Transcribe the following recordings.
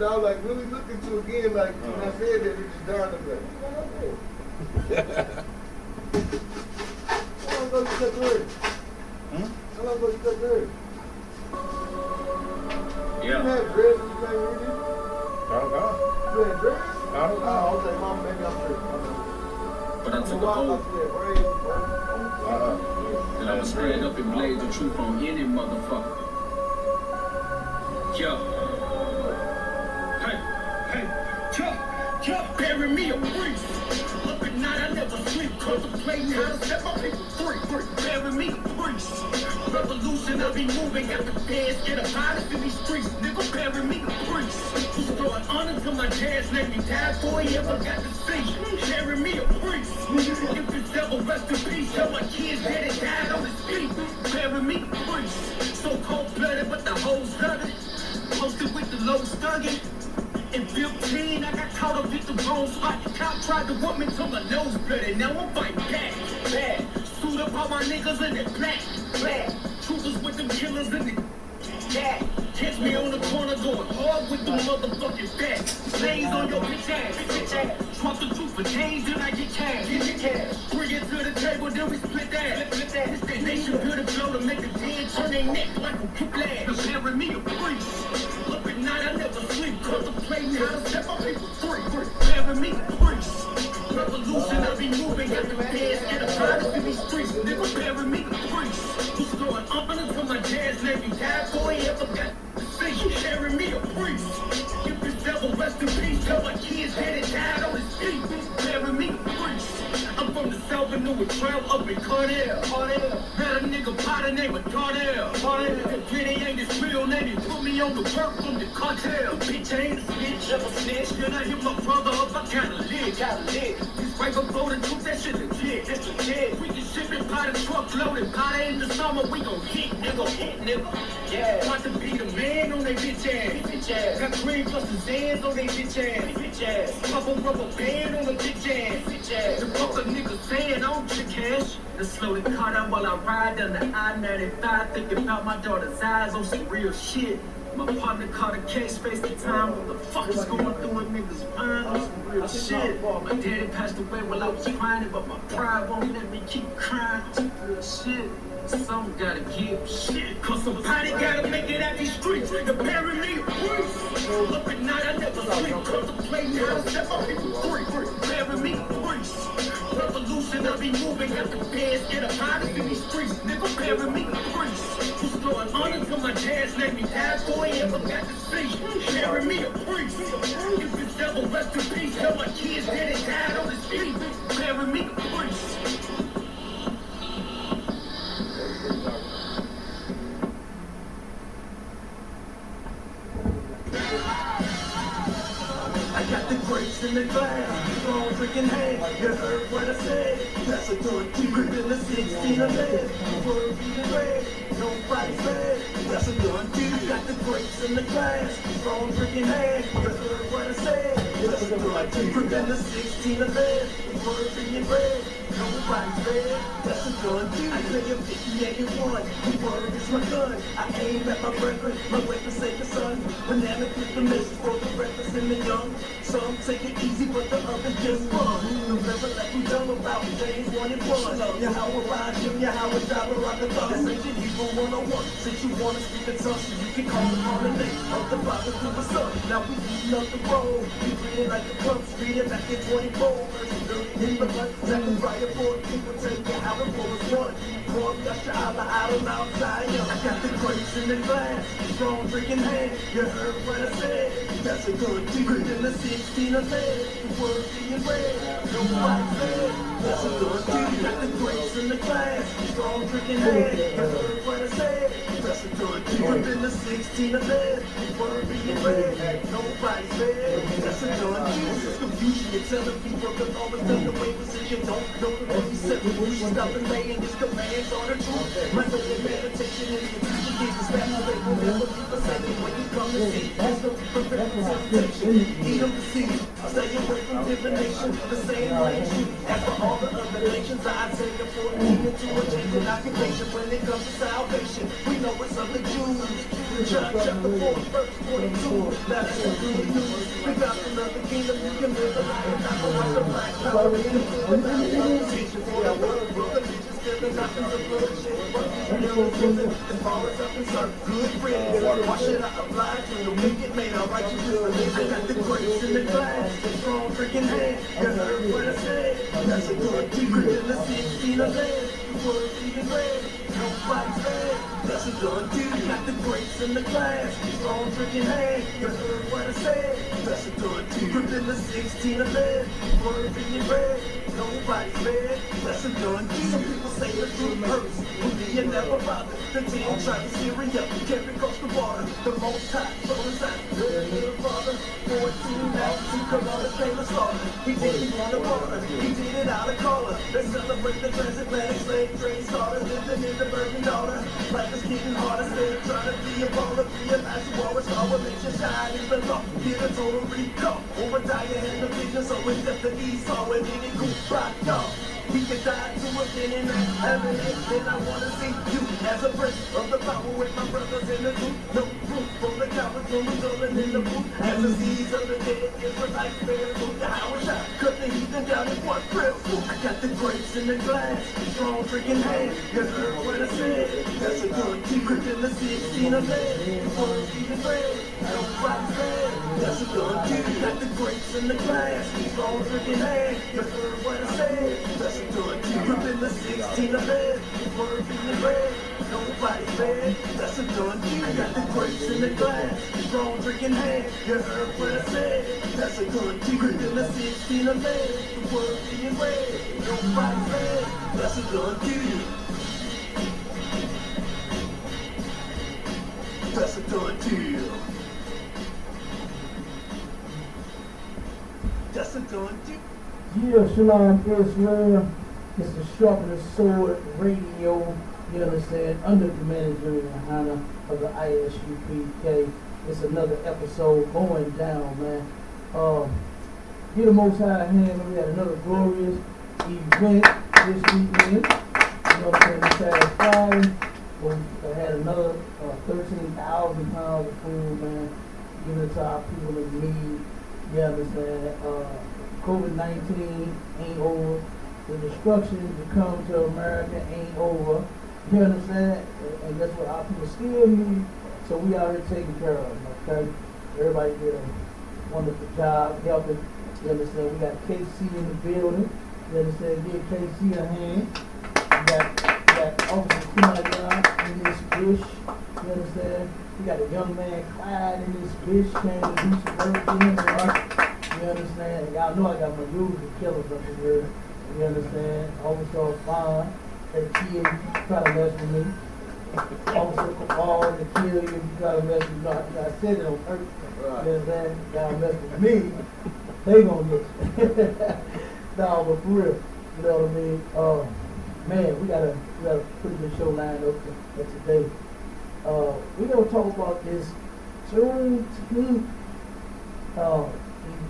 I was like really looking to again, like when I said that, it just dawned on me. How long ago you cut yours? How long ago you cut yours? Yeah. You had dreads when you came here, didn't you? I don't know. You had dreads? I don't know. Oh, okay, mom, maybe I'm tripping. But I took a hold. And I'ma spread up and blaze the truth on any motherfucker. Yo. Hey, bury me a priest. Up at night, I never sleep. Contemplating how to set my people free. Bury me a priest. Revolution, I be moving. Got the feds, get a virus in these streets. Nigga, bury me a priest. Who's throwing honor to my dad's name? He died before he ever got to see. Bury me a priest. If it's devil, rest in peace. Tell my kids that it died on his feet. Bury me a priest. So cold-blooded, but the whole studded. Posted with the low stugging. In 15, I got caught up at the wrong spot. The cop tried to whip me till my nose blooded. Now I'm fighting back, bad. Suit up all my niggas in the black. Troopers with them killers in the cat. Catch me on the corner going hard with the motherfucking back. Blaze on your bitch ass. Trust the truth for change, then I get cash. Bring it to the table, then we split that. It's that nation good to blow to make the dead turn their neck like a whiplash. Bury me a priest. Up at night, I never sleep. Contemplating how to set my people free. Bury me a priest. Revolution, I be moving. Got the feds, get a virus in these streets. Nigga, bury me a priest. Who's throwing honor to my dad's name? He died before he ever got to see. Bury me a priest. If this devil rest in peace, tell my kids that it died on his feet. Bury me a priest. I'm from the south and New Trail up in Cornell. Met a nigga by the name of Darnell. If Penny ain't his real name, he put me on the work from the cartel. Bitch, I ain't a snitch, never snitch. Then I hit my brother up, I kinda lit. This right before the truth, that shit legit. We can ship it by the truck loaded. By the end of summer, we gon' hit, nigga. Yeah. Want to be the man on they bitch ass. Got green plus the Zans on they bitch ass. Pop a rubber band on the bitch ass. The fuck a nigga saying I don't check cash. The slow the car down while I ride down the I-95. Thinking about my daughter's eyes on some real shit. My partner caught a case, faced the time. What the fuck is going through a nigga's mind on some real shit? My daddy passed away while I was crying, but my pride won't let me keep crying on some real shit. Some gotta give shit, cause somebody gotta make it out these streets. To bury me a priest. Up at night, I never sleep. Contemplating how to set my people free. Bury me a priest. Revolution, I be moving. Got the feds, get a virus in these streets. Nigga, bury me a priest. Who's throwing honor to my dad's name? He died before he ever got to see. Bury me a priest. If this devil rest in peace, tell my kids that it died on his feet. Bury me a priest. In the glass, strong drinking hand. You heard what I said. That's a good deeper than the 16 of lead. Word even red, nobody's bad. That's a good dude. Got the grapes in the glass, strong drinking hand. You heard what I said. That's a good deeper than the 16 of lead. Word being red, nobody's bad. That's a good dude. I say you're 5081. The word is my gun. I aim at my brethren. My weapon save the sun. Banana with the message for the breakfast and the young. Some take it easy, but the others just run. Remember that we dumb about James 1 and 1. Your how I ride, your how I drive, rock the thumb. This ain't your Hebrew 101. Since you wanna speak in tongues, so you can call upon the name of the Father through the Son. Now we eating up the road. We reading like the clubs, reading back in 24. In the blood, Zechariah 4, people take it out of us one. One, Yasha Allah out of Mount Zion. I got the grapes in the glass, strong drinking hand. You heard what I said. That's a good deeper than the 16 of lead. The word being red, nobody said. That's a good dude. Got the grapes in the glass, strong drinking hand. You heard what I said. That's a good deeper than the 16 of lead. The word being red, nobody said. That's a good dude. It's confusion. You're telling people that all the done away position. Don't know the 57. We should stop and lay in this commands on the truth. My daily meditation is to teach the kids that they will never be the same when you come to see. There's no representation. Eat them to see. Stay away from divination. The same nation. As for all the other nations, I'd say the 14 into a change in occupation. When it comes to salvation, we know it's of the Jews. John chapter 4, verse 42. That's the good news. We got another kingdom. You can live a life and not watch the black power in the world. Teaching for the world. Religious feelings, nothing's a bloodshed. But as far as I'm concerned, good friends. Why should I apply to the wicked man? I righteous religion. Got the grace in the glass. Strong freaking hand. You heard what I said. That's a good secret in the 16 of land. The word even red. Nobody's bad. That's a done deal. Got the grapes in the glass. Strong drinking hand. You heard what I said. That's a done deal. Grip in the 16 of lead. Word being red. Nobody's bad. That's a done deal. Some people say the truth hurts. But me, you never bother. The team trying to steer it up. Carry across the water. The most high. Flowing out. Little father. 14 now. To come on the famous slaughter. He did it in the water. He did it out of collar. Let's celebrate the transatlantic slave trade starter. Living in the virgin daughter. Life is getting harder. Still trying to be a baller. Realize you always star. What makes you shine is the law. Get a total recall. Obadiah had the vision. So it's just the Esau. And then it goes back y'all. We can die to a thing in heaven. Then I want to see you as a prince of the power with my brothers in the truth. No proof from the cowards when we're going in the booth. As the seeds of the dead, Israelites bear fruit. The house shot, cut the heathen down in one prayer. I got the grapes in the glass, strong drinking hand. You heard what I said. That's a good secret in the 16 of lead. Words even red, nobody's bad. That's a good deal. Got the grapes in the glass, strong drinking hand. You heard what I said. That's a good deal. Grip in the 16 of lead. Word being red, nobody's bad. That's a done deal. I got the grapes in the glass, strong drinking hand. You heard what I said. That's a good deal. Grip in the 16 of lead. The word being red, nobody's bad. That's a done deal. That's a done deal. That's a done deal. Yeah, Shalom Israel. It's the Sharpen the Sword Radio, you understand, under the managerial honor of the ISUPK. It's another episode going down, man. Get the Most High hand, we had another glorious event this weekend. You know what I'm saying? This past Friday, we had another 13,000 pounds of food, man, given it to our people in need. You understand? COVID-19 ain't over. The destruction to come to America ain't over. You understand? And that's what our people still need. So we out here taking care of them, okay? Everybody did a wonderful job helping. You understand? We got KC in the building. You understand? Give KC a hand. We got Officer Kumaya in this bush. You understand? We got a young man Clyde in this bitch. Came to do some work for him, right? You understand? Y'all know I got my usual killers up in here. You understand? Officer Fine, that kid, you try to mess with me. Officer Cabal, the kid, you try to mess with me. I said it on purpose. You understand? Y'all mess with me, they gonna get you. No, but for real, you know what I mean? Man, we got a pretty good show lined up for today. We're gonna talk about this Juneteenth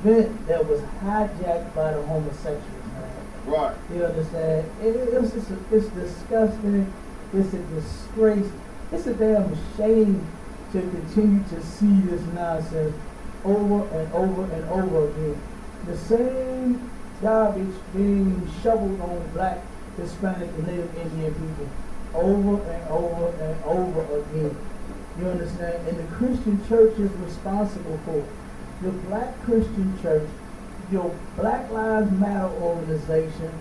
event that was hijacked by the homosexuals, man. Right. You understand? It's disgusting. It's a disgrace. It's a damn shame to continue to see this nonsense over and over and over again. The same garbage being shoveled on black, Hispanic, and Native Indian people over and over and over again. You understand? And the Christian church is responsible for it. The Black Christian Church, your Black Lives Matter organization,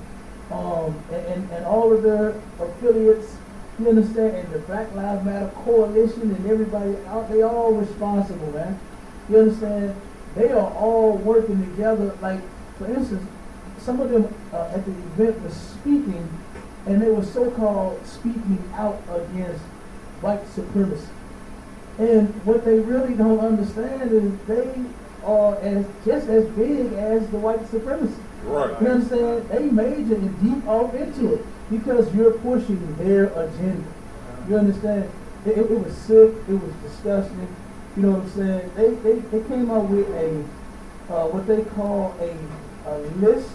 and all of their affiliates, you understand, and the Black Lives Matter Coalition and everybody out, they all responsible, man. You understand? They are all working together. Like, for instance, some of them at the event were speaking, and they were so-called speaking out against white supremacy. And what they really don't understand is they are just as big as the white supremacy. Right. You understand? They major and deep off into it because you're pushing their agenda. You understand? It was sick. It was disgusting. You know what I'm saying? They came out with a what they call a list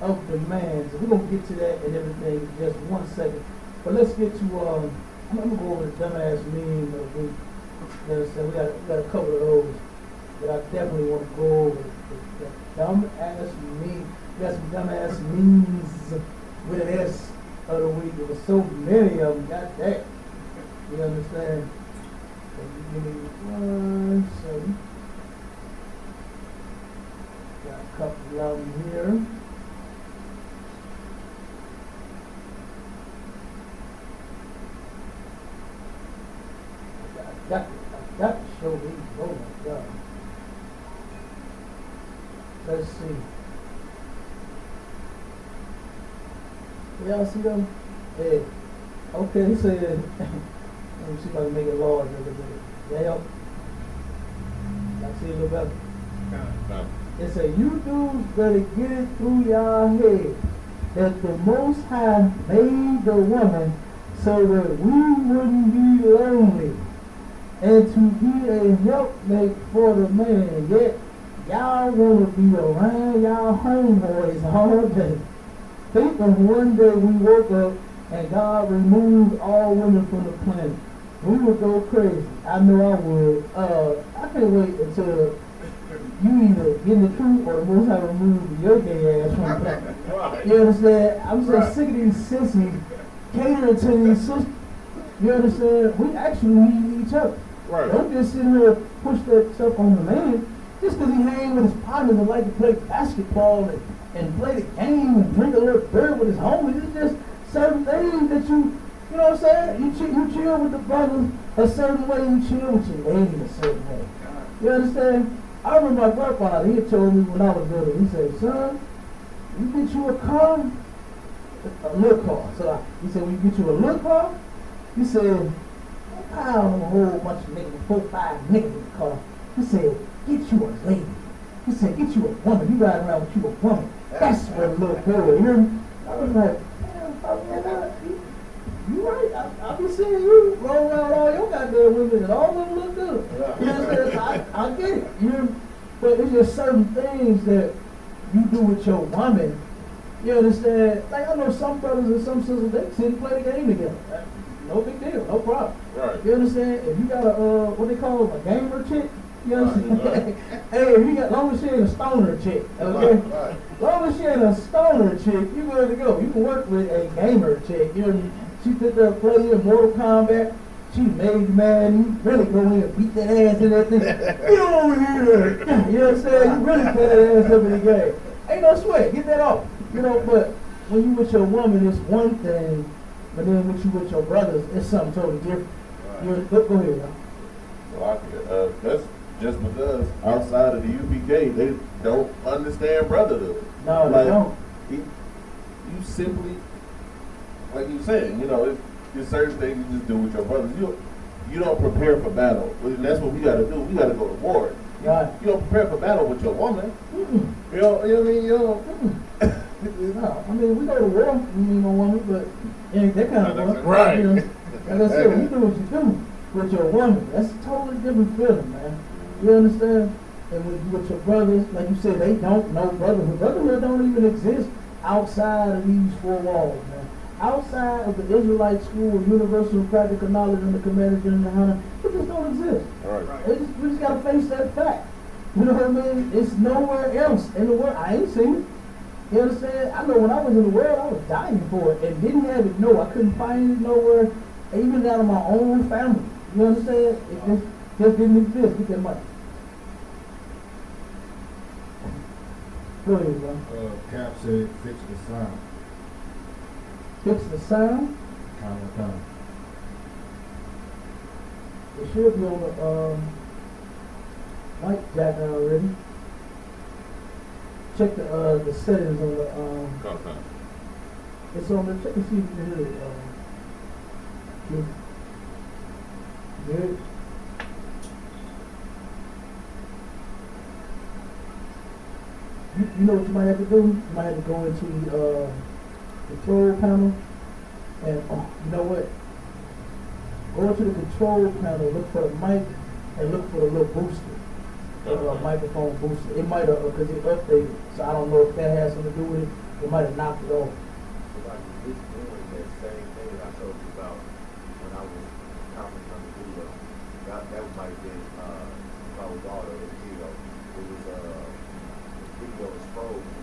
of demands. We're gonna get to that and everything in just 1 second. But let's get to I'm gonna go over the dumbass meme of the week. You understand? We got a couple of those that I definitely want to go over. The dumbass meme. We got some dumbass memes with an S of the week. There was so many of them. Got that. You understand? So you give me 1 second. Got a couple of them here. I got to show these. Oh my God. Let's see. Y'all see them? Hey. Okay, he said, let me see if I can make it larger a little bit. Yeah. I see it a little better. It said, you dudes better get it through y'all head that the Most High made the woman so that we wouldn't be lonely and to be a helpmate for the man. Yet y'all want to be around y'all homeboys all day. Think of one day we woke up and God removed all women from the planet. We would go crazy. I know I would. I can't wait until you either get in the truth or the Most High remove your gay ass from the planet. Right. You understand? I'm so sick of these sissies catering to these sisters. You understand? We actually need each other. Right. Don't just sit here and push that stuff on the man. Just because he hang with his partners and like to play basketball and play the game and drink a little beer with his homies. It's just certain things that you know what I'm saying? You chill with the brothers a certain way, you chill with your lady a certain way. You understand? I remember my grandfather, he had told me when I was little, he said, son, you get you a car, a little car. So he said, when you get you a little car, he said, I don't know a whole bunch of niggas, 4, 5 niggas in the car. He said, get you a lady. He said, get you a woman. You ride around with you a woman. That's what a little girl, you hear me? I was like, you right. I be seeing you roll around all your goddamn women and all of them look good. You understand? I get it. You hear me? But it's just certain things that you do with your woman. You understand? Like I know some brothers and some sisters, they sit and play the game together. No big deal, no problem. Right. You understand? If you got a what they call a gamer chick, you understand? Right. Hey, if you got long as she ain't a stoner chick, okay? Right. Long as she ain't a stoner chick, you good to go. You can work with a gamer chick. You know, she sit there and play in Mortal Kombat. She made man, you really go in and beat that ass in that thing. Get over here. You know what I'm saying? You really put that ass up in the game. Ain't no sweat, get that off. You know, but when you with your woman, it's one thing, but then when you with your brothers, it's something totally different. Right. You know, go ahead, y'all. Well, that's just because outside of the UPK, they don't understand brotherhood. No, like, they don't. You simply, like you said, you know, there's certain things you just do with your brothers. You don't prepare for battle. That's what we got to do. We got to go to war. Right. You don't prepare for battle with your woman. Mm-mm. You know what I mean? You know. No, I mean, we go to war, we need no woman, but it ain't that kind of war. Right. You know, like I said, we do what you do with your woman. That's a totally different feeling, man. You understand? And with your brothers, like you said, they don't know brotherhood. Brotherhood don't even exist outside of these four walls, man. Outside of the Israelite school of universal practical knowledge and the commandments and the Hana, it just don't exist. Right. We just gotta face that fact. You know what I mean? It's nowhere else in the world. I ain't seen it. You understand? I know when I was in the world, I was dying for it and didn't have it. No, I couldn't find it nowhere, even out of my own family. You understand? It just didn't exist. Get that money. Go ahead, bro. Cap said fix the sound. Fix the sound. Kind. It should be on the mic jack already. Check the settings on the it's on the check and see if you can hear it. Good. You know what you might have to do? You might have to go into the control panel and you know what? Go to the control panel, look for the mic, and look for the little booster. The microphone booster. It might have, because it updated. So I don't know if that has something to do with it. It might have knocked it off. So like this doing that same thing that I told you about when I was commenting on the video. That might have been my daughter in the video. It was the video is frozen,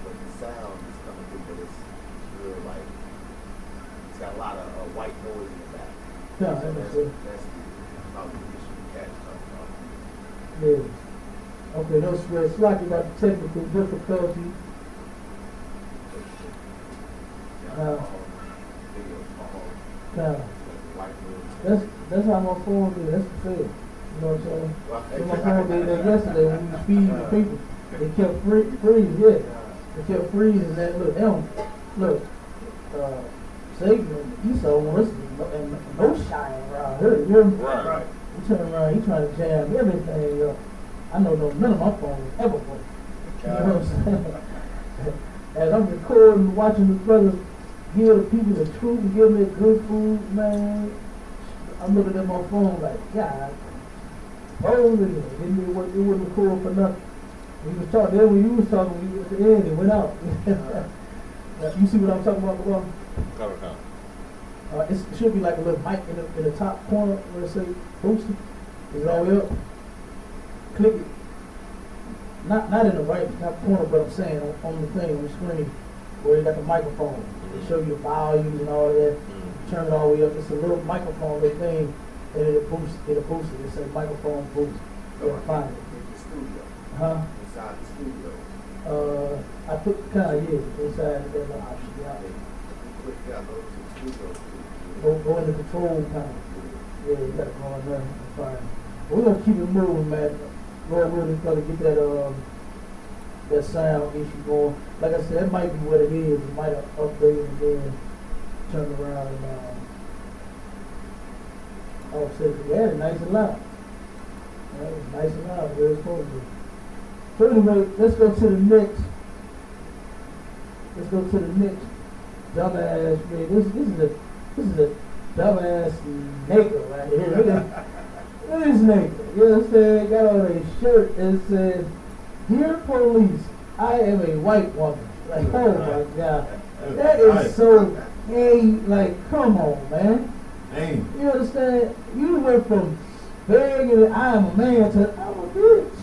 but the sound is coming through, but it's real like it's got a lot of white noise in the back. Yeah, So that's probably the issue the cat's talking about. yeah. Okay, no stress. Like about the technical difficulty. That's how my phone did. That's the thing. You know what I'm saying? So my phone did that yesterday when we was feeding the people. It kept freezing, yeah. It kept freezing. That look, Satan and Esau want us to no shine around here. You hear me? Right. He turn around, he trying to jam everything up. I know none of my phones ever work. You know what I'm saying? As I'm recording, watching the brothers give the people the truth and give them their good food, man, I'm looking at my phone like, God, holy, it wouldn't record for nothing. We was talking, then when you was talking, we at the end, it went out. You see what I'm talking about, bro? Cover. It should be like a little mic in the top corner where it say booster. Is it all the way up? Click it. Not in the right top corner, but I'm saying on the thing, on the screen, where you got the microphone. It show you the volumes and all of that. Turn it all the way up. It's a little microphone, that thing, and it'll boost it. It says microphone boost. You'll find it. In the studio. Huh? Inside the studio. I put inside that little option. Yeah. Click that, go to the studio. Go in the control panel. Yeah, you gotta go in there and find it. We're gonna keep it moving, man. Lord willing, gotta get that sound issue going. Like I said, that might be what it is. It might have updated and then turned around and yeah, it's nice and loud. Yeah, it's nice and loud, where it's supposed to be. So anyway, let's go to the next. Dumbass, man. This is a dumbass nigga right here. Look at this nigga. You know what I'm saying? Got on a shirt that says, "Dear police, I am a white woman." Like, oh my God. That is so gay. Like, come on, man. Dang. You understand? You went from begging, I am a man, to I'm a bitch.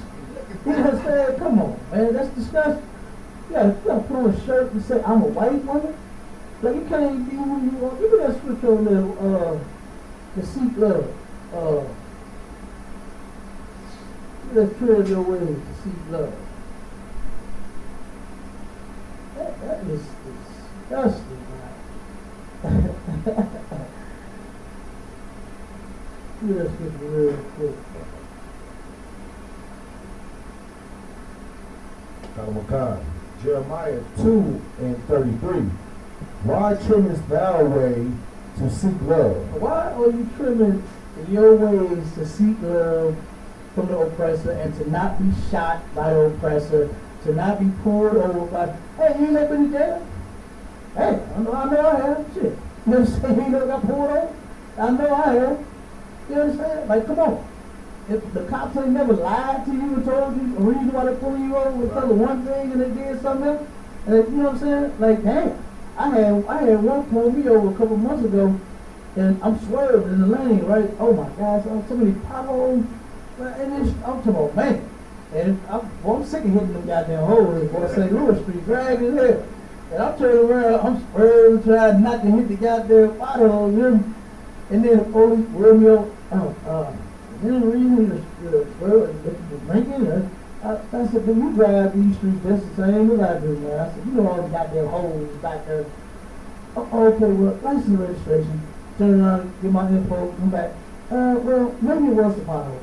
You understand? Come on, man. That's disgusting. You gotta put on a shirt and say, I'm a white woman? Like, you can't even be who you want. You can just switch on the seat love. Let's tread your ways to seek love. That is disgusting, man. Let's get real quick. Kalamakan. Jeremiah 2:33. Why trimmest thou way to seek love? Why are you trimming your ways to seek love from the oppressor and to not be shot by the oppressor, to not be pulled over by, hey, you ain't never been in jail? Hey, I know I have. Shit. You know what I'm saying? You ain't never got pulled over? I know I have. You understand? Like, come on. If the cops ain't never lied to you and told you a reason why they're pulling you over was tell them one thing and they did something else, and you know what I'm saying? Like, damn. I had one pull me over a couple months ago, and I'm swerving in the lane, right? Oh my gosh, so many potholes, and I'm talking about, man. And I'm sick of hitting them goddamn holes, boy. St. Louis Street, drag his head. And I'm turning around, I'm swerving, trying not to hit the goddamn pothole, you know? And then the police whirled me over. Any reason to swerve and drinking? I said, do you drive these streets just the same as I do, man? I said, you know all the goddamn holes back there. Oh, okay, well, license and registration. Turn around, get my info, come back. Well, maybe it was a pothole.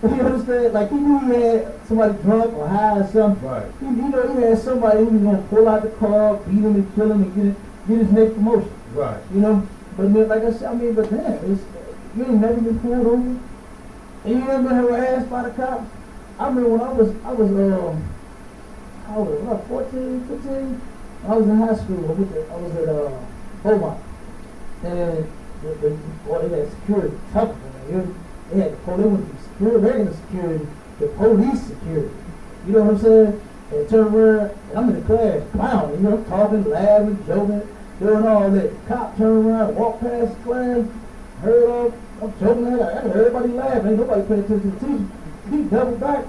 You understand? Like, he knew he had somebody drunk or high or something. Right. You know, he had somebody who was going to pull out the car, beat him and kill him and get his next promotion. Right. You know? But then, like I said, but damn, you ain't never been pulled over. And you ain't never been harassed by the cops. I remember when I was 14, 15? I was in high school. I was at Beaumont. And Boy, they had security tough, man. They had the police, with the security, regular security, the police security. You know what I'm saying? And turn around, and I'm in the class, clowning, you know, talking, laughing, joking, doing all that. Cop turned around, walked past the class, heard all, I'm joking, I heard everybody laughing, ain't nobody paying attention to the teacher. He doubled back,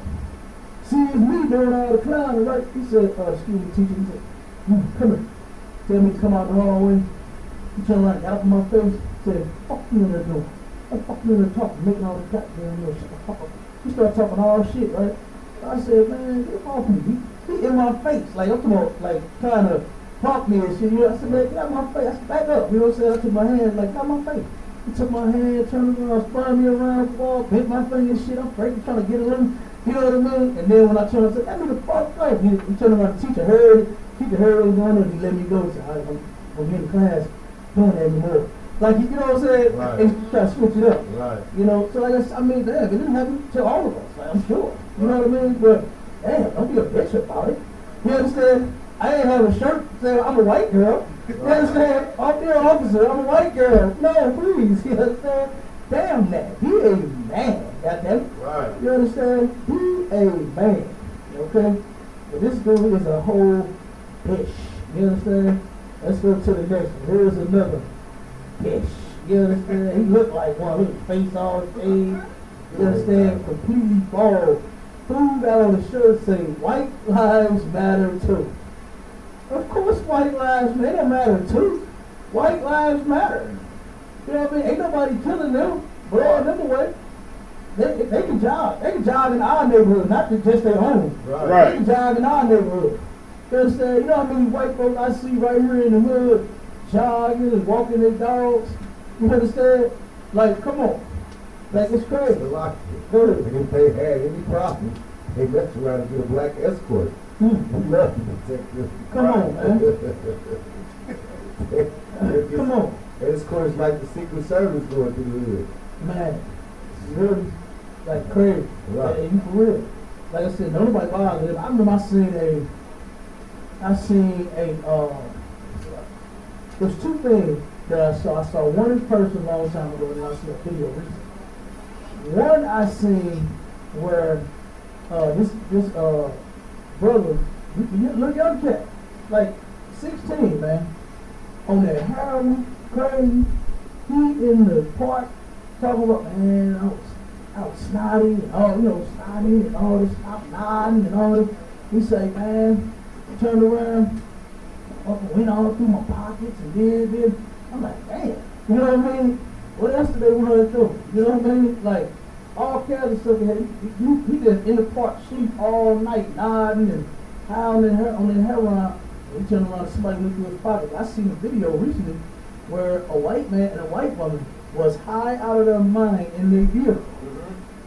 sees me doing all the clowning, right? He said, excuse me, teacher, he said, come here. Tell me to come out the hallway. He turned around, got up in my face, said, fuck you in there doing? What the fuck you in there talking, making all the goddamn noise, shut the fuck up. He started talking all shit, right? I said, man, get off me. He in my face, like, I'm talking about, like, trying to punk me and shit. You know, I said, man, get out of my face. I said, back up. You know what I'm saying? I took my hand, like, out of my face. He took my hand, turned around, spun me around the wall, bent my finger and shit. I'm breaking, trying to get a little, you know what I mean? And then when I turned, I said, that nigga fucked up. He turned around, the teacher heard it. Teacher heard what was going on, and he let me go. He said, all right, I'm in class doing that anymore. Like, you know what I'm saying? Right. And try to switch it up. Right. You know, so like I mean, damn, it didn't happen to all of us, like, I'm sure. You know what I mean? But, damn, don't be a bitch about it. You understand? I ain't have a shirt saying I'm a white girl. You understand? I'm your officer, I'm a white girl. No, please. You understand? Damn that. Be a man, goddamn. Right. You understand? Be a man. Okay? But this dude is a whole bitch. You understand? Let's go to the next one. Here's another bitch. You understand? He looked like one. Look, his face all shaved. You understand? Completely bald. Food got on the shirt saying, white lives matter too. Of course white lives matter. They don't matter too. White lives matter. You know what I mean? Ain't nobody killing them. But all them away. They can jog. They can jog in our neighborhood, not just their own. Right. They can jog in our neighborhood. You understand? You know how many white folks I see right here in the hood jogging and walking their dogs? You understand? Like, come on. Like, it's crazy. It's a lot. If they had any problem, they mess around and get a black escort. We love to protect them. Come on, man. Come on. Escorts like the Secret Service going through the hood. Man, it's really, like, crazy. Right. Like, you for real. Like I said, nobody bothers them. I remember I seen there's two things that I saw. I saw one in person a long time ago, and I saw a video recently. One I seen where this brother, look young cat, like 16, man, on that heroin, crazy. He in the park talking about, man, I was snotty and all, you know, snotty and all this, stop nodding and all this. He say, man, turned around, went all through my pockets and did. I'm like, damn, you know what I mean? What else did they want to do? You know what I mean? Like, all kinds of stuff. He just in the park, sleep all night, nodding and howling on the heroin. He turned around and somebody went through his pocket. I seen a video recently where a white man and a white woman was high out of their mind in their vehicle.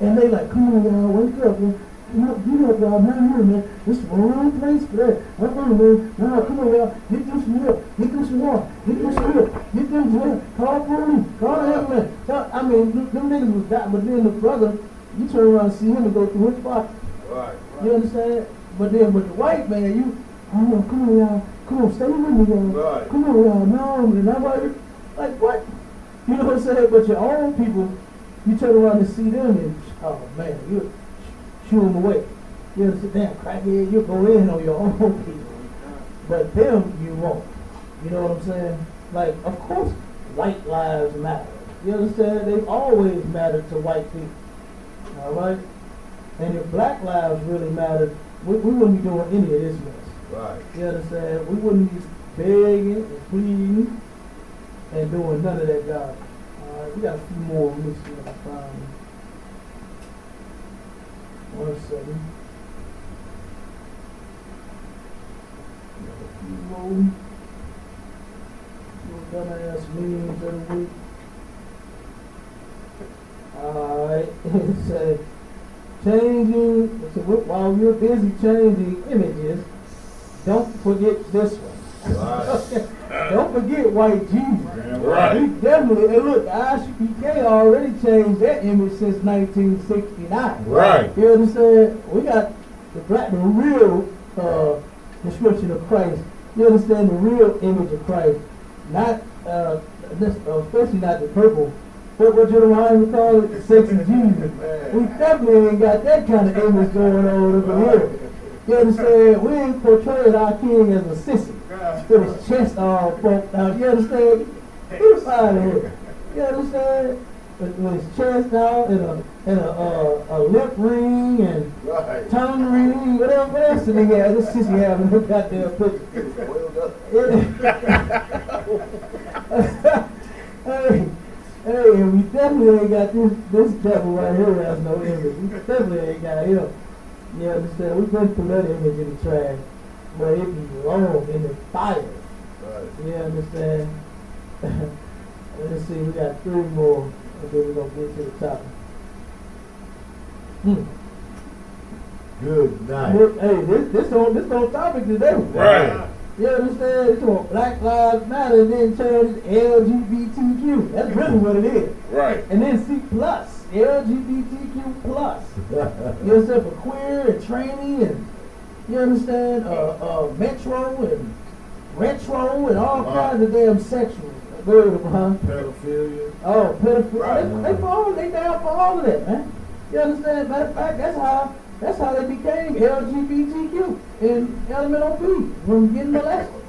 And they like, come on, y'all, wake up, man. Get up, y'all, man, here, man. This is the wrong place for that. Come on, man. No, come on, y'all. Get them some milk. Get them some water. Get them some milk. Get them some milk. Call police. Call the ambulance. So, I mean, them niggas was dying, but then the brother, you turn around and see him and go through his pocket. Right. You understand? But then with the white man, come on, y'all. Come on, stay with me, y'all. Right. Come on, y'all. No, and nobody, like, what? You know what I'm saying? But your own people, you turn around and see them and, oh, man, you shoo them away. You understand? Damn, crackhead, you'll go in on your own people. But them, you won't. You know what I'm saying? Like, of course, white lives matter. You understand? They've always mattered to white people. All right? And if black lives really mattered, we wouldn't be doing any of this mess. Right. You understand? We wouldn't be begging and pleading and doing none of that garbage. All right, we got a few more. Let me see if I find them. 1 second. Got a few more. Dumbass memes of the week. Alright, it says, while you're busy changing images, don't forget this one. Right. Don't forget white Jesus. Right. He definitely, and look, ISPK already changed that image since 1969. Right. You understand? We got the real description of Christ. You understand the real image of Christ, not especially not the purple. What Jeremiah would call it, sexy Jesus. We definitely ain't got that kind of image going on over here. You understand? We ain't portraying our king as a sissy with his chest all poked out. You understand? Get him out of here. You understand? With his chest out and a lip ring and tongue ring, whatever else the nigga has. This sissy having no goddamn picture. Hey, and we definitely ain't got this devil right here as no image. We definitely ain't got him. You understand? We been through that image in the trash. But it be long in the fire. Right. You understand? Let's see, we got 3 more. And then we're going to get to the topic. Good night. Hey, this on topic today. Right. You understand? It's on Black Lives Matter and then turn it LGBTQ. That's really what it is. Right. And then C plus, LGBTQ plus. You understand? For queer and tranny and, you understand, metro and retro and all kinds of damn sexuals. Go ahead, huh? Pedophilia. Oh, pedophilia. They down for all of that, man. You understand? Matter of fact, that's how they became LGBTQ in elemental P from getting molested.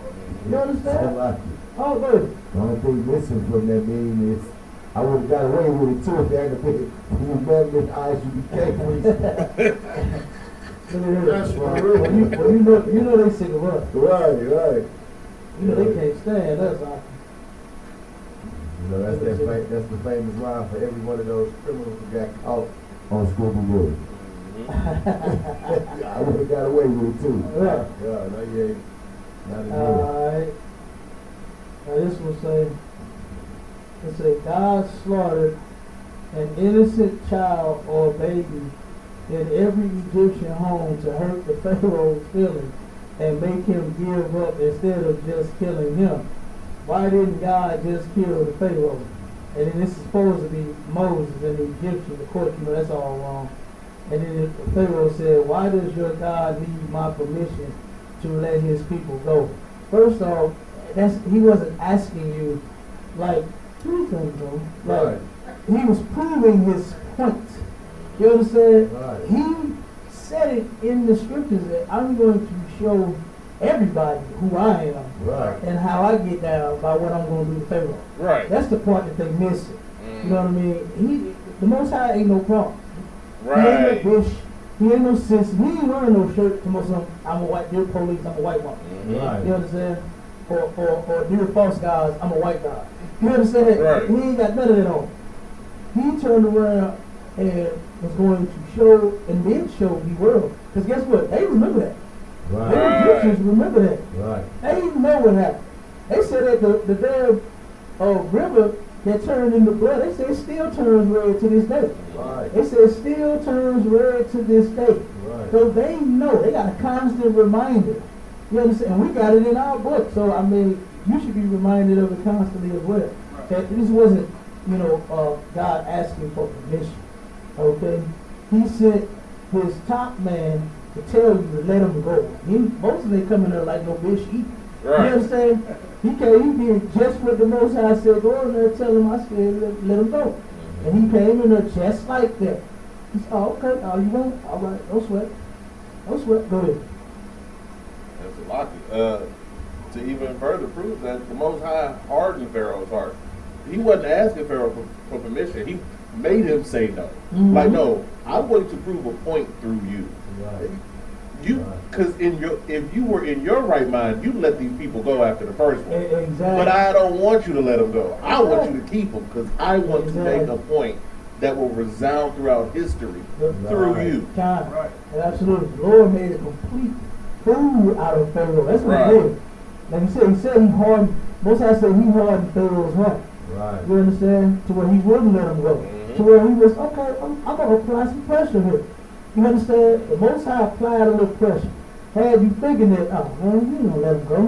You understand? Oh, go ahead. The only thing missing from that meme is I would have got away with it too if they hadn't been unanimous IGBK. That's right. Well, you know they sick of us. Right. You know they can't stand us. You know, that's the famous line for every one of those criminals who got caught on Scooby Doo. I would have got away with it too. Right. Yeah, no, you ain't. Not anymore. Alright. Now this will say God slaughtered an innocent child or baby in every Egyptian home to hurt the Pharaoh's feelings and make him give up instead of just killing him. Why didn't God just kill the Pharaoh? And then this is supposed to be Moses and the Egyptians. Of course, you know that's all wrong. And then the Pharaoh said, why does your God need my permission to let his people go? First off, he wasn't asking you, like, please let him go. Like, he was proving his point. You understand? Right. He said it in the scriptures that I'm going to show everybody who I am, right, and how I get down by what I'm going to do to Pharaoh. Right. That's the part that they missing. You know what I mean? The Most High ain't no problem. Right. He ain't no bitch. He ain't no sis. He ain't wearing no shirt to most of them. I'm a white, dear police, I'm a white woman. Right. You understand? Or dear false guys, I'm a white guy. You understand? Right. He ain't got none of that on. He turned around and was going to show and then show the world. Because guess what? They remember that. right, The Egyptians remember that. right. They didn't know what happened. They said that the damn river that turned into blood, they say it still turns red to this day. Right. They say it still turns red to this day. Right. So they know, they got a constant reminder. You understand? And we got it in our book. So, I mean, you should be reminded of it constantly as well. That this wasn't, God asking for permission. Okay? He sent his top man to tell you to let him go. Most of them come in there like no bitch eating. Right. You understand? He did just what the Most High said. Go in there, tell him I said let him go. And he came in there just like that. He said, oh, okay, oh, you won't? All right, no sweat. No sweat, go ahead. That's a lot. To even further prove that the Most High hardened Pharaoh's heart. He wasn't asking Pharaoh for permission. He made him say no. Mm-hmm. Like, no, I'm going to prove a point through you. Right. Because if you were in your right mind, you'd let these people go after the first one. Exactly. But I don't want you to let them go. I want you to keep them because I want to make a point that will resound throughout history through you. Right. Absolutely. The Lord made a complete fool out of Pharaoh. That's what he did. Like he said he hardened, most I say he hardened Pharaoh's heart. Right. You understand? To where he wouldn't let him go. Mm-hmm. To where he was, okay, I'm going to apply some pressure here. You understand? The Most High applied a little pressure. Had you thinking that, oh man, you don't let him go.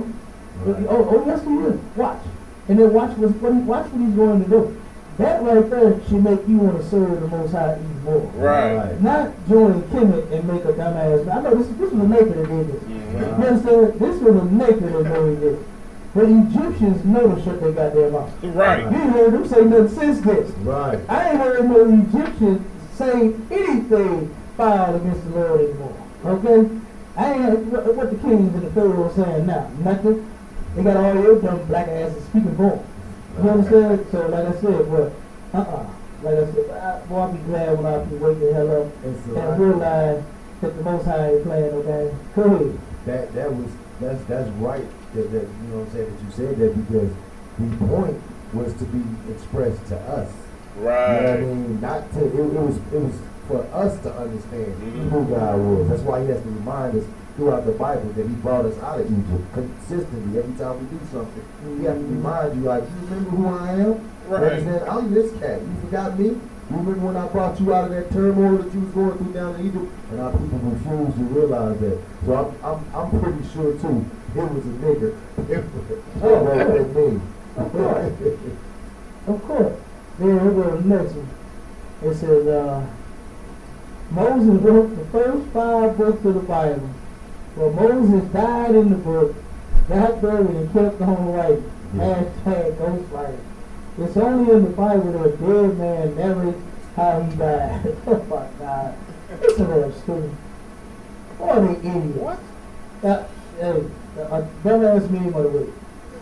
Right. Oh yes he is. Watch. And then watch what he's going to do. That right there should make you want to serve the Most High even more. Right. Not join Kemet and make a dumbass. I know this was a naked that did this. Mm-hmm. You understand? This was a naked that know he did. But Egyptians know to shut their goddamn mouth. Right. You ain't heard them say nothing since this. Right. I ain't heard no Egyptian say anything foul against the Lord anymore. Okay? I ain't heard what the kings and the pharaoh saying now. Nothing. They got all your dumb black asses speaking for them. You understand? So like I said, but like I said, boy, I'll be glad when I can wake the hell up and realize that the Most High ain't playing no game. Go ahead. That's right. That you know what I'm saying, that you said that, because the point was to be expressed to us. Right. You know what I mean? Not to it was for us to understand who God was. That's why he has to remind us throughout the Bible that he brought us out of Egypt consistently. Every time we do something, he has to remind you, like, you remember who I am? Right. You know, I'm this cat. You forgot me? You remember when I brought you out of that turmoil that you was going through down in Egypt? And our people refused to realize that. So I'm pretty sure too, it was a nigger. Of course. Of course. Then we go to the next one. It says, Moses wrote the first 5 books of the Bible. Well, Moses died in the book, got buried, and kept on writing. Hashtag ghostwriting. It's only in the Bible that a dead man narrates how he died. Oh my God. It's a little stupid. What are they idiots? What? Dumbass meme of the week.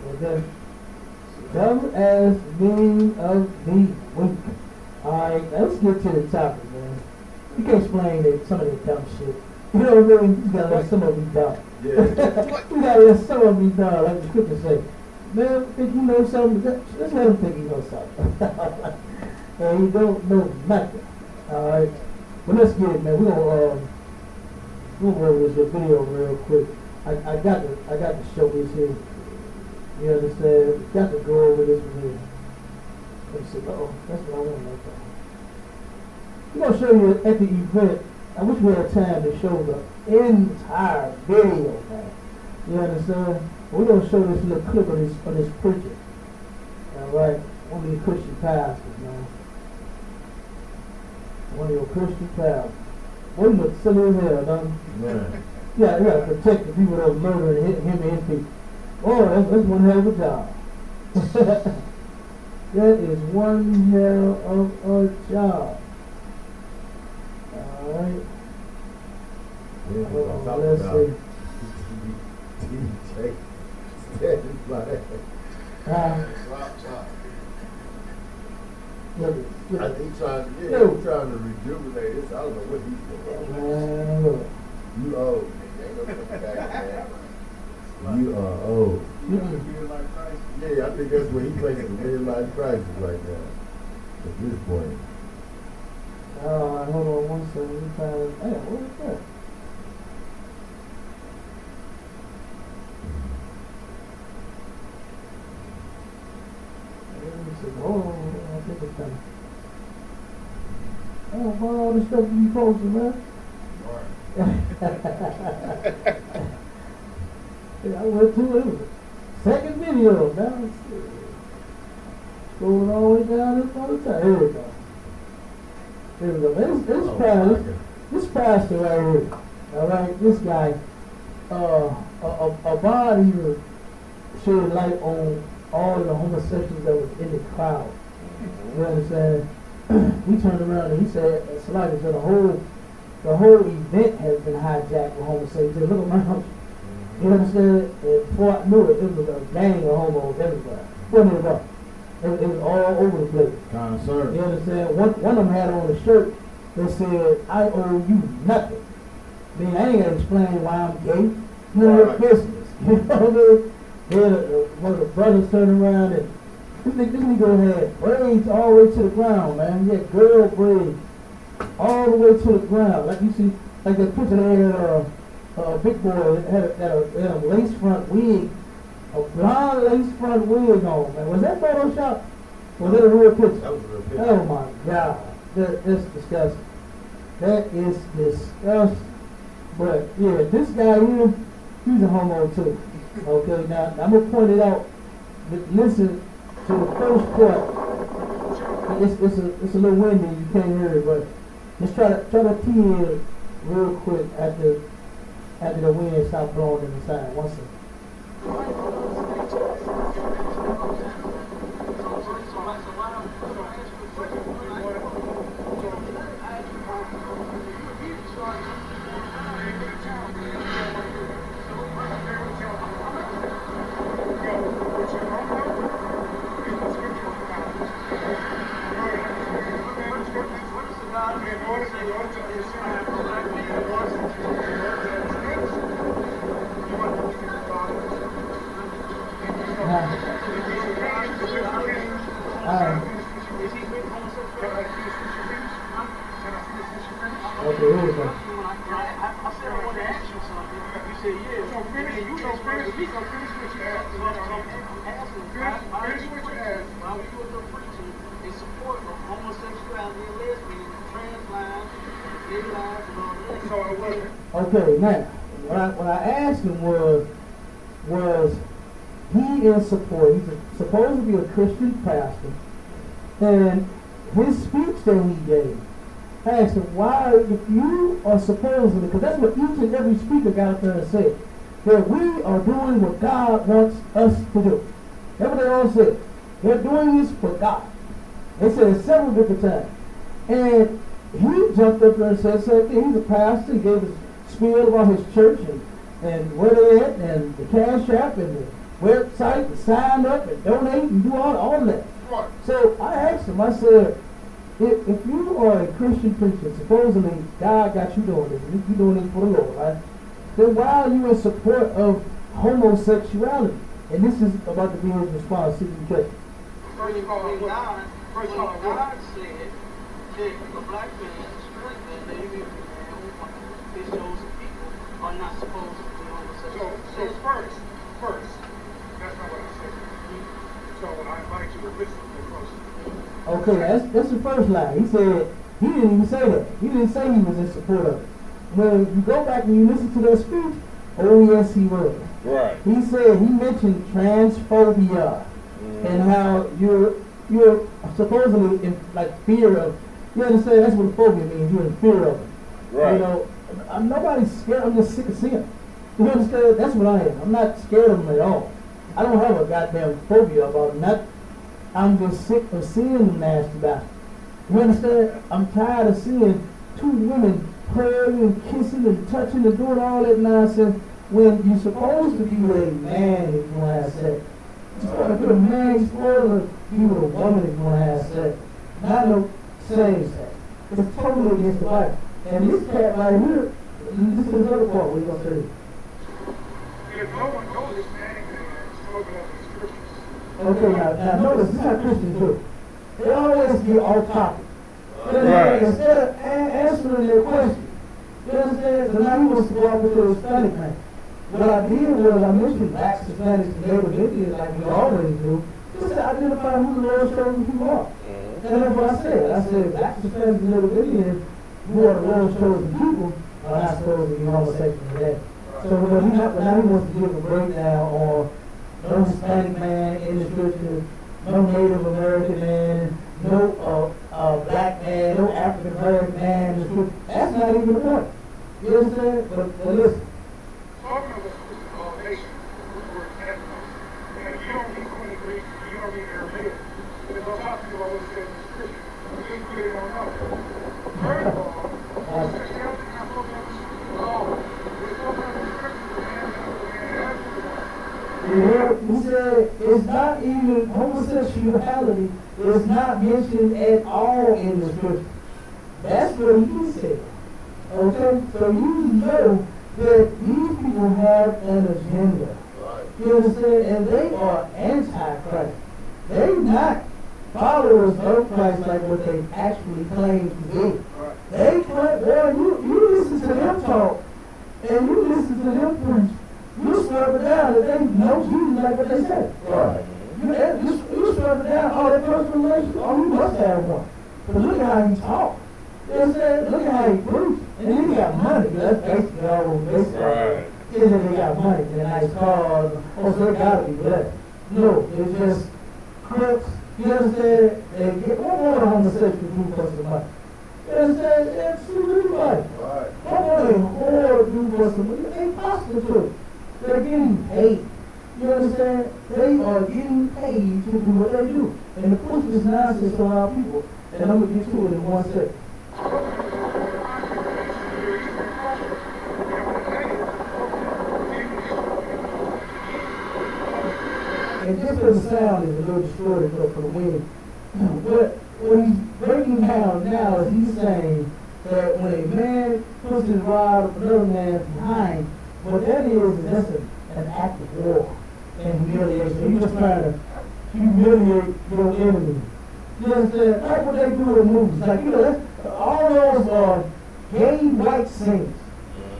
Okay? Dumbass meme of the week. Alright, let's get to the topic, man. You can explain that some of that dumb shit. You know what I mean? You gotta let some of them dumb. Yeah. You gotta let some of them dumb, like the scripture say. Man, think you know something? Let's let him think he knows something. And he don't know nothing. Alright? But let's get it, man. We're gonna go over this video real quick. I got to show this here. You understand? Got to go over this one here. Let's see. That's what I want to know. I'm going to show you at the event. I wish we had time to show the entire video, man. You understand? We're going to show this little clip of this preacher. Alright? One of your Christian pastors, man. One of your Christian pastors. Boy, you look silly as hell, don't you? Man. Yeah, you gotta protect the people that are murdering him and his people. Oh, that's one hell of a job. That is one hell of a job. Alright. Let's see. TJ standing by that. I think he's trying to rejuvenate this. I don't know what he's doing. You old. You are old. Yeah, I think that's where he's facing the midlife crisis right now. At this point. Hold on one second. Hey, what is that? Oh, I think it's coming. Oh, why all this stuff you posting, man? Yeah, I went to it. Second video. Now it's going all the way down this other side. Here we go. Here we go. This pastor right here. Alright, this guy, a body shed light on all of the homosexuals that was in the crowd. You understand? He turned around and he said, Salaki said, the whole event has been hijacked with homosexuals. Look around. You understand? And before I knew it, it was a gang of homos everywhere. It was all over the place. Concern. You understand? One of them had on a shirt that said, I owe you nothing. I mean, I ain't got to explain why I'm gay. None of your business. You know what I mean? Then one of the brothers turned around and this nigga had braids all the way to the ground, man. He had girl braids all the way to the ground. Like you see, like that picture they had a big boy had a lace front wig, a blonde lace front wig on, man. Was that Photoshop? Was that a real picture? That was a real picture. Oh my God. That's disgusting. That is disgusting. But yeah, this guy here, he's a homo too. Okay, now I'm gonna point it out. Listen to the first part. It's a little windy, you can't hear it, but just try to key in real quick after the wind stops blowing in the side. One second. Is he with homosexuality? Can I finish what you finish? Huh? Can I finish what you finish? Okay, here we go. I said I wanted to ask you something. You said yes. So finish, You so finish what you asked. So I'm asking, Finish what you asked. while we were preaching in support of homosexuality and lesbian, trans lives, gay lives, and all that. So it wasn't. Okay, now, what I asked him was he is support. He's supposed to be a Christian pastor, and his speech that he gave, I asked him, why, if you are supposedly, because that's what each and every speaker got up there and said, that we are doing what God wants us to do. That's what they all said. They're doing this for God. They said it several different times. And he jumped up there and said, he's a pastor. He gave his spiel about his church and where they at, and the cash app and the website to sign up and donate and do all of that. Right. So I asked him, I said, if you are a Christian preacher, supposedly God got you doing this, you're doing this for the Lord, right? Then why are you in support of homosexuality? And this is about to be his response to the question. First of all, God first of all, said that a black man, straight man, maybe his chosen people are not supposed to be homosexual. so first, that's not what I said. So I invite you to listen to the first. Okay, that's the first line. He said, he didn't even say that. He didn't say he was in support of it. When you go back and you listen to that speech, oh yes he was. Right. He said, he mentioned transphobia and how you're supposedly in fear of, you understand, that's what phobia means, you're in fear of it. Right. You know, nobody's scared, I'm just sick of seeing them. You understand? That's what I am. I'm not scared of them at all. I don't have a goddamn phobia about them. I'm just sick of seeing them nasty bastards. You understand? I'm tired of seeing two women praying and kissing and touching and doing all that nonsense when you're supposed to be with a man if you want to have sex. You're supposed to be a man, you're supposed to be with a woman if you want to have sex. Not no same sex. It's totally against the Bible. And this cat right here, this is another part where he's going to say, If no one knows this man is spoken of in scriptures. okay, now notice, this is how Christians do. They always get off topic. Right. Instead of answering their question. You understand? So now he wants to go off with the Hispanic man. What I did was I mentioned blacks, Hispanics, and Native Indians like we always do. Just to identify who the Lord's chosen people are. And that's what I said. I said blacks, Hispanics, and Native Indians, who are the Lord's chosen people, are not supposed to be homosexual today. So now he wants to give a breakdown on no Hispanic man in the scripture, no Native American man, no black man, no African American man in the scripture. That's not even the point. You understand? But listen. Talking of a specific nation, we're ethno. And you don't need Queen Greek, you don't need Aramaic. There's a lot of people always say in the scripture. You really don't know. First of all, homosexuality is not spoken of in scripture at all. It's spoken of in scripture for man and everyone. He said it's not even homosexuality is not mentioned at all in the scripture. That's what he said. Okay? So you know that these people have an agenda. You understand? And they are anti-Christ. They're not followers of Christ like what they actually claim to be. They claim, well, you listen to them talk, and you listen to them preach. You swear it down that they know Jesus like what they say. Right. You swear it down, oh, that personal relationship, oh, you must have one. But look at how he talk. You understand? Look at how he preach. And then he got money. That's basically all over basically. Right. Is that they got money and nice cars. Oh, so they gotta be blessed. No, it's just crooks. You understand? They get what more a homosexual do for some money. You understand? That's everybody. Right. What more a whore do for some money? They prostitute. They're getting paid. You understand? They are getting paid to do what they do. And to push this nonsense on our people. And I'm gonna get to it in 1 second. And just for the sound is a little distorted for the wind. But what he's breaking down now is he's saying that when a man puts his rod of another man behind, what that is that's an act of war and humiliation. You're just trying to humiliate your enemy. You understand? Like what they do in movies. Like, you know, all those are gay white saints.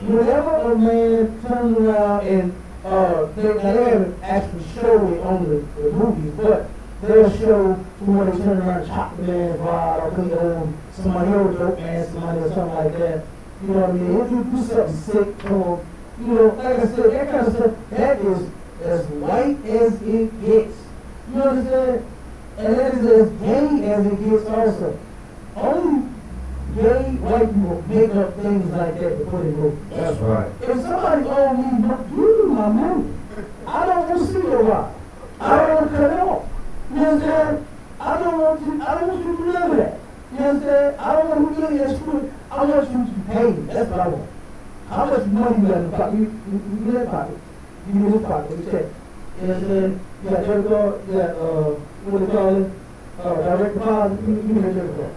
Whenever a man turns around and they haven't actually showed it on the movies, but they'll show when they turn around and chop the man's rod or put somebody over the dope man, somebody or something like that. You know what I mean? If you do something sick to them, you know, like I said, that kind of stuff, that is as white as it gets. You understand? And that is as gay as it gets also. Only gay white people make up things like that to put in movies. That's right. If somebody owes me, give me my money. I don't want to see your rod. I don't want to cut it off. You understand? I don't want you to do none of that. You understand? I don't want to really exclude. I want you to pay me. That's what I want. How much money you got in the pocket? You get that pocket. You get his pocket. Let me check. You understand? You got debit card. You got, what do they call it? Direct deposit. You get a debit card.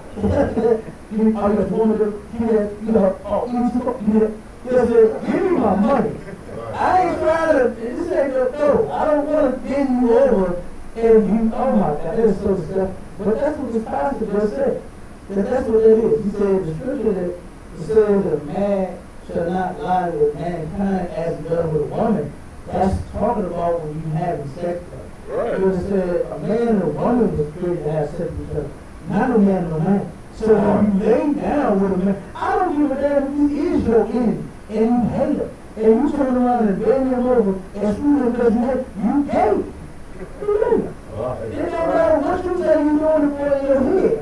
You got the woman, you got, you understand? Give me my money. I ain't trying to, this ain't no throw. I don't want to bend you over and you, oh my God, that is so stuff. But that's what this pastor just said. That's what that is. He said the scripture that says that man shall not lie with mankind as he does with a woman. That's talking about when you having sex. Right. It was said a man and a woman was created to have sex with each other, not a man and a man. So when you lay down with a man, I don't give a damn if he is your enemy and you hate him. And you turn around and bend him over and screw him because you gay. You gay. It don't matter what you say you doing it for in your head.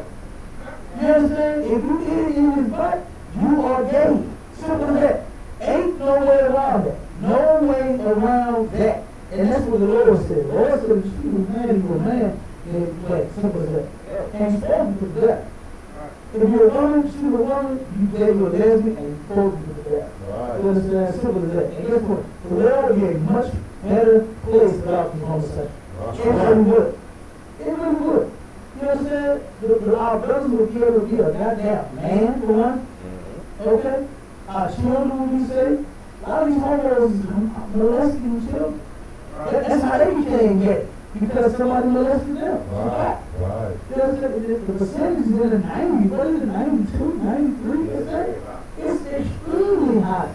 You understand? If you get it in his butt, you are gay. Simple as that. Ain't no way around that. No way around that. And that's what the Lord said. The Lord said, if you was man, you were man, then you gay. Simple as that. And he's supposed to do that. If you're a woman, she's a woman, you gay, you're a lesbian, and you're supposed to do that. Right. You understand? Simple as that. And guess what? The world would be a much better place without these homosexuals. It really would. It really would. You understand? Our brothers would be able to be a goddamn man, for one. Okay? Our children would be safe. A lot of these homos molesting children. That's how they became gay. Because somebody molested them. Right. Right. You understand? The percentage is in the 90s. What is it? 92, 93%? It's extremely high.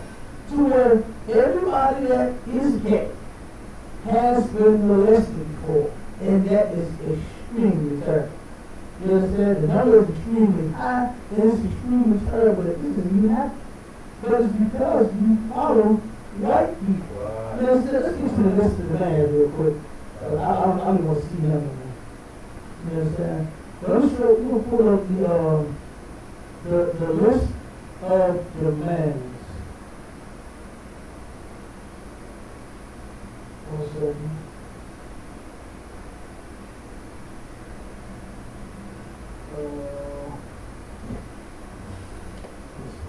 To where everybody that is gay has been molested before. And that is extremely terrible. You understand? The number is extremely high, and it's extremely terrible that this isn't even happening. But it's because you follow white people. Right. You understand? Let's get to the list of demands real quick. I don't want to see nothing. You understand? But I'm sure we're going to pull up the list of demands. One second. Let's see.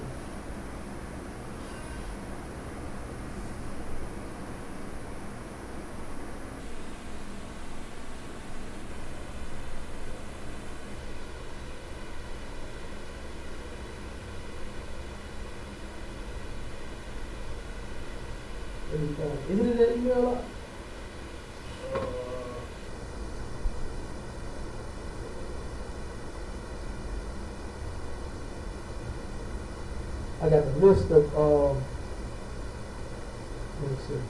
Is it in that email? I got the list of, let me see.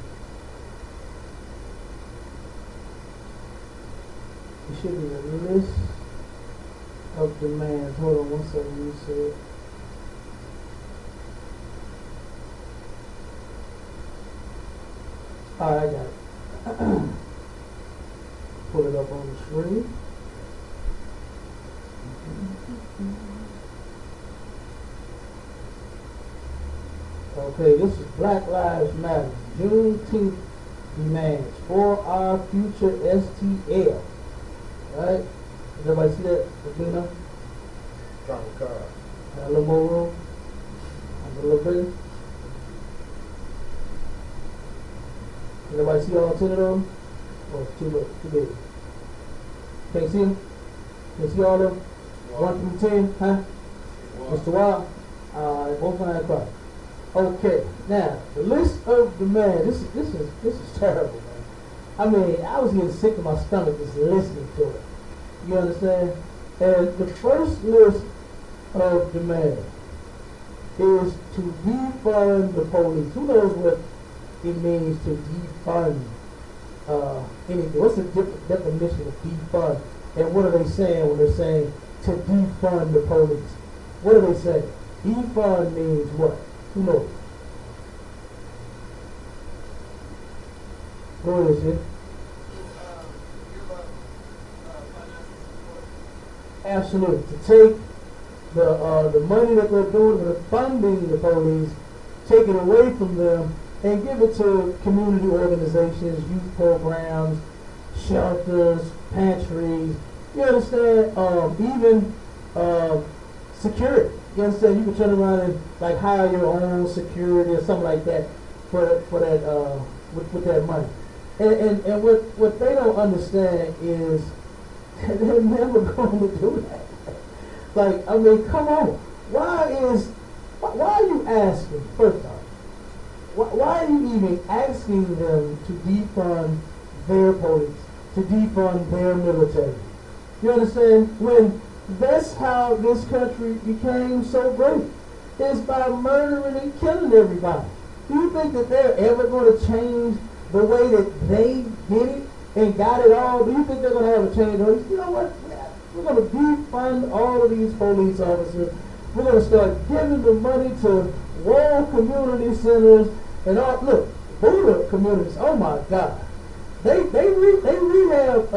It should be the list of demands. Hold on one second, let me see it. Alright, I got it. Pull it up on the screen. Okay, this is Black Lives Matter. Juneteenth demands for our future STL. Right? Does everybody see that? Regina? Trying to car. A little more room? A little bigger? Everybody see all 10 of them? Or it's too big? Can't see them? Can't see all of them? 1 through 10, huh? Mr. Wild? Both of them across. Okay, now the list of demands. This is terrible, man. I mean, I was getting sick to my stomach just listening to it. You understand? And the first list of demands is to defund the police. Who knows what it means to defund anything? What's the definition of defund? And what are they saying when they're saying to defund the police? What do they say? Defund means what? Who knows? Go ahead, Sid. Absolutely. To take the money that they're doing, they're funding the police, take it away from them, and give it to community organizations, youth programs, shelters, pantries. You understand? Even security. You understand? You can turn around and like hire your own security or something like that for that with that money. And what they don't understand is they're never going to do that. Like, I mean, come on. Why are you asking, first off, why are you even asking them to defund their police, to defund their military? You understand? When that's how this country became so great, is by murdering and killing everybody. Do you think that they're ever going to change the way that they did it and got it all? Do you think they're going to have a change? You know what? We're going to defund all of these police officers. We're going to start giving the money to rural community centers and all. Look, Buddha communities. Oh my God, they rehab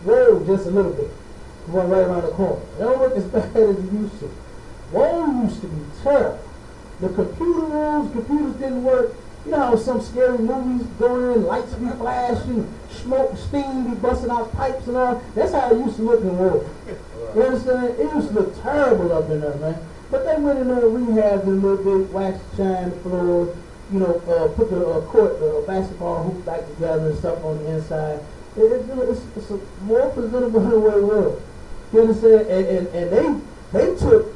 road just a little bit. Going right around the corner. They don't look as bad as it used to. Road used to be terrible. The computers didn't work. You know how some scary movies go in, lights be flashing, smoke, steam be busting out pipes and all. That's how it used to look in war. You understand? It used to look terrible up in there, man. But they went in there, rehabbed it a little bit, waxed, shined the floors, you know, put the court, the basketball hoop back together and stuff on the inside. It's a more presentable than what it was. You understand? And they took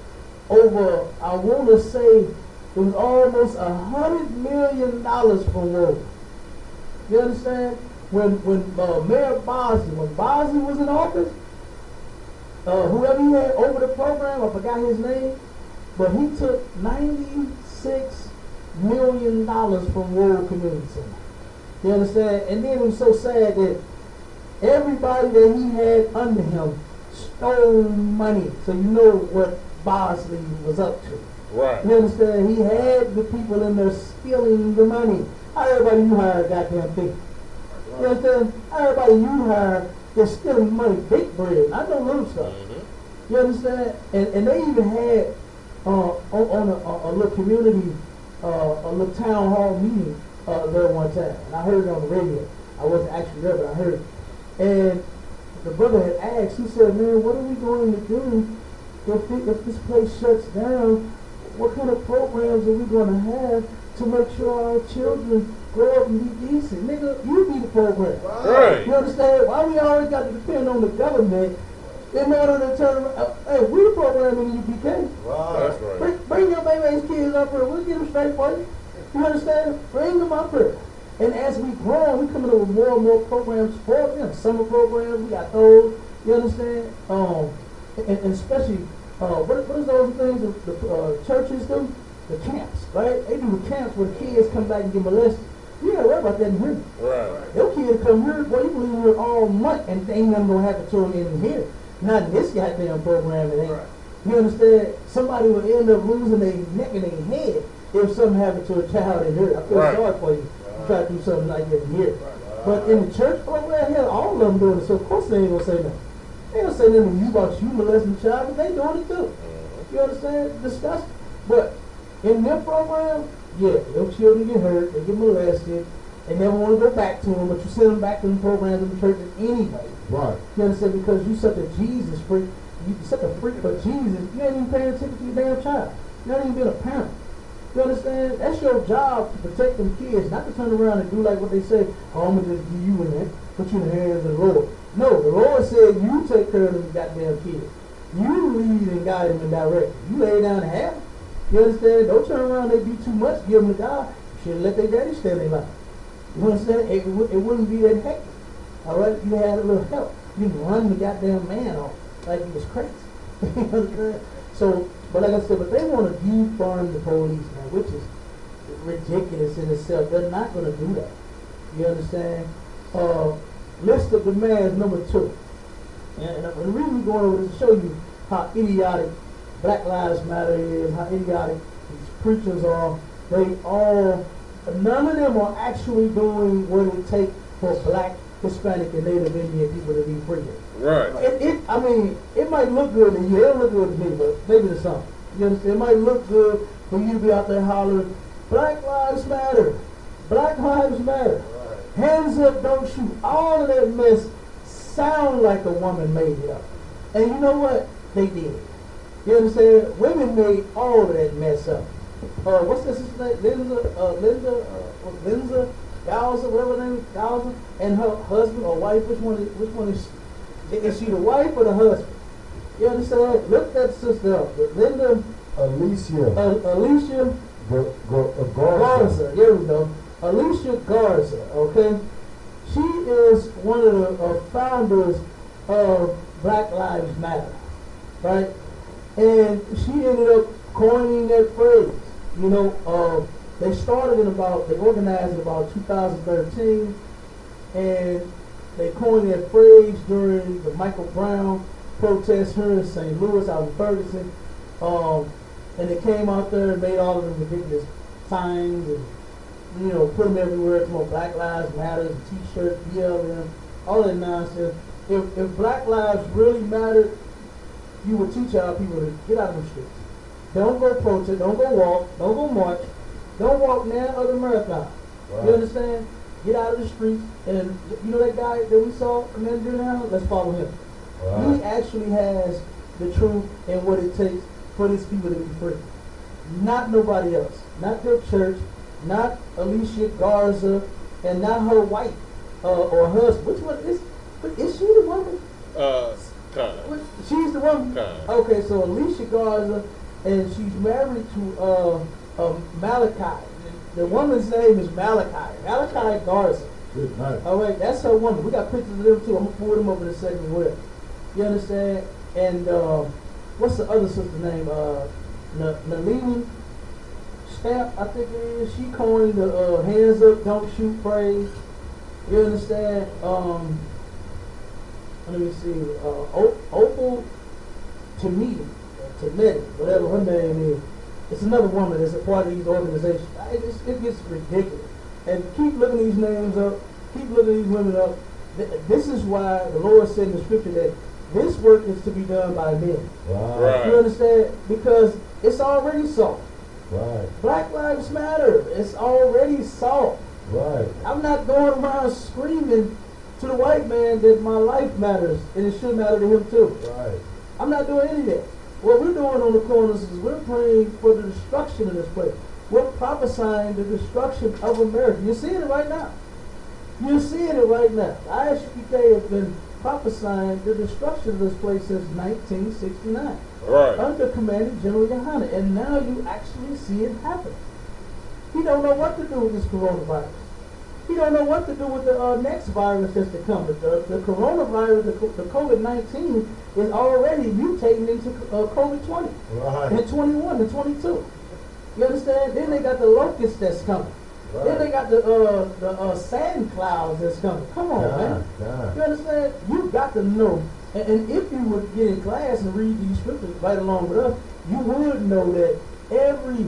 over, I want to say, it was almost $100 million from war. You understand? When Mayor Bosley, when Bosley was in office, whoever he had over the program, I forgot his name, but he took $96 million from rural community centers. You understand? And then it was so sad that everybody that he had under him stole money. So you know what Bosley was up to. Right. You understand? He had the people in there stealing the money. How everybody you hire a goddamn thing. You understand? How everybody you hire is stealing money, big bread. I know little stuff. You understand? And they even had on a little community, a little town hall meeting there one time. And I heard it on the radio. I wasn't actually there, but I heard it. And the brother had asked, he said, man, what are we going to do if this place shuts down? What kind of programs are we going to have to make sure our children grow up and be decent? Nigga, you be the program. Right. You understand? Why we always got to depend on the government in order to turn around? Hey, we the program in the UPK. Wow. That's right. Bring your baby's kids up here. We'll get them straight for you. You understand? Bring them up here. And as we grow, we coming up with more and more programs for them. Summer programs, we got those. You understand? And especially, what is those things that the churches do? The camps, right? They do the camps where the kids come back and get molested. You gotta worry about that in here. Right. Your kids come here, boy, you can leave here all month and ain't nothing gonna happen to them in here. Not in this goddamn program, it ain't. Right. You understand? Somebody will end up losing their neck and their head if something happened to a child in here. I feel sorry for you. Try to do something like that in here. But in the church program, hell, all of them doing it, so of course they ain't gonna say nothing. They ain't gonna say nothing to you about you molesting a child, but they doing it too. You understand? Disgusting. But in their program, yeah, your children get hurt, they get molested, they never want to go back to them, but you send them back to the programs in the churches anyway. Right. You understand? Because you such a Jesus freak, you such a freak for Jesus, you ain't even paying attention to your damn child. You ain't even been a parent. You understand? That's your job to protect them kids, not to turn around and do like what they say, oh, I'm going to just give you in there, put you in the hands of the Lord. No, the Lord said you take care of them goddamn kids. You lead and guide them and direct them. You lay down and have them. You understand? Don't turn around, they be too much, give them to God. You should let their daddy stand their life. You understand? It wouldn't be that hectic. All right? You had a little help. you run the goddamn man off like he was crazy. You understand? So, but like I said, but they want to defund the police, man, which is ridiculous in itself. They're not going to do that. You understand? List of demands number 2. And the reason we're going over this is to show you how idiotic Black Lives Matter is, how idiotic these preachers are. None of them are actually doing what it takes for Black, Hispanic, and Native Indian people to be free. Right. I mean, it might look good to you. It don't look good to me, but maybe to some. You understand? It might look good for you to be out there hollering, Black Lives Matter. Black Lives Matter. Right. Hands up, don't shoot. All of that mess sound like a woman made it up. And you know what? They did. You understand? Women made all of that mess up. What's this name? Linda Gauza, whatever her name is, Gauza, and her husband or wife. Which one is she the wife or the husband? You understand? Look that sister up. Linda Alicia Garza. There we go. Alicia Garza, okay? She is one of the founders of Black Lives Matter, right? And she ended up coining that phrase. You know, they organized in about 2013, and they coined that phrase during the Michael Brown protest here in St. Louis, out in Ferguson. And they came out there and made all of them ridiculous signs and, you know, put them everywhere. Come on, Black Lives Matter, T-shirts, BLM, all that nonsense. If Black lives really mattered, you would teach our people to get out of the streets. Don't go protest, don't go walk, don't go march, don't walk near other marathon. Right. You understand? Get out of the streets, and you know that guy that we saw come in there now? Let's follow him. Right. He actually has the truth and what it takes for these people to be free. Not nobody else. Not their church, not Alicia Garza, and not her wife or husband. Which one is she the woman? Kinda. She's the woman? Kinda. Okay, so Alicia Garza, and she's married to Malachi. The woman's name is Malachi Garza. Good night. All right, that's her woman. We got pictures of them too. I'm gonna pull them up in a second as well. You understand? And what's the other sister's name? Nalini Stamp, I think it is. She coined the hands up, don't shoot phrase. You understand? Let me see. Opal Tamedi, whatever her name is. It's another woman that's a part of these organizations. It gets ridiculous. And keep looking these names up. Keep looking these women up. This is why the Lord said in the scripture that this work is to be done by men. Right. You understand? Because it's already solved. Right. Black Lives Matter. It's already solved. Right. I'm not going around screaming to the white man that my life matters and it should matter to him too. Right. I'm not doing any of that. What we're doing on the corners is we're praying for the destruction of this place. We're prophesying the destruction of America. You're seeing it right now. You're seeing it right now. The ISUPK has been prophesying the destruction of this place since 1969. Right. Under Commanding General Yohana. And now you actually see it happen. He don't know what to do with this coronavirus. He don't know what to do with the next virus that's to come. The coronavirus, the COVID-19, is already mutating into COVID-20. Right. And 21 and 22. You understand? Then they got the locusts that's coming. Right. Then they got the sand clouds that's coming. Come on, man. God. You understand? You got to know. And if you would get in class and read these scriptures right along with us, you would know that every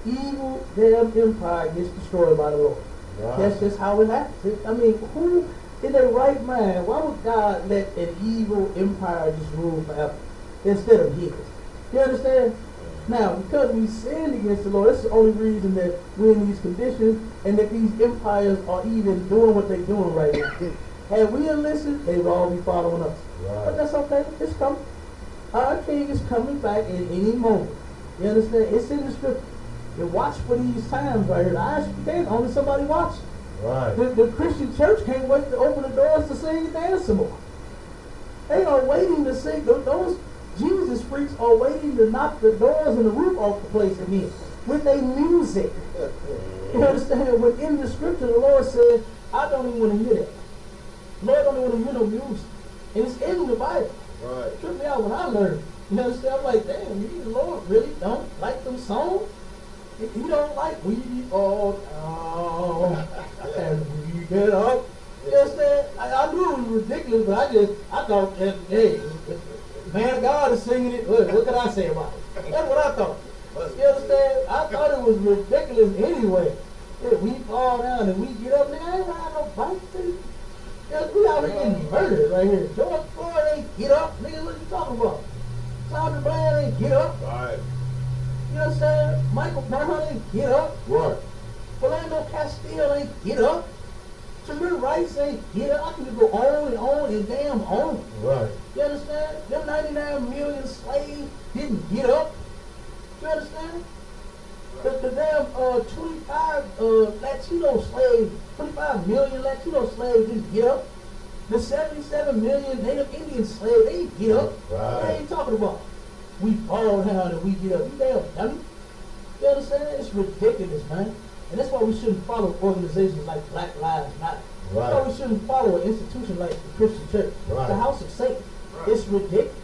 evil damn empire gets destroyed by the Lord. Right. That's just how it happens. I mean, who in their right mind, why would God let an evil empire just rule forever instead of his? You understand? Now, because we sinned against the Lord, that's the only reason that we're in these conditions and that these empires are even doing what they're doing right now. Had we listened, they would all be following us. Right. But that's okay. It's coming. Our king is coming back in any moment. You understand? It's in the scripture. You watch for these times right here. The ISUPK, only somebody watching. Right. The Christian church can't wait to open the doors to sing and dance some more. They are waiting to sing. Those Jesus freaks are waiting to knock the doors and the roof off the place again with their music. You understand? When in the scripture the Lord said, I don't even want to hear that. The Lord don't even want to hear no music. And it's in the Bible. Right. It tripped me out when I learned. You understand? I'm like, damn, you the Lord really don't like them songs? You don't like we all down and we get up. You understand? I knew it was ridiculous, but I thought that, hey, man of God is singing it. What can I say about it? That's what I thought. You understand? I thought it was ridiculous anyway. Yeah, we fall down and we get up. Nigga, I ain't riding no bike, dude. We out here getting murdered right here. George Floyd ain't get up. Nigga, what you talking about? Tommy Bland ain't get up. Right. You understand? Michael Brown ain't get up. Right. Philando Castile ain't get up. Tamir Rice ain't get up. I can just go on and damn on. Right. You understand? Them 99 million slaves didn't get up. You understand? The damn 25 Latino slaves, 25 million Latino slaves didn't get up. The 77 million Native Indian slaves, they didn't get up. Right. What are you talking about? We fall down and we get up. You damn dummy. You understand? It's ridiculous, man. And that's why we shouldn't follow organizations like Black Lives Matter. Right. That's why we shouldn't follow an institution like the Christian Church, Right. the House of Satan. Right. It's ridiculous.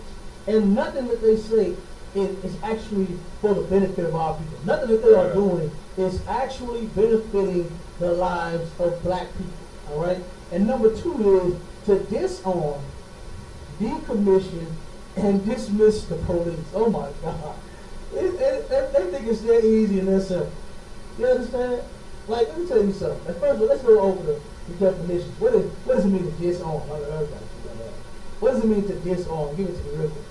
And nothing that they say is actually for the benefit of our people. Nothing that they are doing is actually benefiting the lives of black people. All right? And number two is to disarm, decommission, and dismiss the police. Oh my God. They think it's that easy and that simple. You understand? Like, let me tell you something. First of all, let's go over the definitions. What does it mean to disarm? What does it mean to disarm? Give it to me real quick.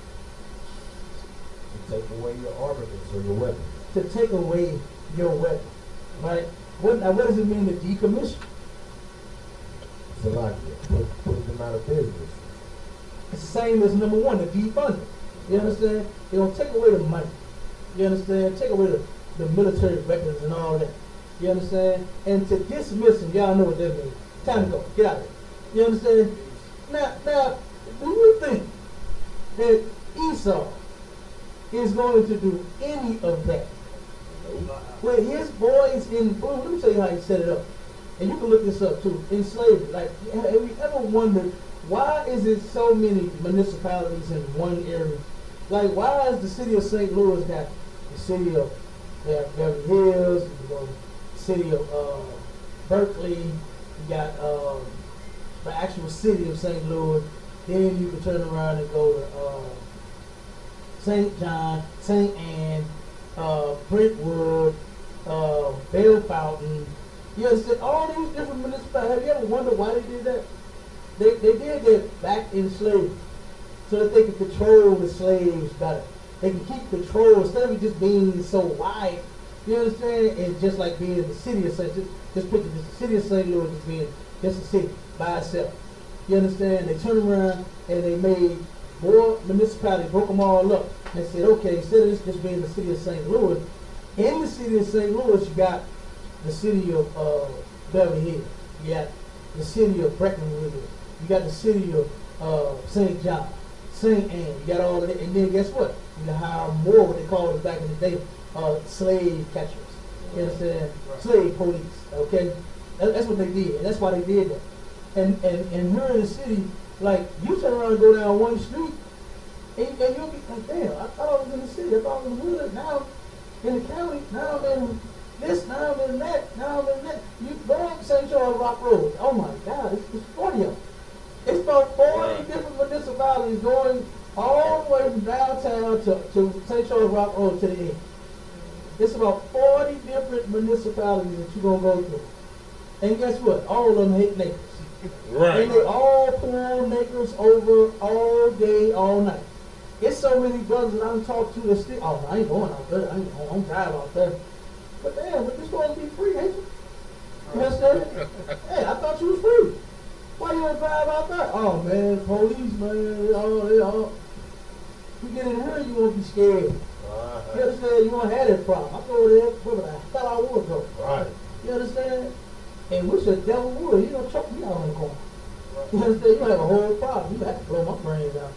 To take away your armaments or your weapons. To take away your weapon. Right? What does it mean to decommission? So like, put them out of business. It's the same as number one, the defund it. You understand? They don't take away the money. You understand? Take away the military weapons and all that. You understand? And to dismiss them, y'all know what that means. Time to go. Get out of here. You understand? Now, do you think that Esau is going to do any of that? With his boys in, let me tell you how he set it up. And you can look this up too. In slavery, like, have you ever wondered why is it so many municipalities in one area? Like, why is the city of St. Louis got the city of Beverly Hills, the city of Berkeley, you got the actual city of St. Louis, then you can turn around and go to St. John, St. Anne, Brentwood, Bell Fountain. You understand? All these different municipalities. Have you ever wondered why they did that? They did that back in slavery so that they could control the slaves better. They can keep control instead of it just being so wide. You understand? And just like being the city of St. Just picture the city of St. Louis just being just a city by itself. You understand? They turned around and they made more municipalities, broke them all up, and said, okay, instead of this just being the city of St. Louis, in the city of St. Louis, you got the city of Beverly Hills. You got the city of Breckenridge. You got the city of St. John, St. Anne. You got all of that. And then guess what? You can hire more, what they called it back in the day, slave catchers. You understand? Slave police. Okay? That's what they did. And that's why they did that. And here in the city, like, you turn around and go down one street, and you'll be like, damn, I thought I was in the city. I thought I was in the hood. Now in the county. Now I'm in this, now I'm in that, now I'm in that. You go up St. Charles Rock Road. Oh my God, it's 40 of them. It's about 40 different municipalities going all the way from downtown to St. Charles Rock Road to the end. It's about 40 different municipalities that you're going to go through. And guess what? All of them hate neighbors. Right. And they all pull neighbors over all day, all night. It's so many brothers that I'm talking to that still, oh, I ain't going out there. I don't drive out there. But damn, but you're supposed to be free, ain't you? You understand? Hey, I thought you was free. Why you don't drive out there? Oh man, police, man, all. You get in here, you won't be scared. You understand? You won't have that problem. I go there, where I thought I would go. Right. You understand? And wish the devil would. You don't choke me out on the corner. You understand? You have a whole problem. You have to blow my brains out.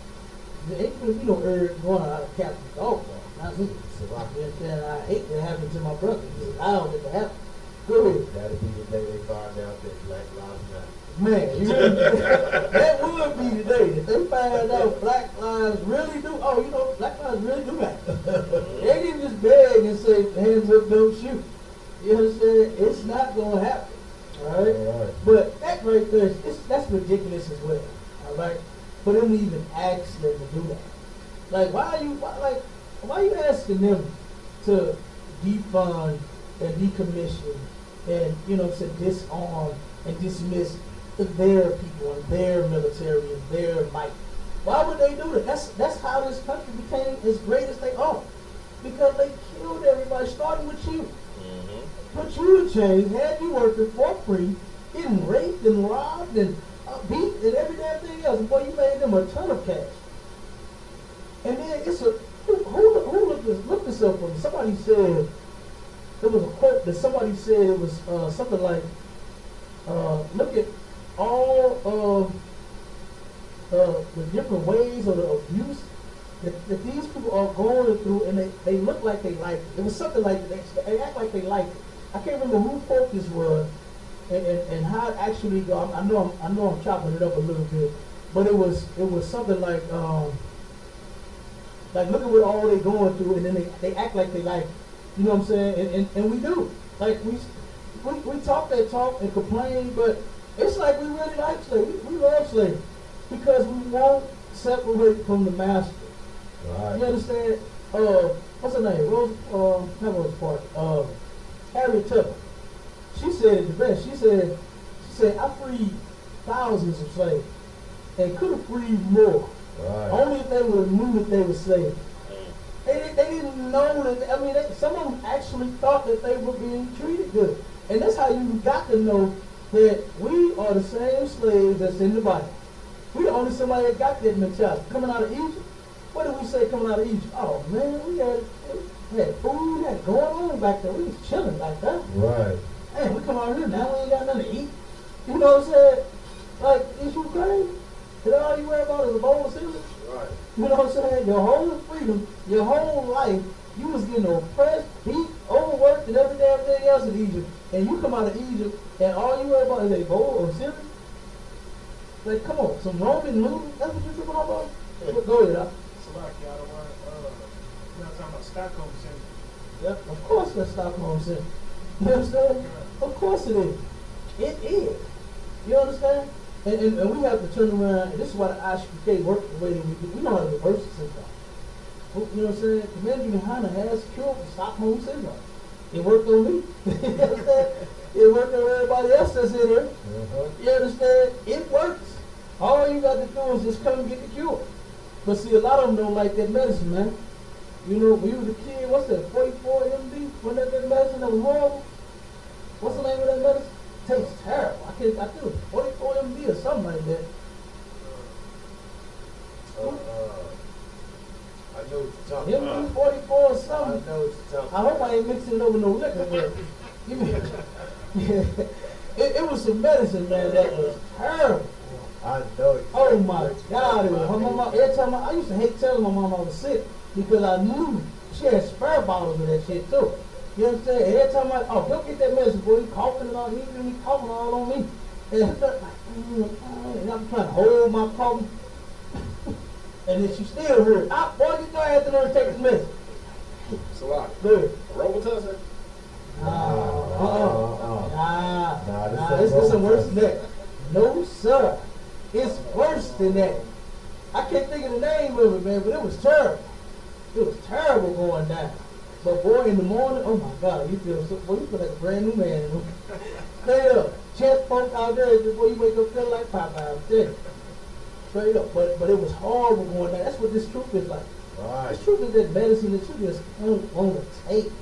There ain't gonna be no urge going out of Captain's dog. Not me. You understand? I hate that happened to my brother. He allowed it to happen. Go ahead. That'll be the day they find out that Black Lives Matter. Man, that would be today. If they find out Black Lives really do, oh, you know, Black Lives really do matter. They didn't just beg and say, hands up, don't shoot. You understand? It's not going to happen. All right? But that right there, that's ridiculous as well. All right? For them to even ask them to do that. Like, why are you asking them to defund and decommission and, you know, to disarm and dismiss their people and their military and their might? Why would they do that? That's how this country became as great as they are. Because they killed everybody, starting with you. Put you in chains, had you working for free, getting raped and robbed and beat and every damn thing else. Boy, you made them a ton of cash. And then it's a who looked this up for me? Somebody said there was a quote that somebody said it was something like look at all of the different ways of the abuse that these people are going through, and they look like they like it. It was something like they act like they like it. I can't remember who quote this was and how it actually go. I know I'm chopping it up a little bit, but it was something like look at what all they going through, and then they act like they like it. You know what I'm saying? And we do. Like we talk that talk and complain, but it's like we really like slavery. We love slavery because we won't separate from the master. Right. You understand? What's her name? Not Rose Park. Harriet Tubman. She said it the best. She said, I freed thousands of slaves and could have freed more. Right. Only if they would have knew that they were slaves. They didn't know that. I mean, some of them actually thought that they were being treated good. And that's how you got to know that we are the same slaves that's in the Bible. We the only somebody that got that mentality. Coming out of Egypt, what did we say coming out of Egypt? Oh man, we had food, we had going on back there. We was chilling like that. Right. Man, we come out here now, we ain't got nothing to eat. You know what I'm saying? Like, is you crazy? And all you worry about is a bowl of cereal? Right. You know what I'm saying? Your whole freedom, your whole life, you was getting oppressed, beat, overworked, and every damn thing else in Egypt. And you come out of Egypt, and all you worry about is a bowl of cereal? Like, come on, some Roman noodles? That's what you're tripping about? Go ahead, Slovakia, I don't want you're not talking about Stockholm Syndrome. Yep, of course that's Stockholm Syndrome. You understand? Of course it is. It is. You understand? And we have to turn around, and this is why the ISUK works the way that we do. We know how to reverse it sometimes. You know what I'm saying? Commander Johanna has cured the Stockholm Syndrome. It worked on me. You understand? It worked on everybody else that's in here. You understand? It works. All you got to do is just come and get the cure. But see, a lot of them don't like that medicine, man. You know, when you was a kid, what's that, 44 MD? Wasn't that medicine that was horrible? What's the name of that medicine? Tastes terrible. I think it was 44 MD or something like that. I know what you're talking about. MD 44 or something. I know what you're talking about. I hope I ain't mixing it over no liquor, but it was some medicine, man, that was terrible. I know it. Oh my God, it was. My mama, every time I used to hate telling my mom I was sick because I knew she had spare bottles of that shit too. You understand? Every time go get that medicine, boy, you coughing and all, he coughing all on me. And I'm trying to hold my cough. And then she still heard, boy, you know I have to learn to take this medicine. It's a lot. Good. Robitussin? It's something worse than that. No, sir. It's worse than that. I can't think of the name of it, man, but it was terrible. It was terrible going down. But boy, in the morning, oh my God, you feel like a brand new man. Straight up. Chest pump out there, before you wake up feeling like Popeye. Straight up. But it was horrible going down. That's what this truth is like. Right. This truth is that medicine that you just don't want to take.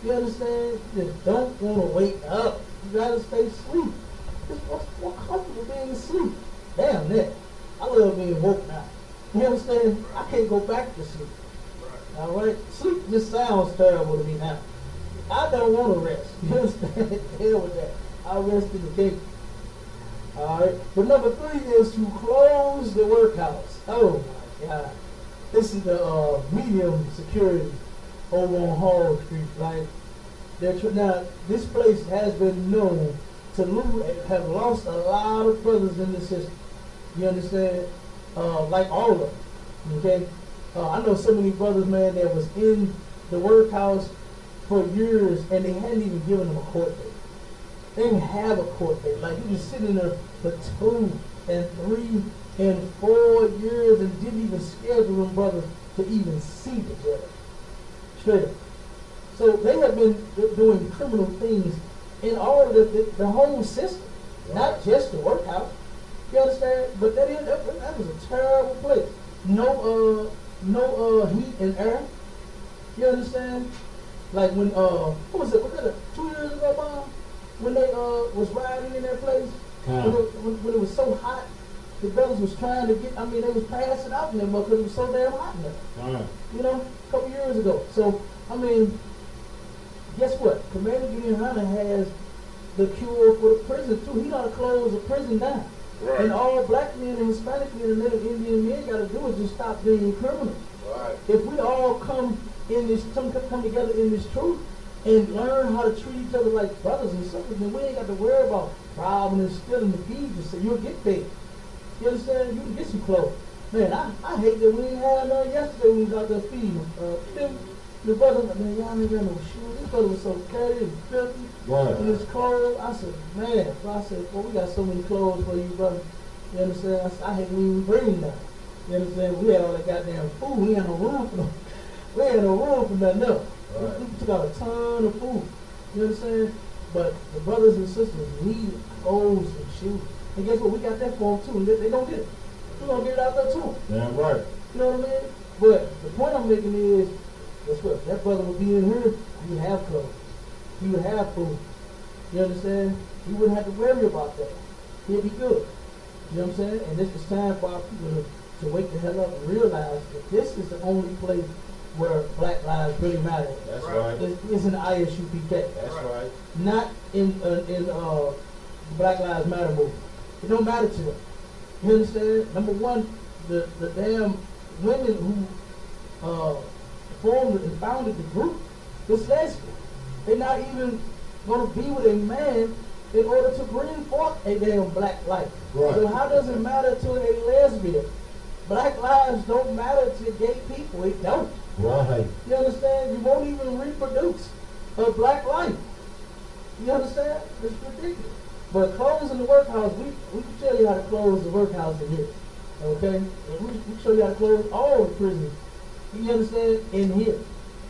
You understand? You just don't want to wake up. You gotta stay asleep. What's more comfortable being asleep? Damn that. I love being woke now. You understand? I can't go back to sleep. All right? Sleep just sounds terrible to me now. I don't want to rest. You understand? Hell with that. I'll rest in the kingdom. All right? But number 3 is to close the workhouse. Oh my God. This is the medium security over on Hall Street, right? Now, this place has been known to have lost a lot of brothers in the system. You understand? Like all of them. Okay? I know so many brothers, man, that was in the workhouse for years and they hadn't even given them a court date. They didn't have a court date. Like, you just sitting there for 2 and 3 and 4 years and didn't even schedule them brothers to even see the judge. Straight up. So they have been doing criminal things in all of the whole system, not just the workhouse. You understand? But that was a terrible place. No heat and air. You understand? Like when what was it? Was it 2 years ago, Bob? When they was riding in that place, when it was so hot, the brothers was trying to get. I mean, they was passing out in there because it was so damn hot in there. You know, a couple years ago. So I mean, guess what? Commander Gideon Hunter has the cure for the prison too. He gotta close the prison down. Right. And all black men and Hispanic men and Native Indian men gotta do is just stop being criminals. Right. If we all come together in this truth and learn how to treat each other like brothers and sisters, then we ain't got to worry about robbing and stealing the feed. So you'll get paid. You understand? You can get some clothes. Man, I hate that we didn't have none yesterday when we was out there feeding them. The brother, man, y'all ain't got no shoes. This brother was so dirty and filthy. Right. And his clothes. I said, man. So I said, well, we got so many clothes for you, brother. You understand? I said, I hate when we bring that. You understand? We had all that goddamn food. We had no room for them. We had no room for nothing else. Right. We took out a ton of food. You understand? But the brothers and sisters need clothes and shoes. And guess what? We got that for them too. And they don't get it. We're going to get it out there too. Damn right. You know what I mean? But the point I'm making is, guess what? That brother would be in here, he would have clothes. He would have food. You understand? He wouldn't have to worry about that. He'd be good. You know what I'm saying? And this is time for our people to wake the hell up and realize that this is the only place where black lives really matter. That's right. It's in the ISUPK. That's right. Not in Black Lives Matter movement. It don't matter to them. You understand? Number one, the damn women who formed and founded the group is lesbian. They're not even going to be with a man in order to bring forth a damn black life. Right. So how does it matter to a lesbian? Black lives don't matter to gay people. It don't. Right. You understand? You won't even reproduce a black life. You understand? It's ridiculous. But closing the workhouse, we can tell you how to close the workhouse in here. Okay? And we can show you how to close all the prisons. You understand? In here.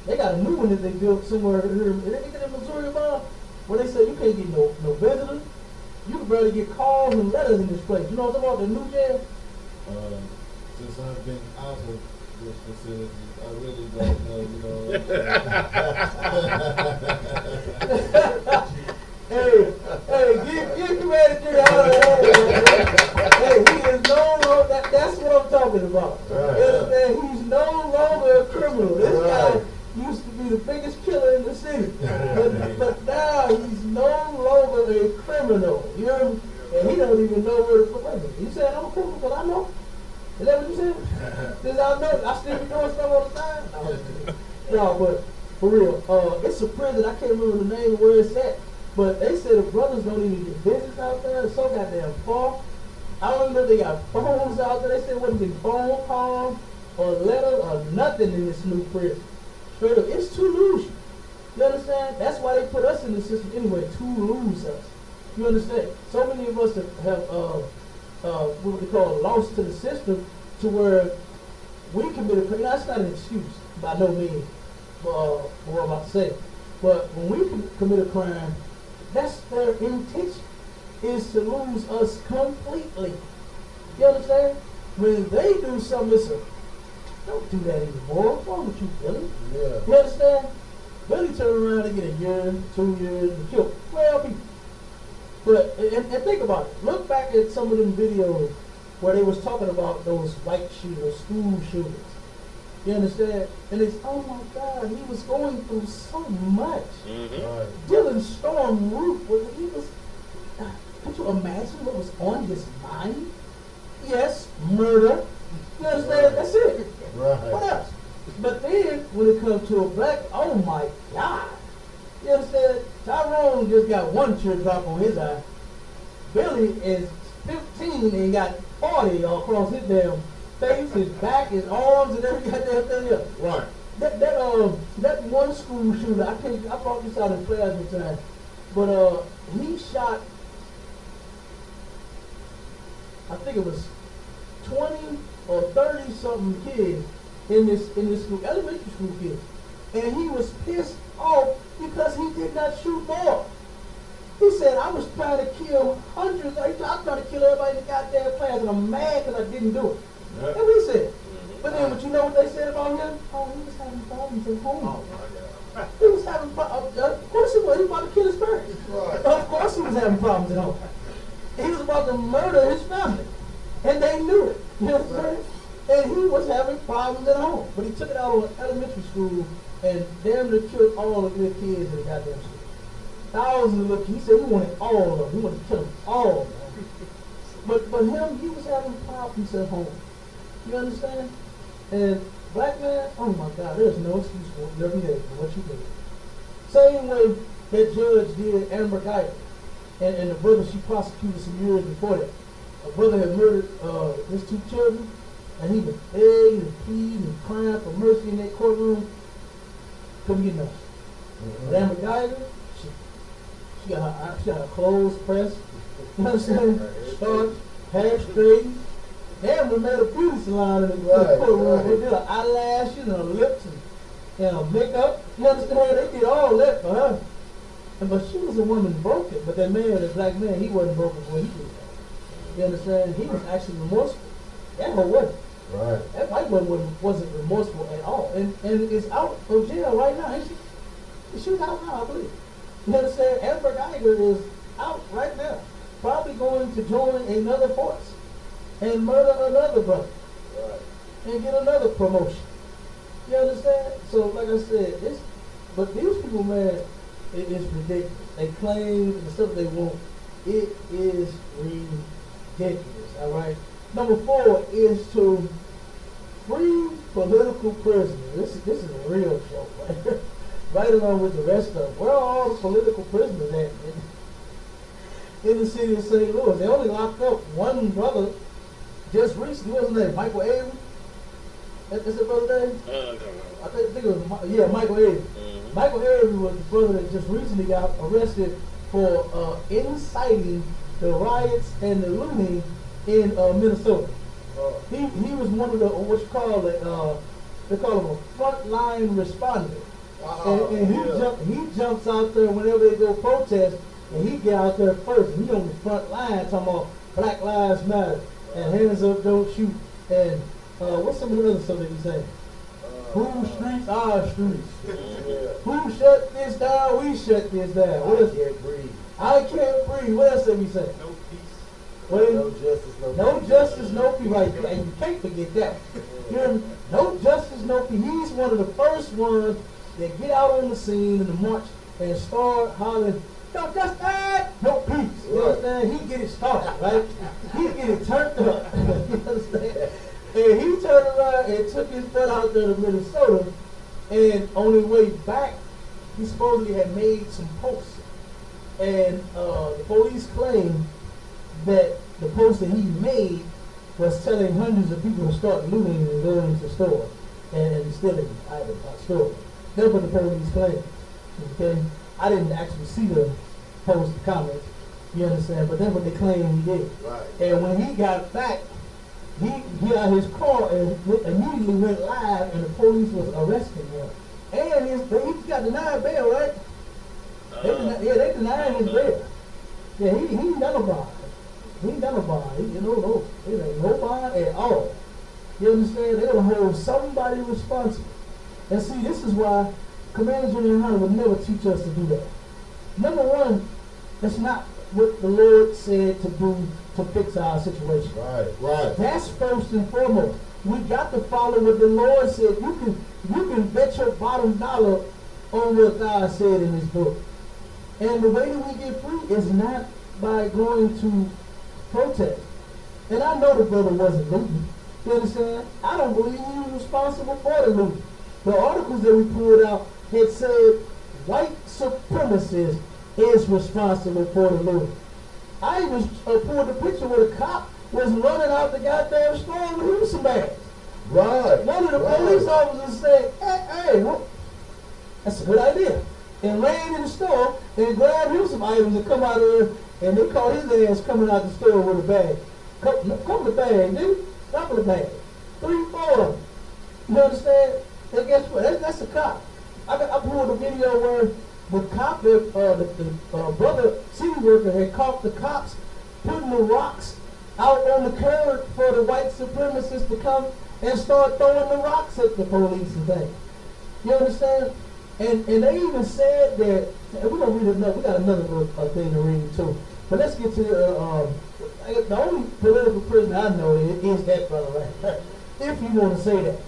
They got a new one that they built somewhere here. They get in Missouri, Bob, where they say you can't get no visitors. You can barely get calls and letters in this place. You know what I'm talking about? The new jail? Since I've been out of this facility, I really don't know, you know. Hey, give Commander out of here. Hey, he is no longer, that's what I'm talking about. Right. He's no longer a criminal. This guy used to be the biggest killer in the city. But now he's no longer a criminal. You hear me? And he don't even know where to put it. He said, I'm a criminal, but I know. Is that what you said? Because I know I still be doing stuff all the time. No, but for real, it's a prison. I can't remember the name of where it's at. But they said the brothers don't even get visits out there. It's so goddamn far. I don't know if they got phones out there. They said it wasn't getting phone calls or letters or nothing in this new prison. Straight up, it's to lose you. You understand? That's why they put us in the system anyway, to lose us. You understand? So many of us have what they call lost to the system, to where we commit a crime. That's not an excuse by no means for what I'm about to say. But when we commit a crime, that's their intention, is to lose us completely. You understand? When they do something, it's don't do that anymore. What's wrong with you, Billy? Yeah. You understand? Billy turned around and get a year, 2 years, and killed 12 people. But, and think about it. Look back at some of them videos where they was talking about those white shooters, school shooters. You understand? And it's, oh my God, he was going through so much. Mm-hmm. Right. Dylan Storm Root, could you imagine what was on his mind? Yes, murder. You understand? Right. That's it. Right. What else? But then, when it comes to a black, oh my God. You understand? Tyrone just got one teardrop on his eye. Billy is 15 and got 40 across his damn face, his back, his arms, and every goddamn thing else. Right. That one school shooter, I brought this out in class one time, but he shot, I think it was 20 or 30 something kids in this school, elementary school kids, and he was pissed off because he did not shoot more. He said, I was trying to kill hundreds, I was trying to kill everybody in the goddamn class, and I'm mad because I didn't do it. That's what he said. But then, but you know what they said about him? Oh, he was having problems at home. Oh my God. He was having problems. Of course he was. He was about to kill his parents. Right. Of course he was having problems at home. He was about to murder his family. And they knew it. You know what I'm saying? And he was having problems at home. But he took it out on elementary school and damn near killed all of the little kids in the goddamn school. Thousands of little kids. He said he wanted all of them. He wanted to kill them all. But him, he was having problems at home. You understand? And black man, oh my God, there's no excuse for it every day for what you did. Same way that judge did Amber Guyver. And the brother she prosecuted some years before that. A brother had murdered his 2 children, and he was begging and pleading and crying for mercy in that courtroom. Couldn't get nothing. But Amber Guyver, she got her clothes pressed. You understand? Starched, hair straightened. Amber made a beauty salon in the courtroom. They did her eyelashes and her lips and her makeup. You understand? They did all that for her. But she was a woman broken. But that man, that black man, he wasn't broken for what he did. You understand? He was actually remorseful. That one wasn't. Right. That white one wasn't remorseful at all. And is out of jail right now, ain't she? She's out now, I believe. You understand? Amber Guyver is out right now. Probably going to join another force and murder another brother. Right. And get another promotion. You understand? So, like I said, but these people, man, it's ridiculous. They claim the stuff they want. It is ridiculous, all right? Number 4 is to free political prisoners. This is a real show, right? Right along with the rest of them. Where are all the political prisoners at in the city of St. Louis? They only locked up one brother just recently. What's his name? Michael Avery? That's his brother's name? I think it was, Michael Avery. Mm-hmm. Michael Avery was the brother that just recently got arrested for inciting the riots and the looting in Minnesota. He was one of the, what you call it, they call him a frontline responder. And he jumps out there whenever they go protest, and he get out there first. And he on the front line talking about Black Lives Matter and hands up, don't shoot. And what's some of the other stuff that he's saying? Whose streets are streets? Who shut this down? We shut this down. What else? Can't breathe. I can't breathe. What else did we say? No peace. No justice, no peace. No justice, no peace. Right, and you can't forget that. You hear me? No justice, no peace. He's one of the first ones that get out on the scene in the march and start hollering, no justice, no peace. You understand? He get it started, right? He get it turned up. You understand? And he turned around and took his butt out there to Minnesota, and on his way back, he supposedly had made some posts. And the police claim that the post that he made was telling hundreds of people to start looting and going to stores and stealing items at stores. That's what the police claim. Okay? I didn't actually see the post comments, you understand, but that's what they claim he did. Right. And when he got back, he got his car and immediately went live, and the police was arresting him. And he got denied bail, right? They denied his bail. Yeah, he ain't got no bond. He ain't got no bond. No, it ain't no bond at all. You understand? They're gonna hold somebody responsible. And see, this is why Commander General Hunter would never teach us to do that. Number one, that's not what the Lord said to do to fix our situation. Right. That's first and foremost. We got to follow what the Lord said. You can bet your bottom dollar on what God said in His book. And the way that we get free is not by going to protest. And I know the brother wasn't looting. You understand? I don't believe he was responsible for the looting. The articles that we pulled out had said white supremacists is responsible for the looting. I even pulled a picture where the cop was running out the goddamn store with him some bags. Right. One of the police officers said, hey, what? That's a good idea. And ran in the store and grabbed him some items and come out of there, and they caught his ass coming out the store with a bag. Couple of bags, dude. Couple of bags. 3, 4 of them. You understand? And guess what? That's a cop. I pulled a video where the cop, the brother city worker had caught the cops putting the rocks out on the curb for the white supremacists to come and start throwing the rocks at the police and things. You understand? And they even said that, and we're going to read another, we got another thing to read too. But let's get to the only political prisoner I know is that brother right there. If you want to say that.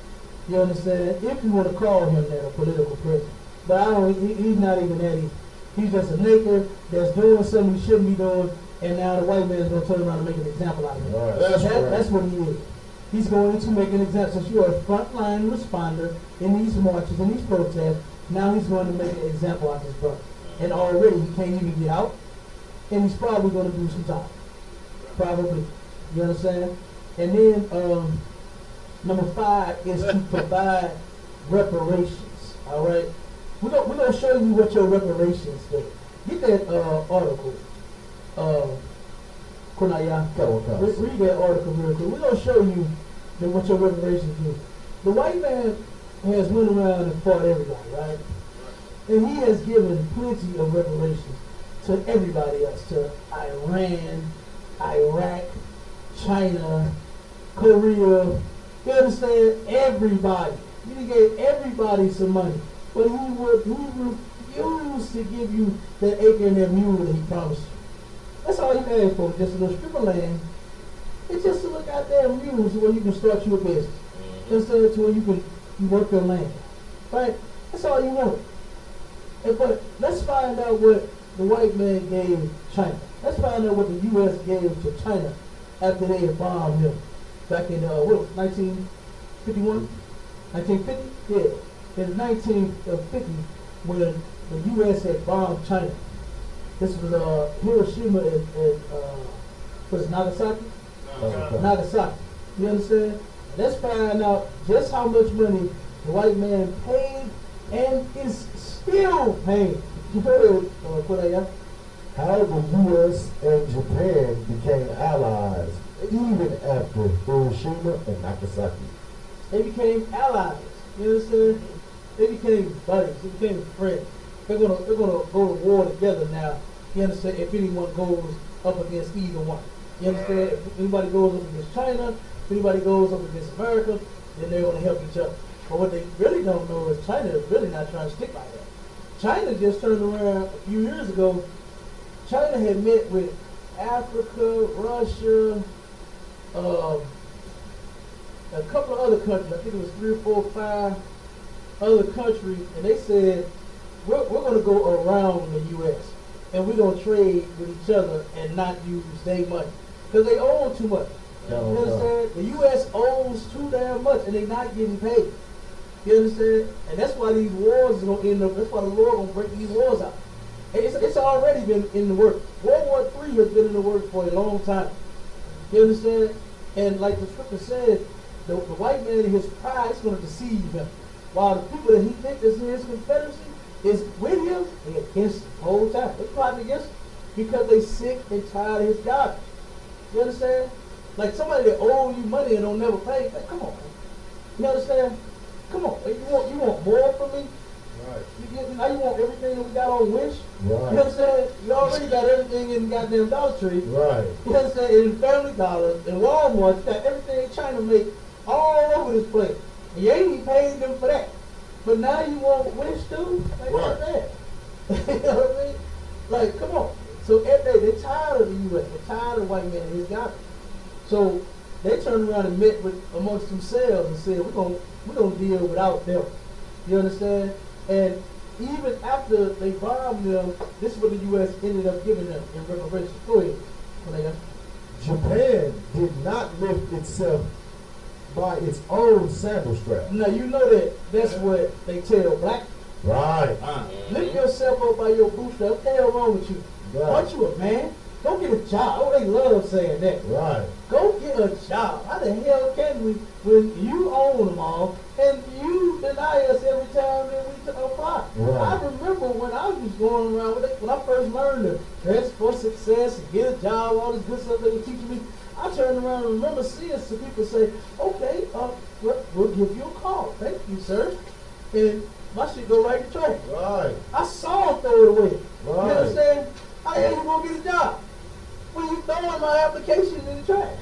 You understand? If you want to call him that, a political prisoner. But I don't, he's not even that. He's just a nigger that's doing something he shouldn't be doing, and now the white man's going to turn around and make an example out of him. Right. That's what he is. He's going to make an example. Since you are a frontline responder in these marches, in these protests, now he's going to make an example out of his brother. And already he can't even get out, and he's probably going to do some time. Probably. You understand? And then, number 5 is to provide reparations. All right, we're gonna show you what your reparations do. Get that article, Kunaya. Read that article real quick. We're gonna show you what your reparations do. The white man has went around and fought everybody, right? And he has given plenty of reparations to everybody else, to Iran, Iraq, China, Korea. You understand? Everybody. He gave everybody some money. But he refused to give you that acre and that mule that he promised you. That's all he asked for, just a little strip of land. It's just a little goddamn mule so where you can start your business. Instead to where you can work your land. Right? That's all you want. But let's find out what the white man gave China. Let's find out what the U.S. gave to China after they had bombed him. Back in, 1951? 1950? Yeah. In 1950, when the U.S. had bombed China. This was Hiroshima and was it Nagasaki? Nagasaki. You understand? Let's find out just how much money the white man paid and is still paying. You heard how the U.S. and Japan became allies even after Hiroshima and Nagasaki. They became allies. You understand? They became buddies. They became friends. They're gonna go to war together now. You understand? If anyone goes up against either one. You understand? If anybody goes up against China, if anybody goes up against America, then they're gonna help each other. But what they really don't know is China is really not trying to stick like that. China just turned around a few years ago. China had met with Africa, Russia, a couple of other countries. I think it was 3 or 4 or 5 other countries, and they said we're going to go around the U.S. and we're going to trade with each other and not use their money because they own too much. You understand? The U.S. owns too damn much, and they're not getting paid. You understand? And that's why these wars is going to end up. That's why the Lord going to break these wars out. It's already been in the works. World War III has been in the works for a long time. You understand? And like the scripture said, the white man in his pride is going to deceive him. While the people that he thinks is in his confederacy is with him, they're against him the whole time. They're plotting against him because they sick and tired of his garbage. You understand? Like somebody that owes you money and don't never pay. Like, come on, man. You understand? Come on. You want more from me? Right. Now you want everything that we got on Wish? Right. You understand? You already got everything in goddamn Dollar Tree. Right. You understand? In Family Dollar, in Walmart, you got everything China make all over this place. And you ain't even paid them for that. But now you want Wish too? Like, what's that? You know what I mean? Like, come on. So they're tired of the U.S. They're tired of white man and his garbage. So they turned around and met amongst themselves and said, we're gonna deal without them. You understand? And even after they bombed them, this is what the U.S. ended up giving them in reparations. Go ahead. Japan did not lift itself by its own sandal strap. Now you know that's what they tell black people. Right. Lift yourself up by your bootstrap. What the hell wrong with you? Right. Aren't you a man? Go get a job. Oh, they love saying that. Right. Go get a job. How the hell can we when you own them all and you deny us every time that we apply? Right. I remember when I was going around with it, when I first learned to dress for success and get a job, all this good stuff they were teaching me, I turned around and remember seeing some people say, okay, we'll give you a call. Thank you, sir. And my shit go right to trash. Right. I saw them throw it away. Right. You understand? How the hell you gonna get a job when you throwing my application in the trash?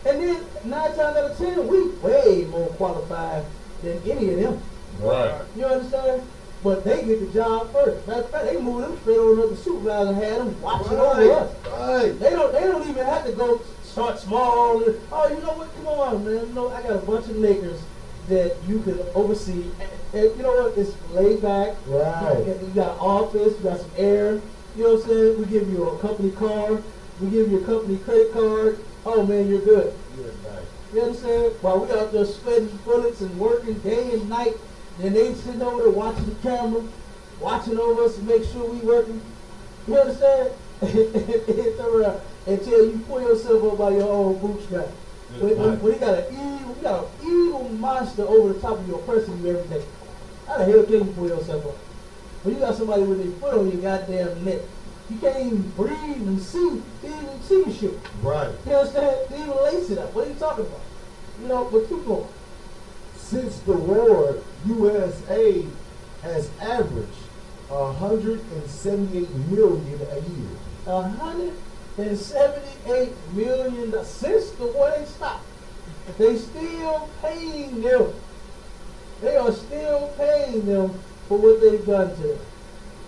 And then 9 times out of 10, we way more qualified than any of them. Right. You understand? But they get the job first. Matter of fact, they move them straight over to the supervisor and had them watching over us. Right. They don't even have to go start small. And, oh, you know what? Come on, man. You know, I got a bunch of niggers that you can oversee. And you know what? It's laid back. Right. You got an office. You got some air. You know what I'm saying? We give you a company car. We give you a company credit card. Oh, man, you're good. Yeah, right. You understand? While we out there sweating bullets and working day and night, and they sitting over there watching the camera, watching over us to make sure we working. You understand? Until you pull yourself up by your own bootstrap. When you got an evil monster over the top of you oppressing you every day. How the hell can you pull yourself up? When you got somebody with their foot on your goddamn neck, you can't even breathe and see, even see shit. Right. You understand? You even lace it up. What are you talking about? You know, but keep going. Since the war, USA has averaged 178 million a year. 178 million since the war they stopped. They still paying them. They are still paying them for what they've done to them.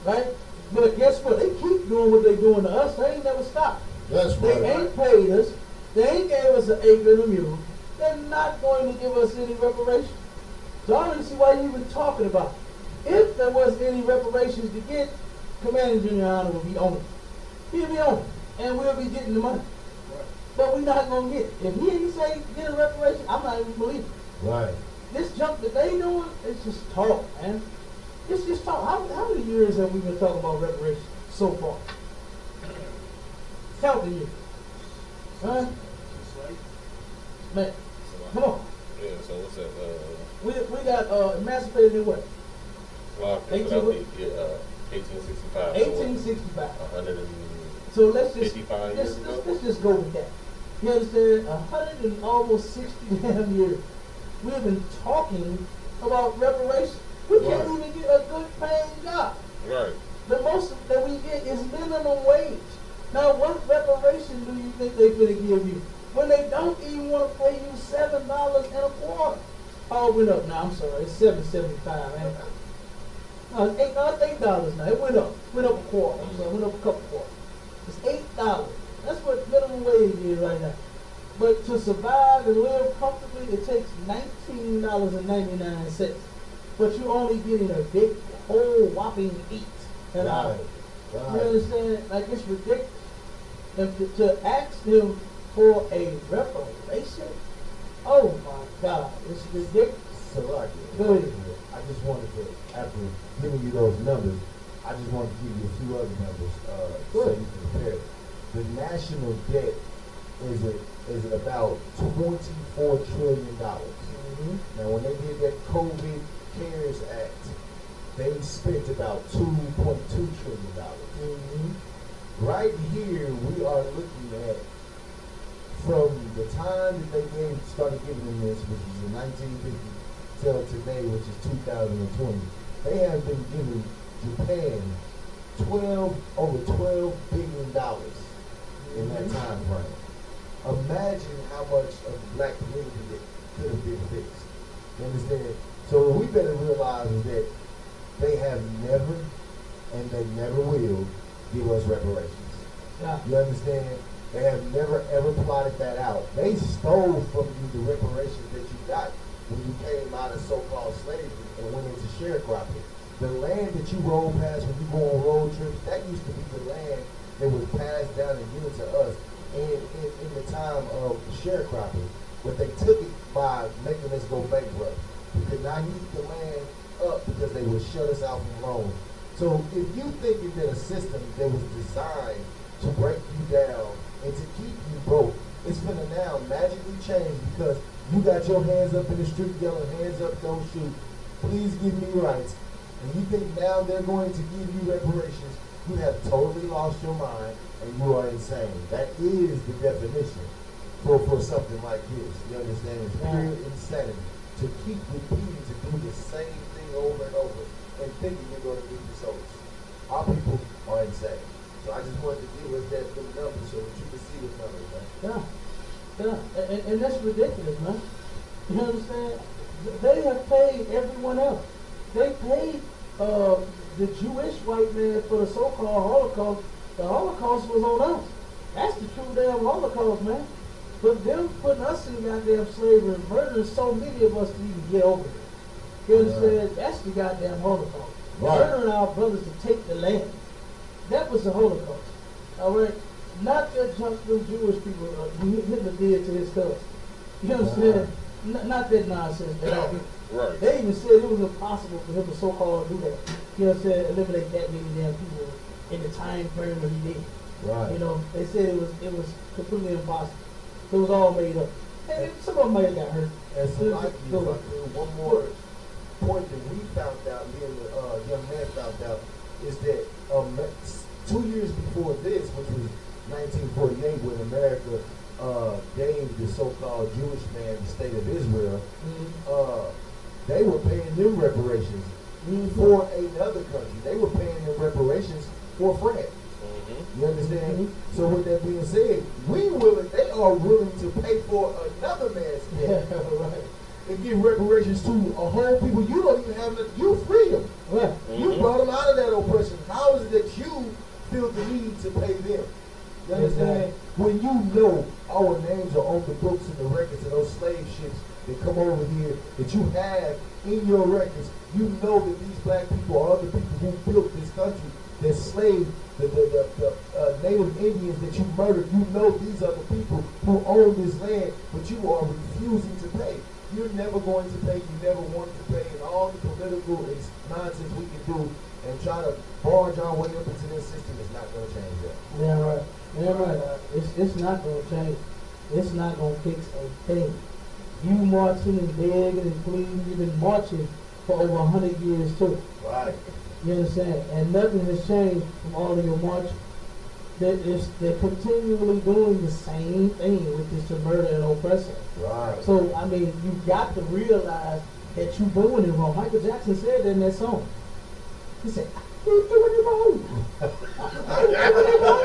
Right? But guess what? They keep doing what they're doing to us. They ain't never stopped. That's They right. ain't paid us. They ain't gave us an acre and a mule. They're not going to give us any reparations. So I don't see why you're even talking about it. If there was any reparations to get, Commander Junior Honor will be on it. He'll be on it. And we'll be getting the money. But we're not going to get it. If he ain't say get a reparation, I'm not even believing it. Right. This junk that they doing, it's just talk, man. It's just talk. How many years have we been talking about reparations so far? Count the years. Huh? Man, come on. Yeah, so what's that? We got emancipated in what? Well, 1865. 1865. 155 So let's just years ago? let's just go with that. You understand? 100 and almost 60 damn years. We've been talking about reparations. We can't even get a good paying job. Right. The most that we get is minimum wage. Now, what reparation do you think they're going to give you when they don't even want to pay you $7.25? Oh, it went up now. I'm sorry. It's $7.75, man. No, it's $8 now. It went up. Went up a quarter. I'm sorry. Went up a couple quarters. It's $8. That's what minimum wage is right now. But to survive and live comfortably, it takes $19.99. But you're only getting a big, whole whopping 8 an hour. You understand? Like, it's ridiculous. And to ask them for a reparation, oh my God, it's ridiculous. So, like, Go ahead. I just wanted to, after giving you those numbers, I just wanted to give you a few other numbers so you can compare. The national debt is at about $24 trillion. Now, when they did that COVID CARES Act, they spent about $2.2 trillion. Right here, we are looking at, from the time that they started giving them this, which is in 1950, till today, which is 2020, they have been giving Japan over $12 billion in that time frame. Imagine how much of the black community that could have been fixed. You understand? So what we better realize is that they have never, and they never will, give us reparations. Yeah. You understand? They have never ever plotted that out. They stole from you the reparations that you got when you came out of so-called slavery and went into sharecropping. The land that you roll past when you go on road trips, that used to be the land that was passed down and given to us in the time of sharecropping. But they took it by making us go bankrupt. We could not use the land up because they would shut us out from loans. So if you thinking that a system that was designed to break you down and to keep you broke. It's gonna now magically change because you got your hands up in the street yelling, hands up, don't shoot, please give me rights. And you think now they're going to give you reparations, you have totally lost your mind and you are insane. That is the definition for something like this. You understand? It's pure insanity to keep repeating to do the same thing over and over and thinking you're going to get results. Our people are insane. So I just wanted to give us them numbers so that you can see the numbers, man. Yeah. And that's ridiculous, man. You understand? They have paid everyone else. They paid the Jewish white man for the so-called Holocaust. The Holocaust was on us. That's the true damn Holocaust, man. But them putting us in goddamn slavery and murdering so many of us to even get over it. You understand? That's the goddamn Holocaust. Right. Murdering our brothers to take the land. That was the Holocaust. All right? Not that just them Jewish people Hitler did to his cousin. You understand? Not that nonsense. Right. They even said it was impossible for him to so-called do that. You know what I'm saying? Eliminate that many damn people in the time frame that he did. Right. You know, they said it was completely impossible. It was all made up. And some of them might have got hurt. And so one more point that we found out, me and the young man found out, is that 2 years before this, which was 1948, when America gave the so-called Jewish man the state of Israel, they were paying them reparations for another country. They were paying them reparations for France. You understand? So with that being said, they are willing to pay for another man's death. Right. And give reparations to a whole people you don't even have you freedom. Right. You brought them out of that oppression. How is it that you feel the need to pay them? You understand? When you know our names are on the books and the records of those slave ships that come over here, that you have in your records, you know that these black people are other people who built this country, that slaved the Native Indians that you murdered. You know these are the people who own this land, but you are refusing to pay. You're never going to pay. You never wanted to pay. And all the political nonsense we can do and try to barge our way up into this system is not going to change that. Yeah, right. Yeah, right. It's not going to change. It's not going to fix a thing. You marching and begging and pleading, you've been marching for over 100 years too. Right. You understand? And nothing has changed from all of your marching. They're continually doing the same thing, which is to murder and oppress us. Right. So, I mean, you got to realize that you're doing it wrong. Michael Jackson said that in that song. He said, you're doing it wrong. You're doing it wrong.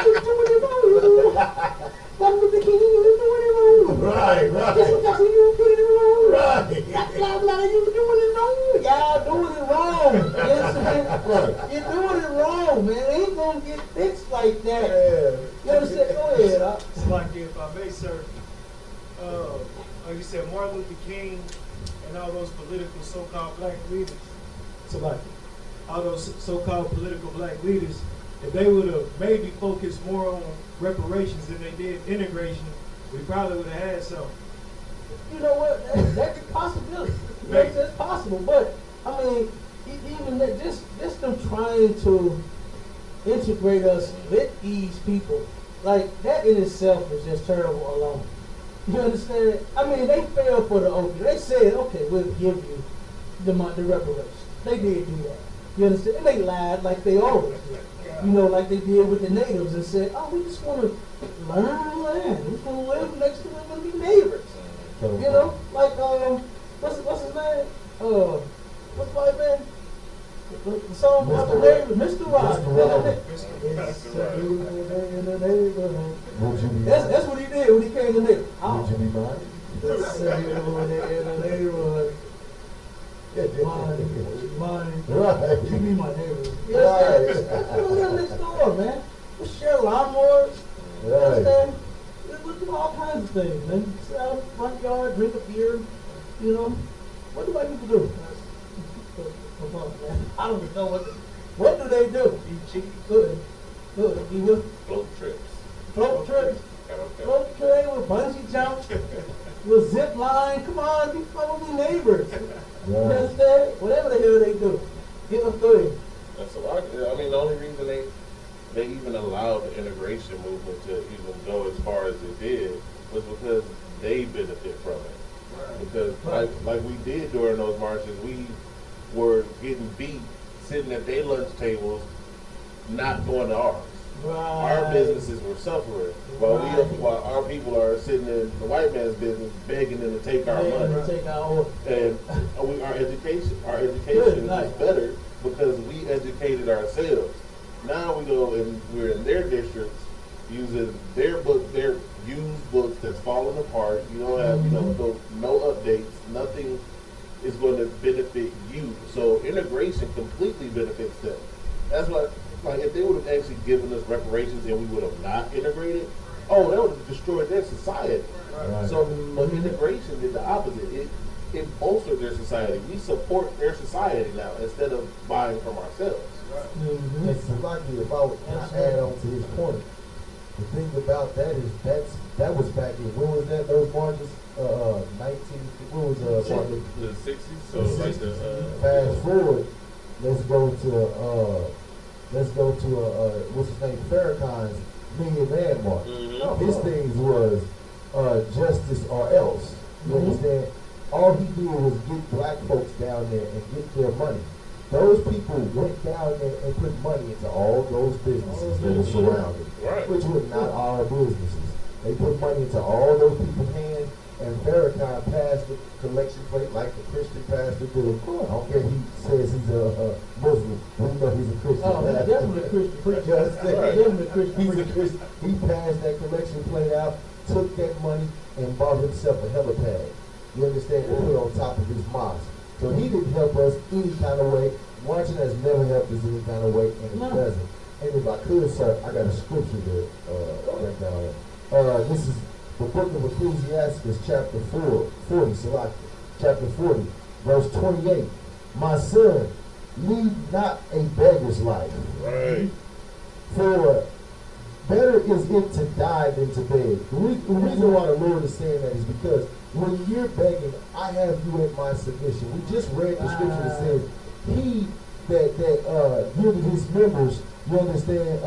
You're doing it wrong. Martin Luther King, you're doing it wrong. Right. Michael Jackson, you're doing it wrong. Right. Blah, blah, you're doing it wrong. Y'all doing it wrong. You understand? Right. You're doing it wrong, man. It ain't going to get fixed like that. Yeah. You understand? Go ahead, huh? It's like, if I may, sir, like you said, Martin Luther King and all those political so-called black leaders, so like all those so-called political black leaders, if they would have maybe focused more on reparations than they did integration, we probably would have had some. You know what? That's a possibility. That's possible. But, I mean, even that, just them trying to integrate us with these people, like, that in itself is just terrible alone. You understand? I mean, they fell for the oath. They said, okay, we'll give you the reparations. They did do that. You understand? And they lied like they always do. You know, like they did with the natives and said, oh, we just want to learn the land. We just want to live next to them and be neighbors. You know, like, what's his name? What's the white man? The song about the neighbors, Mr. Rogers. That's what he did when he came to neighbors. Would you be mine? In the neighborhood. Mine. Right. You be my neighbor. You understand? We live next door, man. We share lawnmowers. You understand? We do all kinds of things, man. Sit out in the front yard, drink a beer. You know, what do white people do? I don't even know what do they do? Eat chicken. Good. You will Float trips. float trips. Float trips with bungee jumps, with zip line. Come on, these folks be neighbors. You understand? Whatever the hell they do. Get us through. That's a lot. I mean, the only reason they they even allowed the integration movement to even go as far as it did was because they benefit from it. Because like we did during those marches, we were getting beat sitting at their lunch tables, not going to ours. Our businesses were suffering while our people are sitting in the white man's business begging them to take our money. And our education is better because we educated ourselves. Now we go and we're in their districts using their used books that's falling apart. You don't have no updates. Nothing is going to benefit you. So integration completely benefits them. That's why. Like, if they would have actually given us reparations and we would have not integrated, that would have destroyed their society. Right. So, but integration did the opposite. It bolstered their society. We support their society now instead of buying from ourselves. Mm-hmm. And Salaki, if I add on to his point, the thing about that is that was back in, when was that, those marches? 19, the 60s? So, like fast forward, let's go to what's his name, Farrakhan's Million Man March. Mm-hmm. His things was justice or else. You understand? All he did was get black folks down there and get their money. Those people went down there and put money into all those businesses that were surrounded, which were not our businesses. They put money into all those people's hands, and Farrakhan passed the collection plate like the Christian pastor do. I don't care if he says he's a Muslim. We know he's a Christian. Definitely a Christian preacher. Definitely a Christian He's a Christian. He passed that collection plate out, took that money, and bought himself a helipad. You understand? To put on top of his mosque. So he didn't help us any kind of way. Marching has never helped us any kind of way, and it doesn't. And if I could, sir, I got a scripture to break down. This is the book of Ecclesiastes, chapter 40, Salaki, chapter 40, verse 28. My son, lead not a beggar's life. Right. For better is it to die than to beg. The reason why the Lord is saying that is because when you're begging, I have you at my submission. We just read the scripture that says, he that yielded his members, you understand,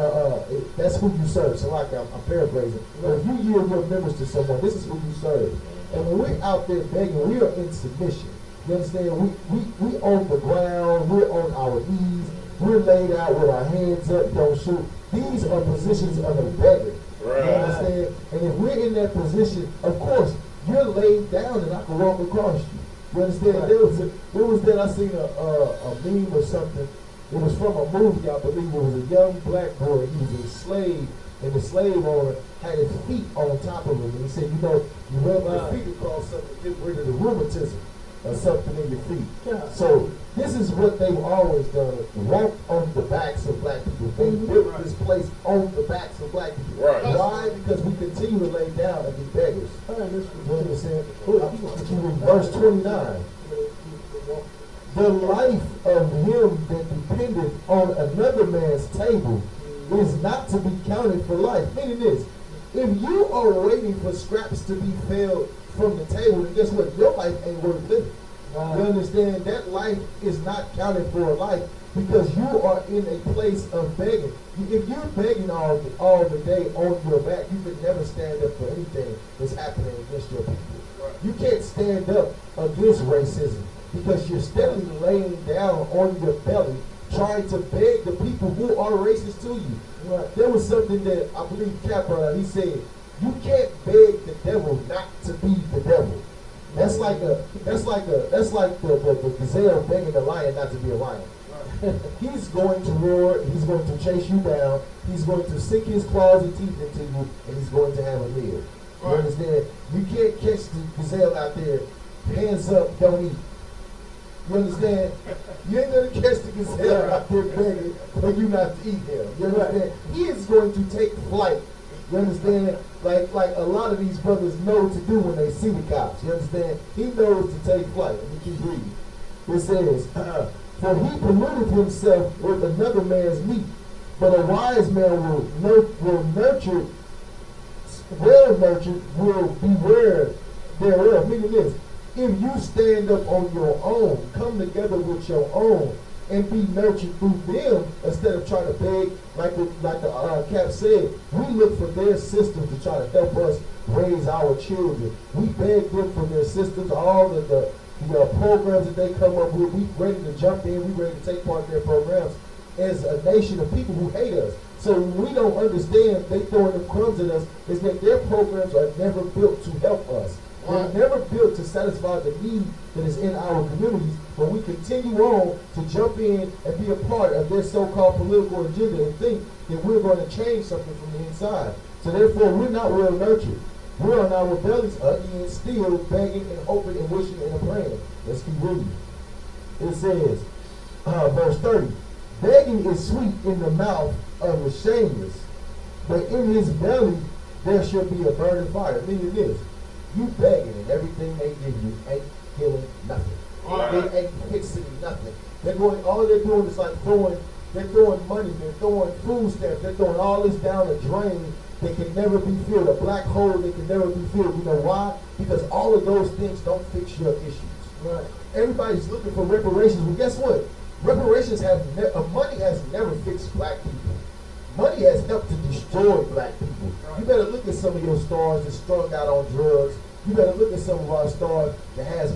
that's who you serve. So like I'm paraphrasing. But if you yield your members to someone, this is who you serve. And when we're out there begging, we are in submission. You understand? We on the ground, we're on our knees, we're laid out with our hands up, don't shoot. These are positions of a beggar. Right. You understand? And if we're in that position, of course, you're laid down and I can walk across you. You understand? Right. There was that I seen a meme or something. It was from a movie, I believe. It was a young black boy. He was a slave, and the slave owner had his feet on top of him. And he said, you rub your feet across something to get rid of the rheumatism or something in your feet. Yeah. So this is what they've always done. Walk on the backs of black people. They built this place on the backs of black people. Right. Why? Because we continue to lay down and be beggars. You understand? Verse 29. The life of him that depended on another man's table is not to be counted for life. Meaning this, if you are waiting for scraps to be filled from the table, then guess what? Your life ain't worth living. You understand? That life is not counted for a life because you are in a place of begging. If you're begging all the day on your back, you can never stand up for anything that's happening against your people. You can't stand up against racism because you're steadily laying down on your belly trying to beg the people who are racist to you. Right. There was something that I believe Cap brought out. He said, you can't beg the devil not to be the devil. That's like the gazelle begging the lion not to be a lion. Right. He's going to roar, he's going to chase you down, he's going to sink his claws and teeth into you, and he's going to have a meal. Right. You understand? You can't catch the gazelle out there, hands up, don't eat. You understand? You ain't gonna catch the gazelle out there begging for you not to eat him. You understand? He is going to take flight. You understand? Like a lot of these brothers know to do when they see the cops. You understand? He knows to take flight. Let me keep reading. It says, for he polluted himself with another man's meat, but a wise man will nurture, well nurtured, will beware thereof. Meaning this, if you stand up on your own, come together with your own, and be nurtured through them instead of trying to beg, like the Cap said. We look for their systems to try to help us raise our children. We beg them for their systems, all of the programs that they come up with. We ready to jump in. We ready to take part in their programs as a nation of people who hate us. So when we don't understand, they throwing them crumbs at us, is that their programs are never built to help us. They're never built to satisfy the need that is in our communities, but we continue on to jump in and be a part of their so-called political agenda and think that we're going to change something from the inside. So therefore, we're not well nurtured. We're on our bellies again, still begging and hoping and wishing and praying. Let's keep reading. It says, verse 30, begging is sweet in the mouth of the shameless, but in his belly there shall be a burning fire. Meaning this, you begging and everything they give you ain't healing nothing. They ain't fixing nothing. All they're doing is like they're throwing money, they're throwing food stamps, they're throwing all this down a drain that can never be filled, a black hole that can never be filled. You know why? Because all of those things don't fix your issues. Right. Everybody's looking for reparations. Well, guess what? Reparations money has never fixed black people. Money has helped to destroy black people. You better look at some of your stars that's strung out on drugs. You better look at some of our stars that has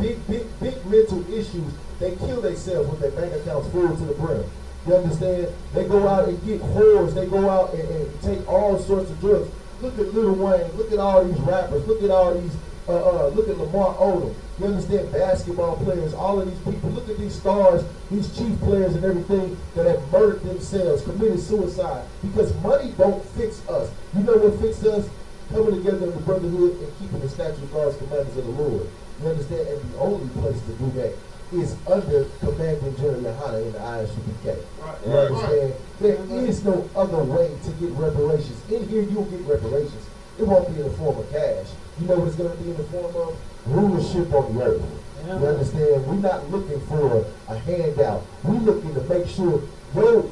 big mental issues. They kill themselves with their bank accounts full to the brim. You understand? They go out and get whores. They go out and take all sorts of drugs. Look at Lil Wayne. Look at all these rappers. Look at all these, look at Lamar Odom. You understand? Basketball players, all of these people. Look at these stars, these chief players and everything that have murdered themselves, committed suicide. Because money don't fix us. You know what fixes us? Coming together in the brotherhood and keeping the statute laws, commandments of the Lord. You understand? And the only place to do that is under Commanding General Yohana in the ISUPK. You understand? There is no other way to get reparations. In here, you'll get reparations. It won't be in the form of cash. You know what it's going to be in the form of? Rulership on the earth. You understand? We're not looking for a handout. We're looking to make sure your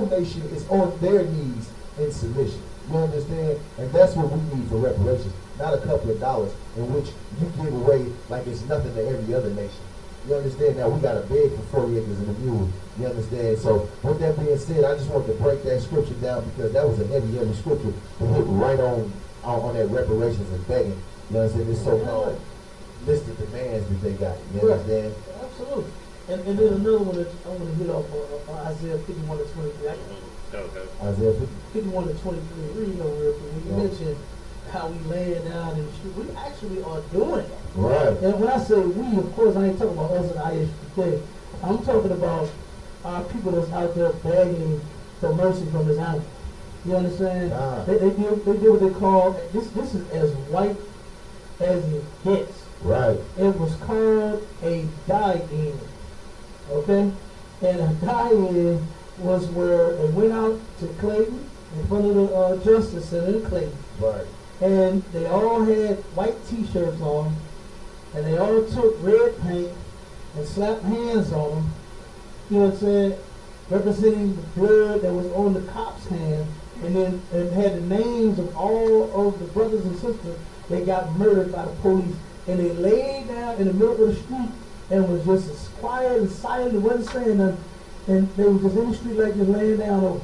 nation is on their knees in submission. You understand? And that's what we need for reparations. Not a couple of dollars in which you give away like it's nothing to every other nation. You understand? Now we got to beg for 40 acres and a mule. You understand? So with that being said, I just wanted to break that scripture down because that was a heavy scripture to hit right on that reparations and begging. You understand? This so-called list of demands that they got. You understand? Absolutely. And then another one that I want to hit off Isaiah 51 to 23. Isaiah 51 to 23. Read over here. When you mentioned how we laying down in the street, we actually are doing it. Right. And when I say we, of course, I ain't talking about us at ISPK. I'm talking about our people that's out there begging for mercy from His hand. You understand? They do what they call this is as white as it gets. Right. It was called a die-in. Okay? And a die-in was where they went out to Clayton in front of the Justice Center in Clayton. Right. And they all had white t-shirts on, and they all took red paint and slapped hands on them, you know what I'm saying, representing the blood that was on the cop's hand, and then it had the names of all of the brothers and sisters that got murdered by the police, and they laid down in the middle of the street and was just as quiet and silent, and wasn't saying nothing, and they were just in the street like just laying down over.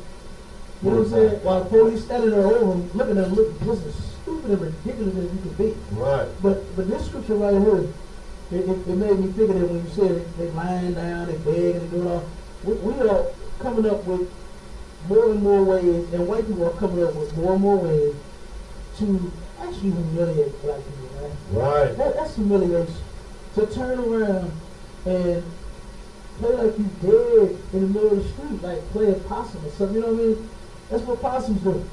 You know what I'm saying? While the police standing there over them, looking at them, looking just as stupid and ridiculous as you could be. Right. But this scripture right here, it made me think of that when you said they lying down, they begging, and doing all. We are coming up with more and more ways, and white people are coming up with more and more ways to actually humiliate black people, right? Right. That's humiliation. To turn around and play like you dead in the middle of the street, like play a possum or something, you know what I mean? That's what possums do.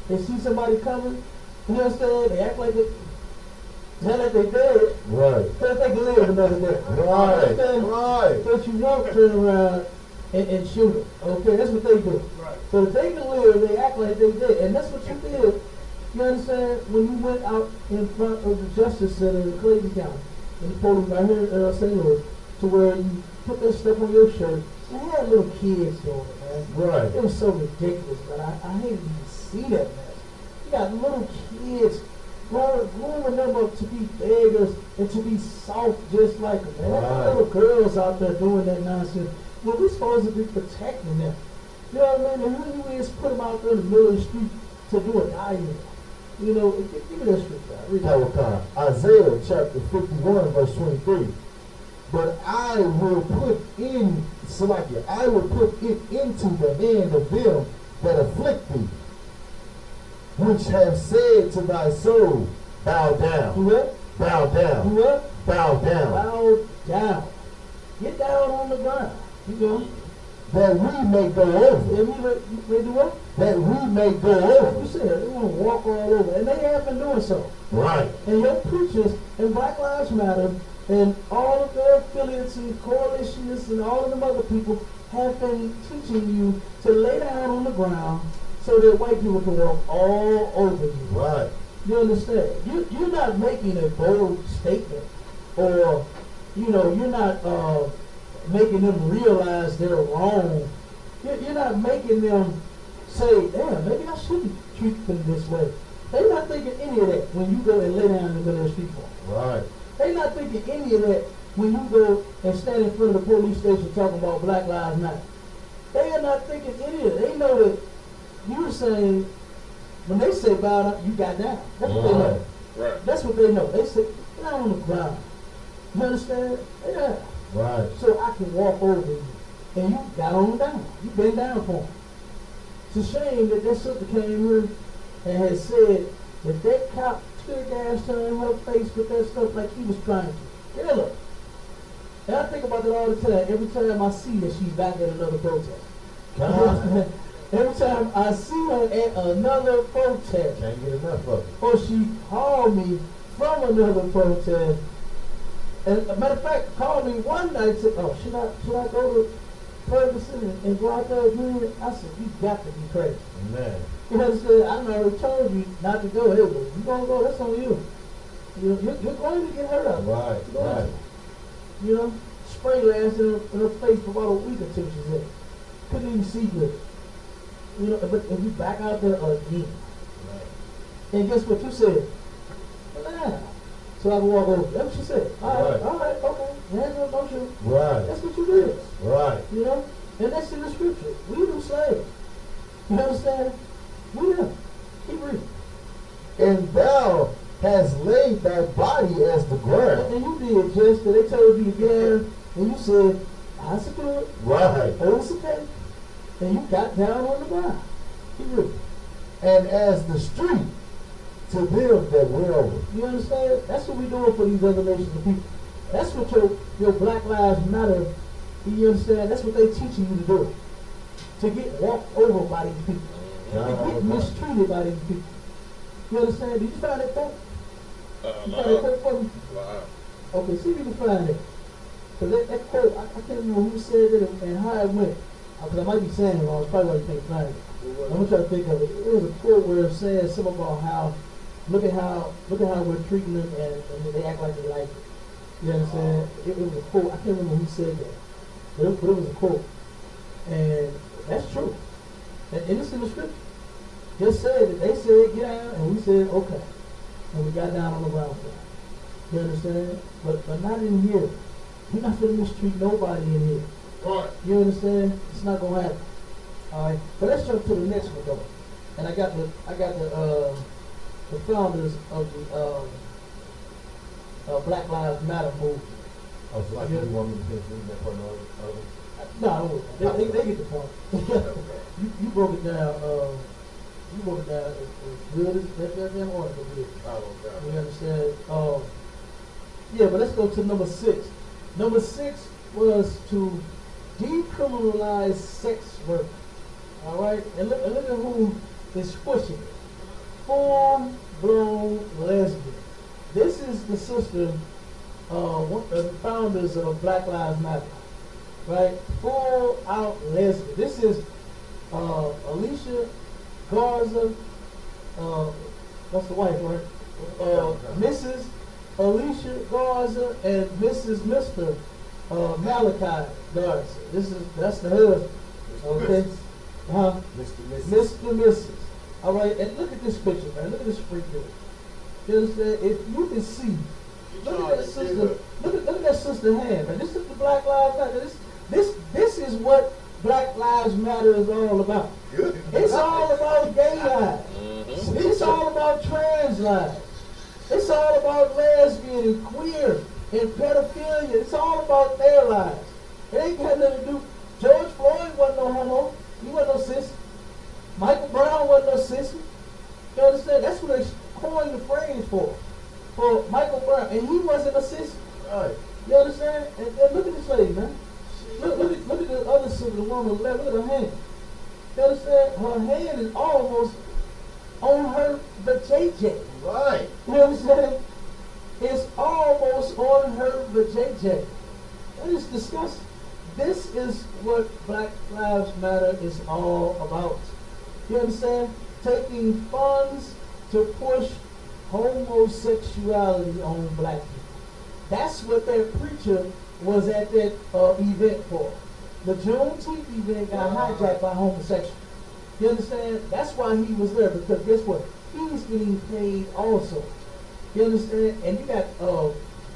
They see somebody coming, you understand? They act like they dead. Right. So they can live another day. Right. Right. But you won't turn around and shoot them. Okay, that's what they do. Right. So if they can live, they act like they dead. And that's what you did. You understand? When you went out in front of the Justice Center in Clayton County, in the police right here in St. Louis, to where you put that stuff on your shirt, and had little kids doing it, man. Right. It was so ridiculous, but I hated to even see that, man. You got little kids growing them up to be beggars and to be soft just like them, man. Right. Little girls out there doing that nonsense. Well, we're supposed to be protecting them. You know what I mean? And who you is put them out there in the middle of the street to do a diamond. You know, give me that scripture. Read that. Isaiah chapter 51, verse 23. But I will put it into the hand of them that afflict thee, which have said to thy soul, bow down. Do what? Bow down. Do what? Bow down. Bow down. Get down on the ground. You go. That we may go over. Yeah, we do what? That we may go Like over. you said, they want to walk all over. And they have been doing so. Right. And your preachers and Black Lives Matter and all of their affiliates and coalitionists and all of them other people have been teaching you to lay down on the ground so that white people can walk all over you. Right. You understand? You're not making a bold statement, or you're not making them realize they're wrong. You're not making them say, damn, maybe I shouldn't treat them this way. They're not thinking any of that when you go and lay down in the middle of the street for them. Right. They're not thinking any of that when you go and stand in front of the police station talking about Black Lives Matter. They are not thinking any of it. They know that you're saying, when they say bow down, you got down. That's what they know. Right. That's what they know. They say, get down on the ground. You understand? Yeah. Right. So I can walk over you. And you got on down. You been down for him. It's a shame that sister came here and had said that cop tear gas turned her face with that stuff like he was trying to kill her. And I think about that all the time. Every time I see her, she's back at another protest. Every time I see her at another protest. Can't get enough of it. Or she called me from another protest. And a matter of fact, called me one night and said, oh, should I go to Ferguson and go out there again? I said, you got to be crazy. Man. You understand? I already told you not to go. Hey, but you're going to go, that's on you. You're going to get hurt out there. Right, right. You know, spray lasted in her face for about a week or two, she said. Couldn't even see good. You know, but if you back out there again. Right. And guess what you said? Nah. So I can walk over. That's what she said. All right, okay. Hands up, don't shoot. Right. That's what you did. Right. You know? And that's in the scripture. We them slaves. You understand? We them. Keep reading. And thou hast laid thy body as the ground. And you did just that. They told you to get down, and you said, I secure it. Right. Oh, it's okay. And you got down on the ground. Keep reading. And as the street to them that went over. You understand? That's what we're doing for these other nations of people. That's what your Black Lives Matter, you understand? That's what they're teaching you to do. To get walked over by these people. To get mistreated by these people. You understand? Did you find that quote? You find that quote for me? Okay, see if you can find it. Because that quote, I can't remember who said it and how it went. Because I might be saying it wrong. It's probably why you can't find it. I'm going to try to think of it. It was a quote where it said something about how look at how we're treating them and they act like they like it. You understand? It was a quote. I can't remember who said that. But it was a quote. And that's true. And it's in the scripture. Just said that they said get out and we said okay. And we got down on the ground floor. You understand? But not in here. You're not going to mistreat nobody in here. Right. You understand? It's not going to happen. Alright? But let's jump to the next one though. And I got the founders of the Black Lives Matter movement. Oh, so like you want me to finish reading that part of No, they get the point. you broke it down. You broke it down as good as that goddamn article did. Oh, okay. You understand? Yeah, but let's go to number 6. Number 6 was to decriminalize sex work. All right, and look at who is pushing it. Full-blown lesbian. This is the sister, one of the founders of Black Lives Matter, right? Full-out lesbian. This is Alicia Garza. That's the wife, right? Mrs. Alicia Garza and Mrs. Mr. Malachi Garza. That's the husband. Okay. Mr. Mrs. All right, and look at this picture, man. Look at this freak dude. You understand? If you can see, look at that sister. Look at that sister hand, man. This is the Black Lives Matter. This is what Black Lives Matter is all about. Good. It's all about gay lives. It's all about trans lives. It's all about lesbian and queer and pedophilia. It's all about their lives. It ain't got nothing to do. George Floyd wasn't no homo. He wasn't no sissy. Michael Brown wasn't no sissy. You understand? That's what they coined the phrase for Michael Brown. And he wasn't a sissy. Right. You understand? And look at this lady, man. Look at the other sister, the one on the left. Look at her hand. You understand? Her hand is almost on her vajayjay. Right. You understand? It's almost on her vajayjay. That is disgusting. This is what Black Lives Matter is all about. You understand? Taking funds to push homosexuality on black people. That's what that preacher was at that event for. The Juneteenth event got hijacked by homosexuals. You understand? That's why he was there, because guess what? He's getting paid also. You understand? And you got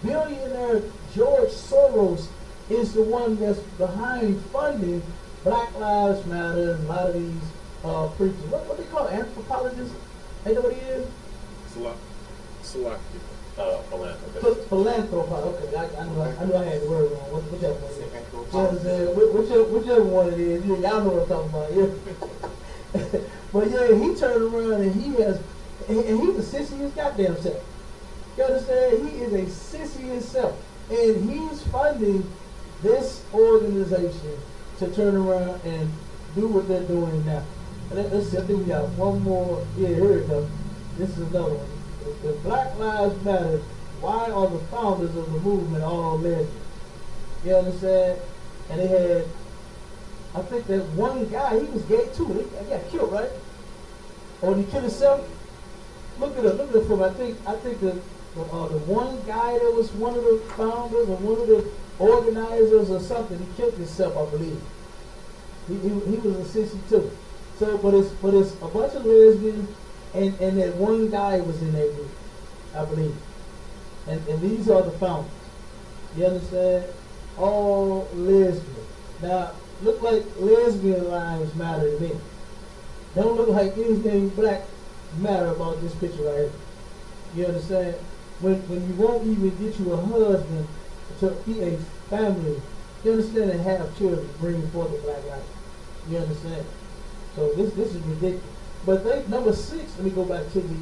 billionaire George Soros is the one that's behind funding Black Lives Matter and a lot of these preachers. What they call anthropologists? Ain't that what he is? Philanthropist. Okay, I knew I had the word wrong. Whichever one it is. You understand? Whichever one it is. Y'all know what I'm talking about. Yeah. But yeah, he turned around and he's a sissy his goddamn self. You understand? He is a sissy himself. And he's funding this organization to turn around and do what they're doing now. Let's see, I think we got one more. Yeah, here we go. This is another one. The Black Lives Matter, why are the founders of the movement all lesbians? You understand? And they had, I think that one guy, he was gay too. He got killed, right? Or did he kill himself? Look at it from, I think the one guy that was one of the founders or one of the organizers or something, he killed himself, I believe. He was a sissy too. So, but it's a bunch of lesbians, and that one guy was in that group, I believe. And these are the founders. You understand? All lesbian. Now, look like lesbian lives matter to me. Don't look like anything black matter about this picture right here. You understand? When you won't even get you a husband to be a family, you understand, and have children, bring forth the black life. You understand? So this is ridiculous. But number 6, let me go back to the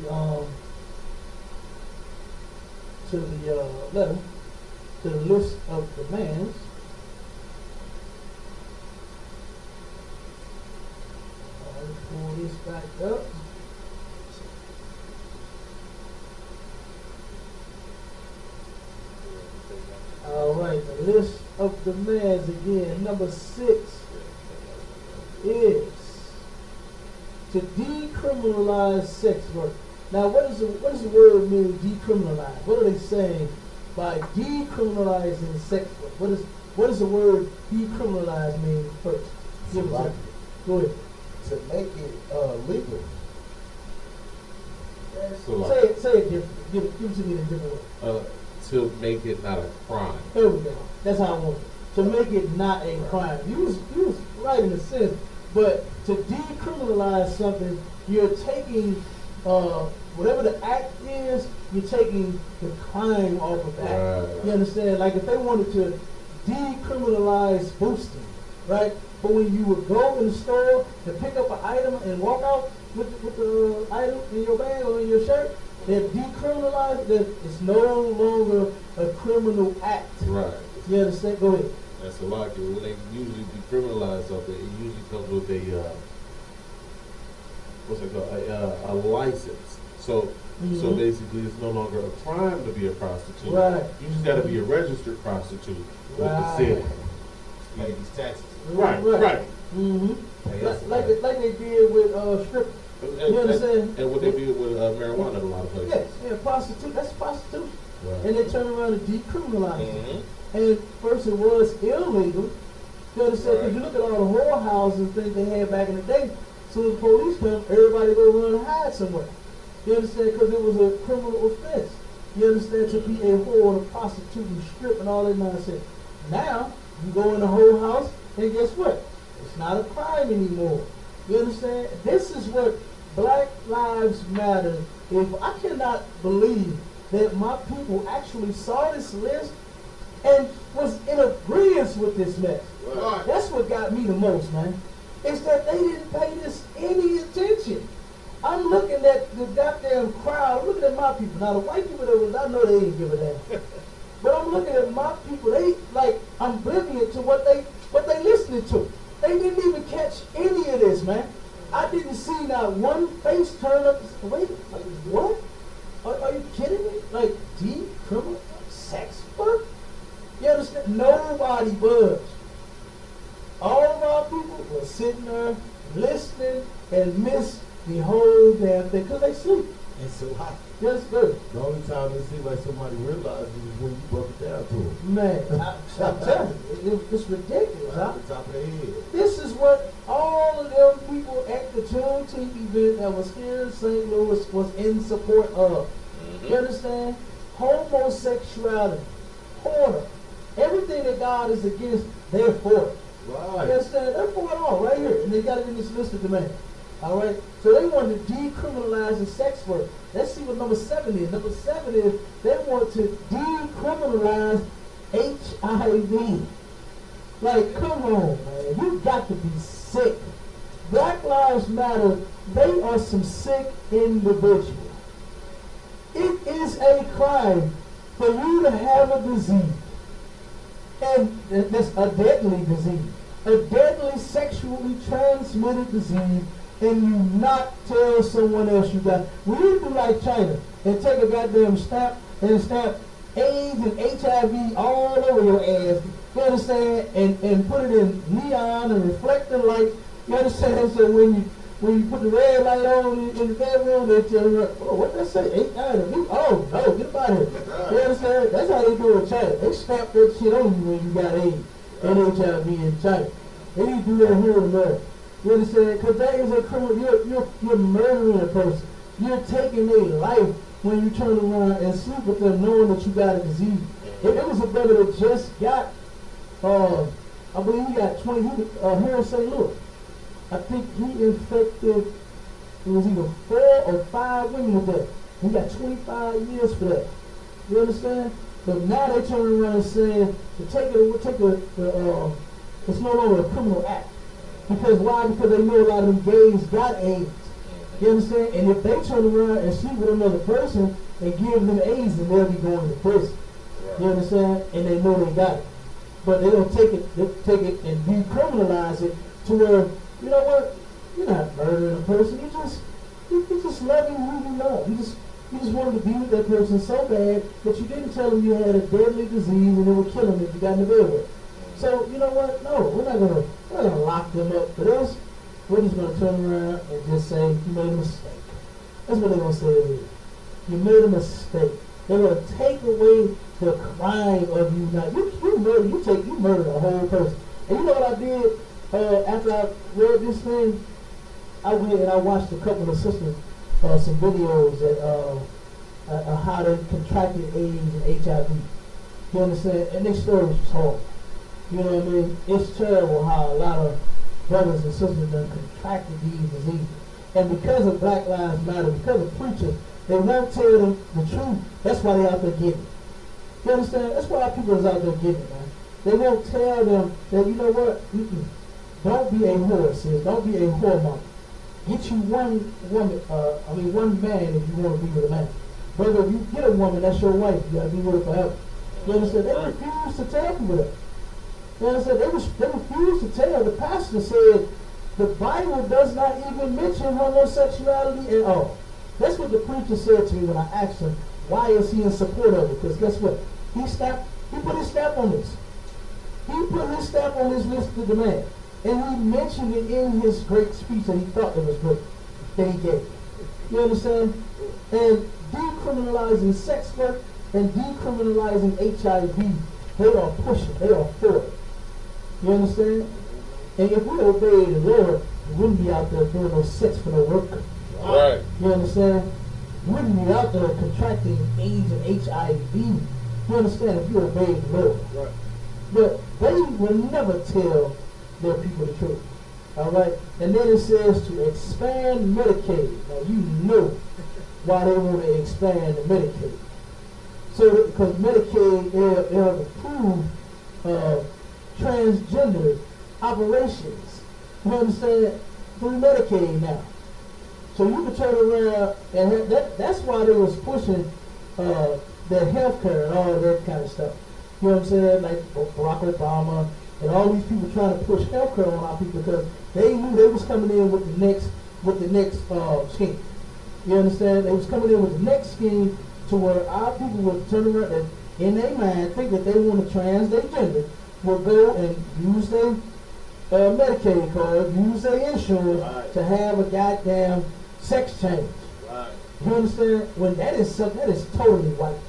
letter, to the list of demands. I'll pull this back up. All right, the list of demands again. Number 6 is to decriminalize sex work. Now, what does the word mean, decriminalize? What are they saying by decriminalizing sex work? What does the word decriminalize mean first? Go ahead. To make it legal. Say it different. Give it to me in a different way. To make it not a crime. There we go. That's how I want it. To make it not a crime. You was right in a sense, but to decriminalize something, you're taking whatever the act is, you're taking the crime off of that. Right. You understand? Like if they wanted to decriminalize boosting, right? But when you would go in the store to pick up an item and walk out with the item in your bag or in your shirt, they're decriminalized. It's no longer a criminal act. Right. You understand? Go ahead. That's a lot. When they usually decriminalize something, it usually comes with a license. So basically, it's no longer a crime to be a prostitute. Right. You just got to be a registered prostitute with the city. Pay these taxes. Right. Mm-hmm. Like they did with strippers. You understand? And what they did with marijuana in a lot of places. Yes, yeah, prostitute. That's prostitution. Right. And they turn around and decriminalize it. And first it was illegal. You understand? Because you look at all the whorehouses and things they had back in the day. So the police come, everybody go run and hide somewhere. You understand? Because it was a criminal offense. You understand? To be a whore, a prostitute, and strip and all that nonsense. Now, you go in the whole house, and guess what? It's not a crime anymore. You understand? This is what Black Lives Matter. If I cannot believe that my people actually saw this list and was in agreement with this mess. Right. That's what got me the most, man. Is that they didn't pay this any attention. I'm looking at the goddamn crowd. I'm looking at my people. Now the white people that was, I know they didn't give a damn. But I'm looking at my people. They like oblivious to what they listening to. They didn't even catch any of this, man. I didn't see not one face turn up. Wait, like what? Are you kidding me? Like criminal sex work? You understand? Nobody budged. All of our people were sitting there listening and missed the whole damn thing because they sleep. And so hot. Yes, good. The only time it seemed like somebody realized it was when you broke it down to them. Man, I'm telling you, it's ridiculous. Right off the top of their head. This is what all of them people at the Juneteenth event that was here in St. Louis was in support of. You understand? Homosexuality, porn, everything that God is against, they're for it. Right. You understand? They're for it all right here. And they got it in this list of demands. All right? So they wanted to decriminalize the sex work. Let's see what number 7 is. Number 7 is they want to decriminalize HIV. Like, come on, man. You got to be sick. Black Lives Matter, they are some sick individuals. It is a crime for you to have a disease. And that's a deadly disease. A deadly sexually transmitted disease, and you not tell someone else you got. When you do like China and take a goddamn stamp and stamp AIDS and HIV all over your ass, you understand, and put it in neon and reflecting light, you understand? So when you put the red light on in the bedroom, they tell you, oh, what that say? HIV? Oh, no, get out of here. You understand? That's how they do it in China. They stamp that shit on you when you got AIDS and HIV in China. They need to do that here in America. You understand? Because that is a criminal. You're murdering a person. You're taking their life when you turn around and sleep with them knowing that you got a disease. It was a brother that just got, I believe he got 20, here in St. Louis. I think he infected, it was either 4 or 5 women with that. He got 25 years for that. You understand? But now they turn around and saying it's no longer a criminal act. Because why? Because they know a lot of them gays got AIDS. You understand? And if they turn around and sleep with another person and give them AIDS, then they'll be going to prison. You understand? And they know they got it. But they don't take it and decriminalize it to where, you know what? You're not murdering a person. You just loving who you love. You just wanted to be with that person so bad that you didn't tell them you had a deadly disease and it would kill them if you got in the bed with. So you know what? No, we're not gonna lock them up for this. We're just gonna turn around and just say you made a mistake. That's what they're gonna say to you. You made a mistake. They're gonna take away the crime of you. Now you murdered a whole person. And you know what I did? After I read this thing, I went and I watched a couple of sisters, some videos that how they contracted AIDS and HIV. You understand? And their stories was horrible. You know what I mean? It's terrible how a lot of brothers and sisters have contracted these diseases. And because of Black Lives Matter, because of preachers, they won't tell them the truth. That's why they're out there getting it. You understand? That's why our people is out there getting it, man. They won't tell them that, you know what? Don't be a whore, sis. Don't be a whore mama. Get you one woman, one man if you want to be with a man. Brother, if you get a woman, that's your wife. You gotta be with her forever. You understand? They refuse to tell people that. You understand? They refuse to tell. The pastor said the Bible does not even mention homosexuality at all. That's what the preacher said to me when I asked him, why is he in support of it? Because guess what? He put his stamp on this. He put his stamp on his list of demands. And he mentioned it in his great speech that he thought it was great, that he gave. You understand? And decriminalizing sex work and decriminalizing HIV, they are pushing, they are for it. You understand? And if we obey the Lord, we wouldn't be out there doing no sex for no work. Right. You understand? wouldn't be out there contracting AIDS and HIV. You understand, if you obey the Lord. Right. But they will never tell their people the truth. All right? And then it says to expand Medicaid. Now you know why they want to expand the Medicaid. So, because Medicaid, they have approved transgender operations. You understand? Through Medicaid now. So you can turn around and that's why they was pushing their health care and all that kind of stuff. You know what I'm saying? Like Barack Obama and all these people trying to push health care on our people because they knew they was coming in with the next scheme. You understand? They was coming in with the next scheme to where our people would turn around and in their mind think that they want to trans their gender, will go and use their Medicaid card, use their insurance to have a goddamn sex change. Right. You understand? When that is totally white.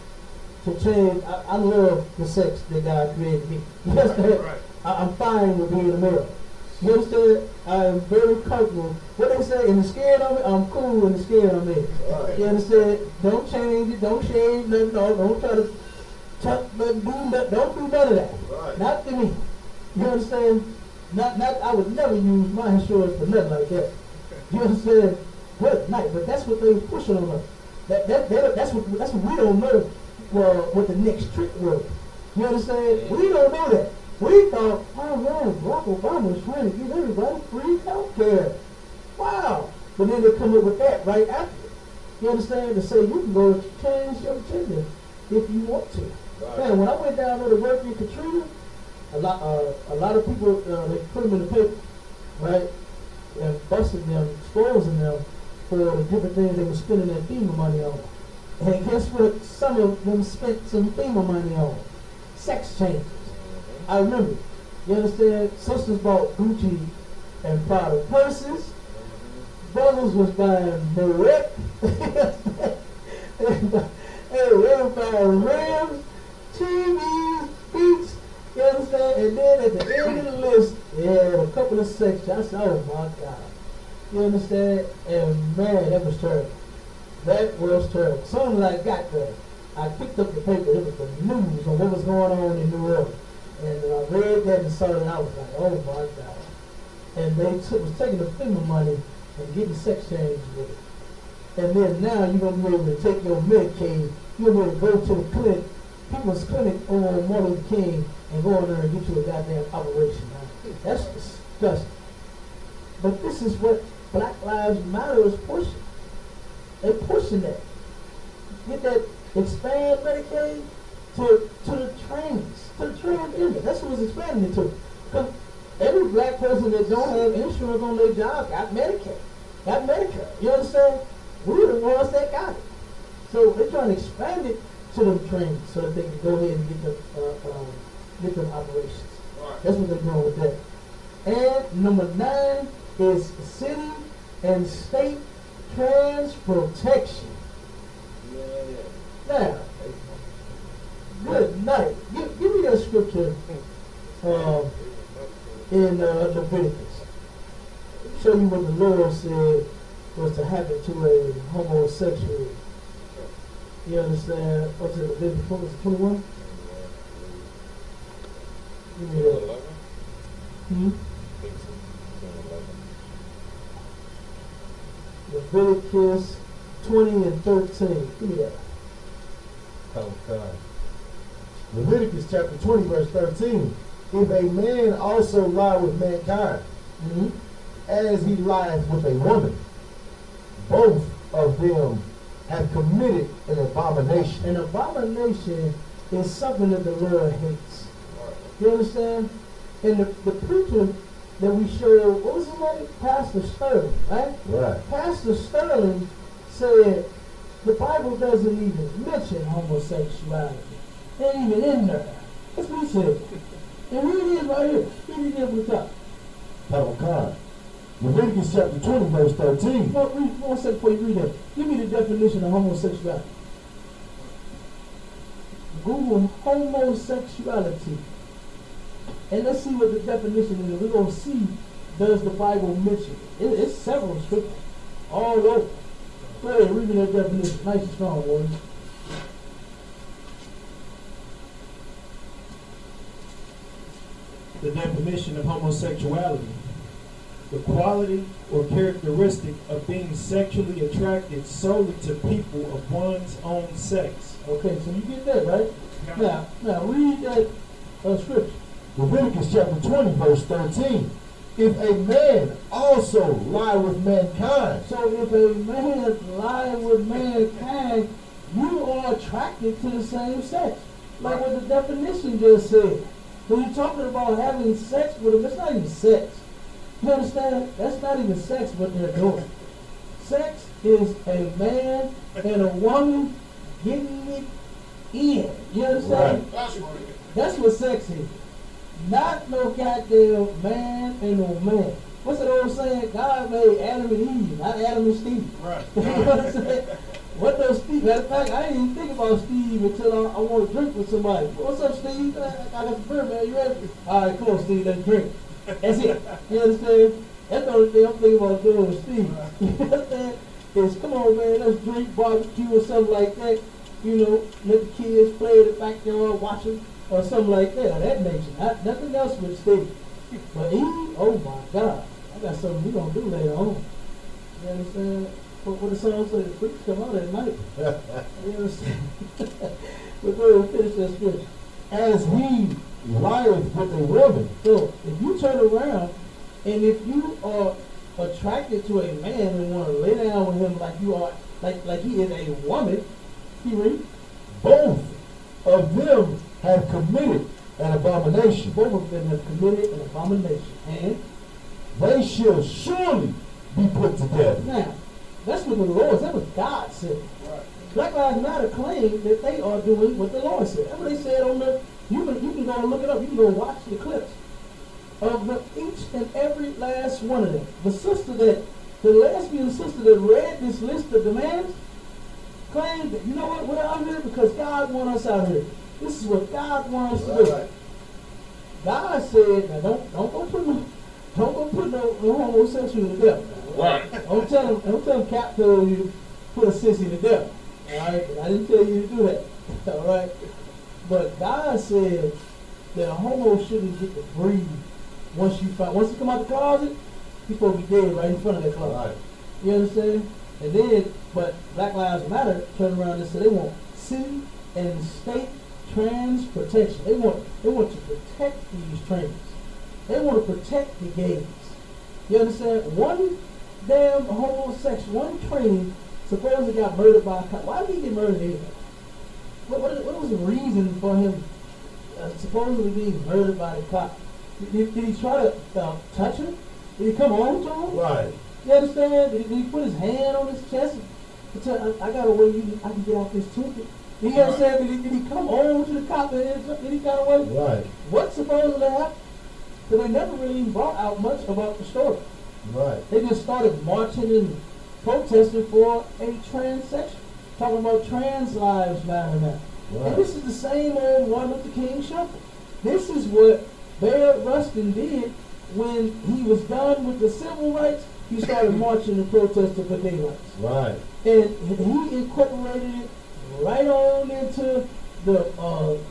To change, I love the sex that God created me. You understand? Right. I'm fine with being a male. You understand? I am very comfortable. What they say, in the skin of it, I'm cool in the skin I'm in. Right. You understand? Don't change it, don't shave nothing, don't try to tuck nothing, don't do none of that. Right. Not to me. You understand? Not I would never use my insurance for nothing like that. You understand? Good night, but that's what they was pushing on us. That's what we don't know what the next trick was. You understand? We don't know that. We thought, oh man, Barack Obama was trying to give everybody free health care. Wow. But then they come up with that right after. You understand? To say you can go change your gender if you want to. Right. Man, when I went down there to work in Katrina, a lot of people, they put them in the paper, right? And busted them, exposing them for the different things they were spending their FEMA money on. And guess what? Some of them spent some FEMA money on? Sex changes. I remember. You understand? Sisters bought Gucci and Prada purses. Brothers was buying Moet. They were buying rims, TVs, beats. You understand? And then at the end of the list, they had a couple of sections. I said, oh my God. You understand? And man, that was terrible. That was terrible. As soon as I got there, I picked up the paper. It was the news on what was going on in New Orleans. And I read that and saw it, and I was like, oh my God. And they was taking the FEMA money and getting sex changes with it. And then now you're going to be able to take your Medicaid, you're going to go to the clinic, people's clinic on Martin Luther King, and go in there and get you a goddamn operation. Man. That's disgusting. But this is what Black Lives Matter is pushing. They're pushing that. Get that expand Medicaid to the trans, to the transgender. That's what it's expanding it to. Because every black person that don't have insurance on their job got Medicaid, got Medicare. You understand? We're the ones that got it. So they're trying to expand it to them trans so that they can go ahead and get them operations. Right. That's what they're doing with that. And number 9 is city and state trans protection. Yeah. Now, good night. Give me that scripture in Leviticus. Show you what the Lord said was to happen to a homosexual. You understand? What's it, Leviticus 21? Give me that. Leviticus 20 and 13. Give me that. Oh, God. Leviticus chapter 20, verse 13. If a man also lie with mankind, as he lieth with a woman, both of them have committed an abomination. An abomination is something that the Lord hates. You understand? And the preacher that we showed, what was his name? Pastor Sterling, right? Right. Pastor Sterling said the Bible doesn't even mention homosexuality. It ain't even in there. That's what he said. And here it is right here. Here it is with the top. Oh, God. Leviticus chapter 20, verse 13. No, read 1 second before you read that. Give me the definition of homosexuality. Google homosexuality. And let's see what the definition is. We're going to see, does the Bible mention it? It's several scriptures all over. Go ahead, read me that definition. Nice and strong, boy. The definition of homosexuality: the quality or characteristic of being sexually attracted solely to people of one's own sex. Okay, so you get that, right? Now read that scripture. Leviticus chapter 20, verse 13. If a man also lie with mankind, So if a man lie with mankind, you are attracted to the same sex. Like what the definition just said. When you're talking about having sex with them, it's not even sex. You understand? That's not even sex what they're doing. Sex is a man and a woman getting it in. You understand? That's what it is. That's what sex is. Not no goddamn man and no man. What's that old saying? God made Adam and Eve, not Adam and Steve. Right. You know what I'm saying? What does Steve? Matter of fact, I didn't even think about Steve until I want to drink with somebody. What's up, Steve? I got some beer, man. You ready? All right, come on, Steve. Let's drink. That's it. You understand? That's the only thing I'm thinking about doing with Steve. You understand? Is come on, man. Let's drink, barbecue, or something like that. You know, let the kids play in the backyard, watching, or something like that. Of that nature. Nothing else with Steve. But he, oh my God, I got something we gonna do later on. You understand? What the song say? The freaks come out at night. You understand? But go ahead and finish that scripture. as he lieth with a woman. So if you turn around and if you are attracted to a man and want to lay down with him like you are, like he is a woman, he read, Both of them have committed an abomination. both of them have committed an abomination. And They shall surely be put to death. now, that's what the Lord, that's what God said. Right. Black Lives Matter claim that they are doing what the Lord said. That's what they said on the, you can go and look it up, you can go watch the clips of each and every last one of them. The lesbian sister that read this list of demands claimed that, you know what, we're out here because God wants us out here. This is what God wants us to do. Right. God said, now don't go put no homosexual to death. Right. Don't tell him Cap told you put a sissy to death. Alright? I didn't tell you to do that. Alright? But God said that a homo shouldn't get to breathe once you come out the closet, he's supposed to be dead right in front of that closet. Right. You understand? And then, but Black Lives Matter turned around and said they want city and state trans protection. They want to protect these trans. They want to protect the gays. You understand? One damn homosexual, one trans supposedly got murdered by a cop. Why did he get murdered anyway? What was the reason for him supposedly being murdered by the cop? Did he try to touch him? Did he come on to him? Right. You understand? Did he put his hand on his chest and tell, I got a way I can get off this ticket? You understand? Did he come on to the cop and any kind of way? Right. What supposedly happened? Because they never really brought out much about the story. Right. They just started marching and protesting for a transsexual. Talking about trans lives matter now. Right. And this is the same old Martin Luther King shuffle. This is what Bayard Rustin did when he was done with the civil rights. He started marching and protesting for gay rights. Right. And he incorporated it right on into the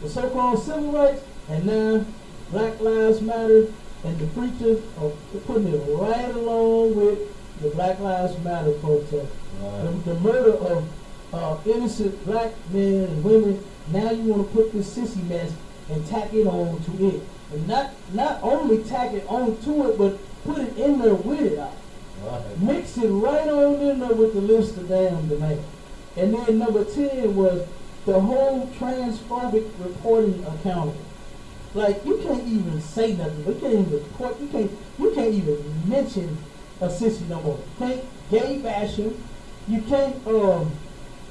so-called civil rights. And now Black Lives Matter and the preachers are putting it right along with the Black Lives Matter protest. Right. The murder of innocent black men and women. Now you want to put this sissy mess and tack it on to it. And not only tack it on to it, but put it in there with it. Right. Mix it right on in there with the list of damn demands. And then number 10 was the whole transphobic reporting accountable. Like you can't even say nothing. You can't even report. You can't even mention a sissy no more. You can't gay bash him. You can't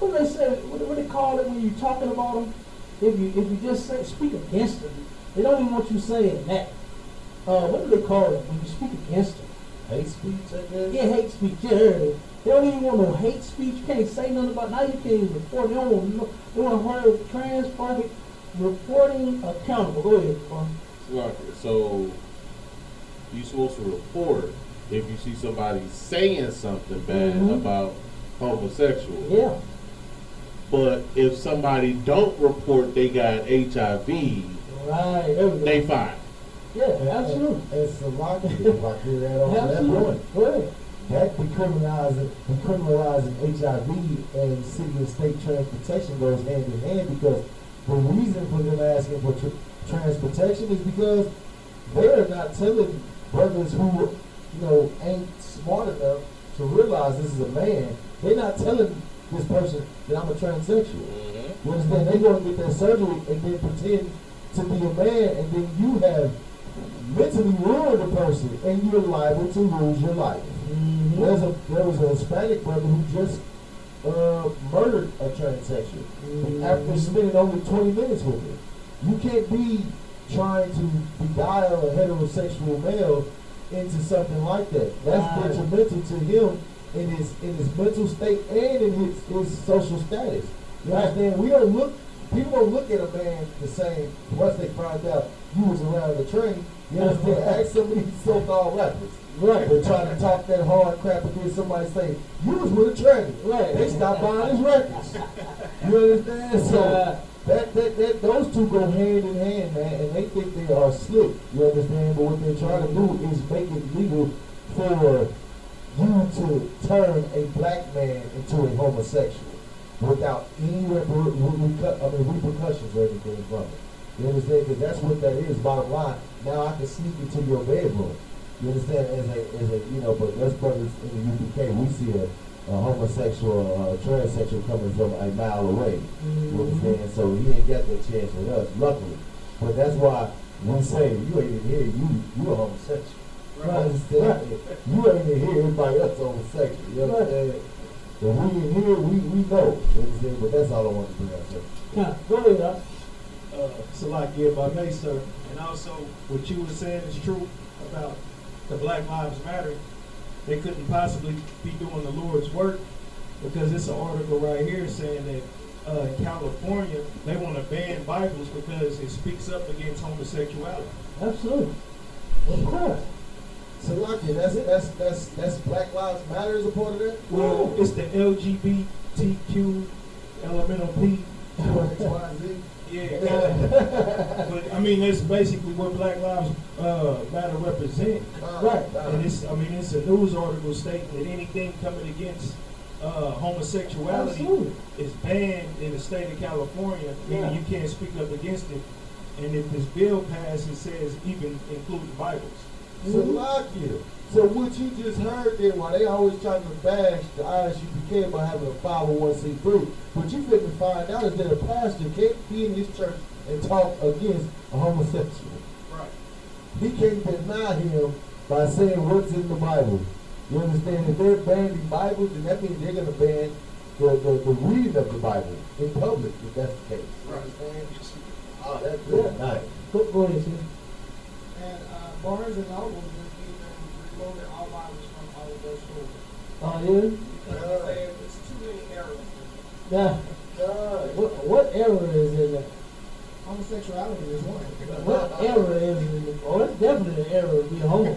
what do they say? What do they call it when you're talking about them? If you just speak against them, they don't even want you saying that. What do they call it when you speak against them? Hate speech, I guess? Yeah, hate speech. Yeah, they don't even want no hate speech. You can't say nothing about. Now you can't even report. They don't want. They want to hold transphobic reporting accountable. Go ahead, Paul. So you're supposed to report if you see somebody saying something bad Mhm. about homosexual. Yeah. But if somebody don't report they got HIV, Right. There we go. they fine. Yeah, absolutely. And Salaki, if I clear that off that Absolutely. point, Go ahead. that decriminalizing HIV and city and state transportation goes hand in hand, because the reason for them asking for transportation is because they're not telling brothers who, ain't smart enough to realize this is a man. They're not telling this person that I'm a transsexual. You understand? They're going to get their surgery and then pretend to be a man, and then you have mentally ruined the person, and you're liable to lose your life. There was a Hispanic brother who just murdered a transsexual after spending only 20 minutes with him. You can't be trying to beguile a heterosexual male into something like that. That's detrimental to him in his mental state and in his social status. You understand? People don't look at a man the same once they find out you was around the train. You understand? Ask some of these so-called rappers. Right. They're trying to talk that hard crap against somebody saying, you was with a train. Right. They stopped buying his records. You understand? So that those two go hand in hand, man, and they think they are slick. You understand? But what they're trying to do is make it legal for you to turn a black man into a homosexual without any repercussions or anything from it. You understand? Because that's what that is, bottom line. Now I can sneak into your bedroom. You understand? But us brothers in the UPK, we see a homosexual, transsexual coming from a mile away. You understand? So he ain't got that chance with us, luckily. But that's why we say, you ain't in here, you a homosexual. Right. You understand? You ain't in here, everybody else homosexual. You understand? So we in here, we know. You understand? But that's all I want to bring out, sir. Go ahead, Salaki, if I may, sir. And also, what you were saying is true about the Black Lives Matter. They couldn't possibly be doing the Lord's work, because it's an article right here saying that in California, they want to ban Bibles because it speaks up against homosexuality. Absolutely. Of course. So lucky, that's Black Lives Matter as a part of that? Well, it's the LGBTQ elemental P. XYZ. Yeah. But I mean, that's basically what Black Lives Matter represent. Right. And it's a news article stating that anything coming against homosexuality is banned in the state of California, meaning you can't speak up against it. And if this bill passes, it says even including Bibles. So lucky. So what you just heard there, while they always trying to bash the ISUPK about having a 501c3, what you finna find out is that a pastor can't be in his church and talk against a homosexual. Right. He can't deny him by saying what's in the Bible. You understand? If they're banning Bibles, then that means they're gonna ban the reading of the Bible in public, if that's the case. You understand? Oh, that's good. Nice. Go ahead, see. And Barnes and Noble just even reloaded all Bibles from all of those stores. Oh, yeah? Because they said there's too many errors. Yeah. What error is in that? Homosexuality is one. What error is in the book? Oh, it's definitely an error to be homo.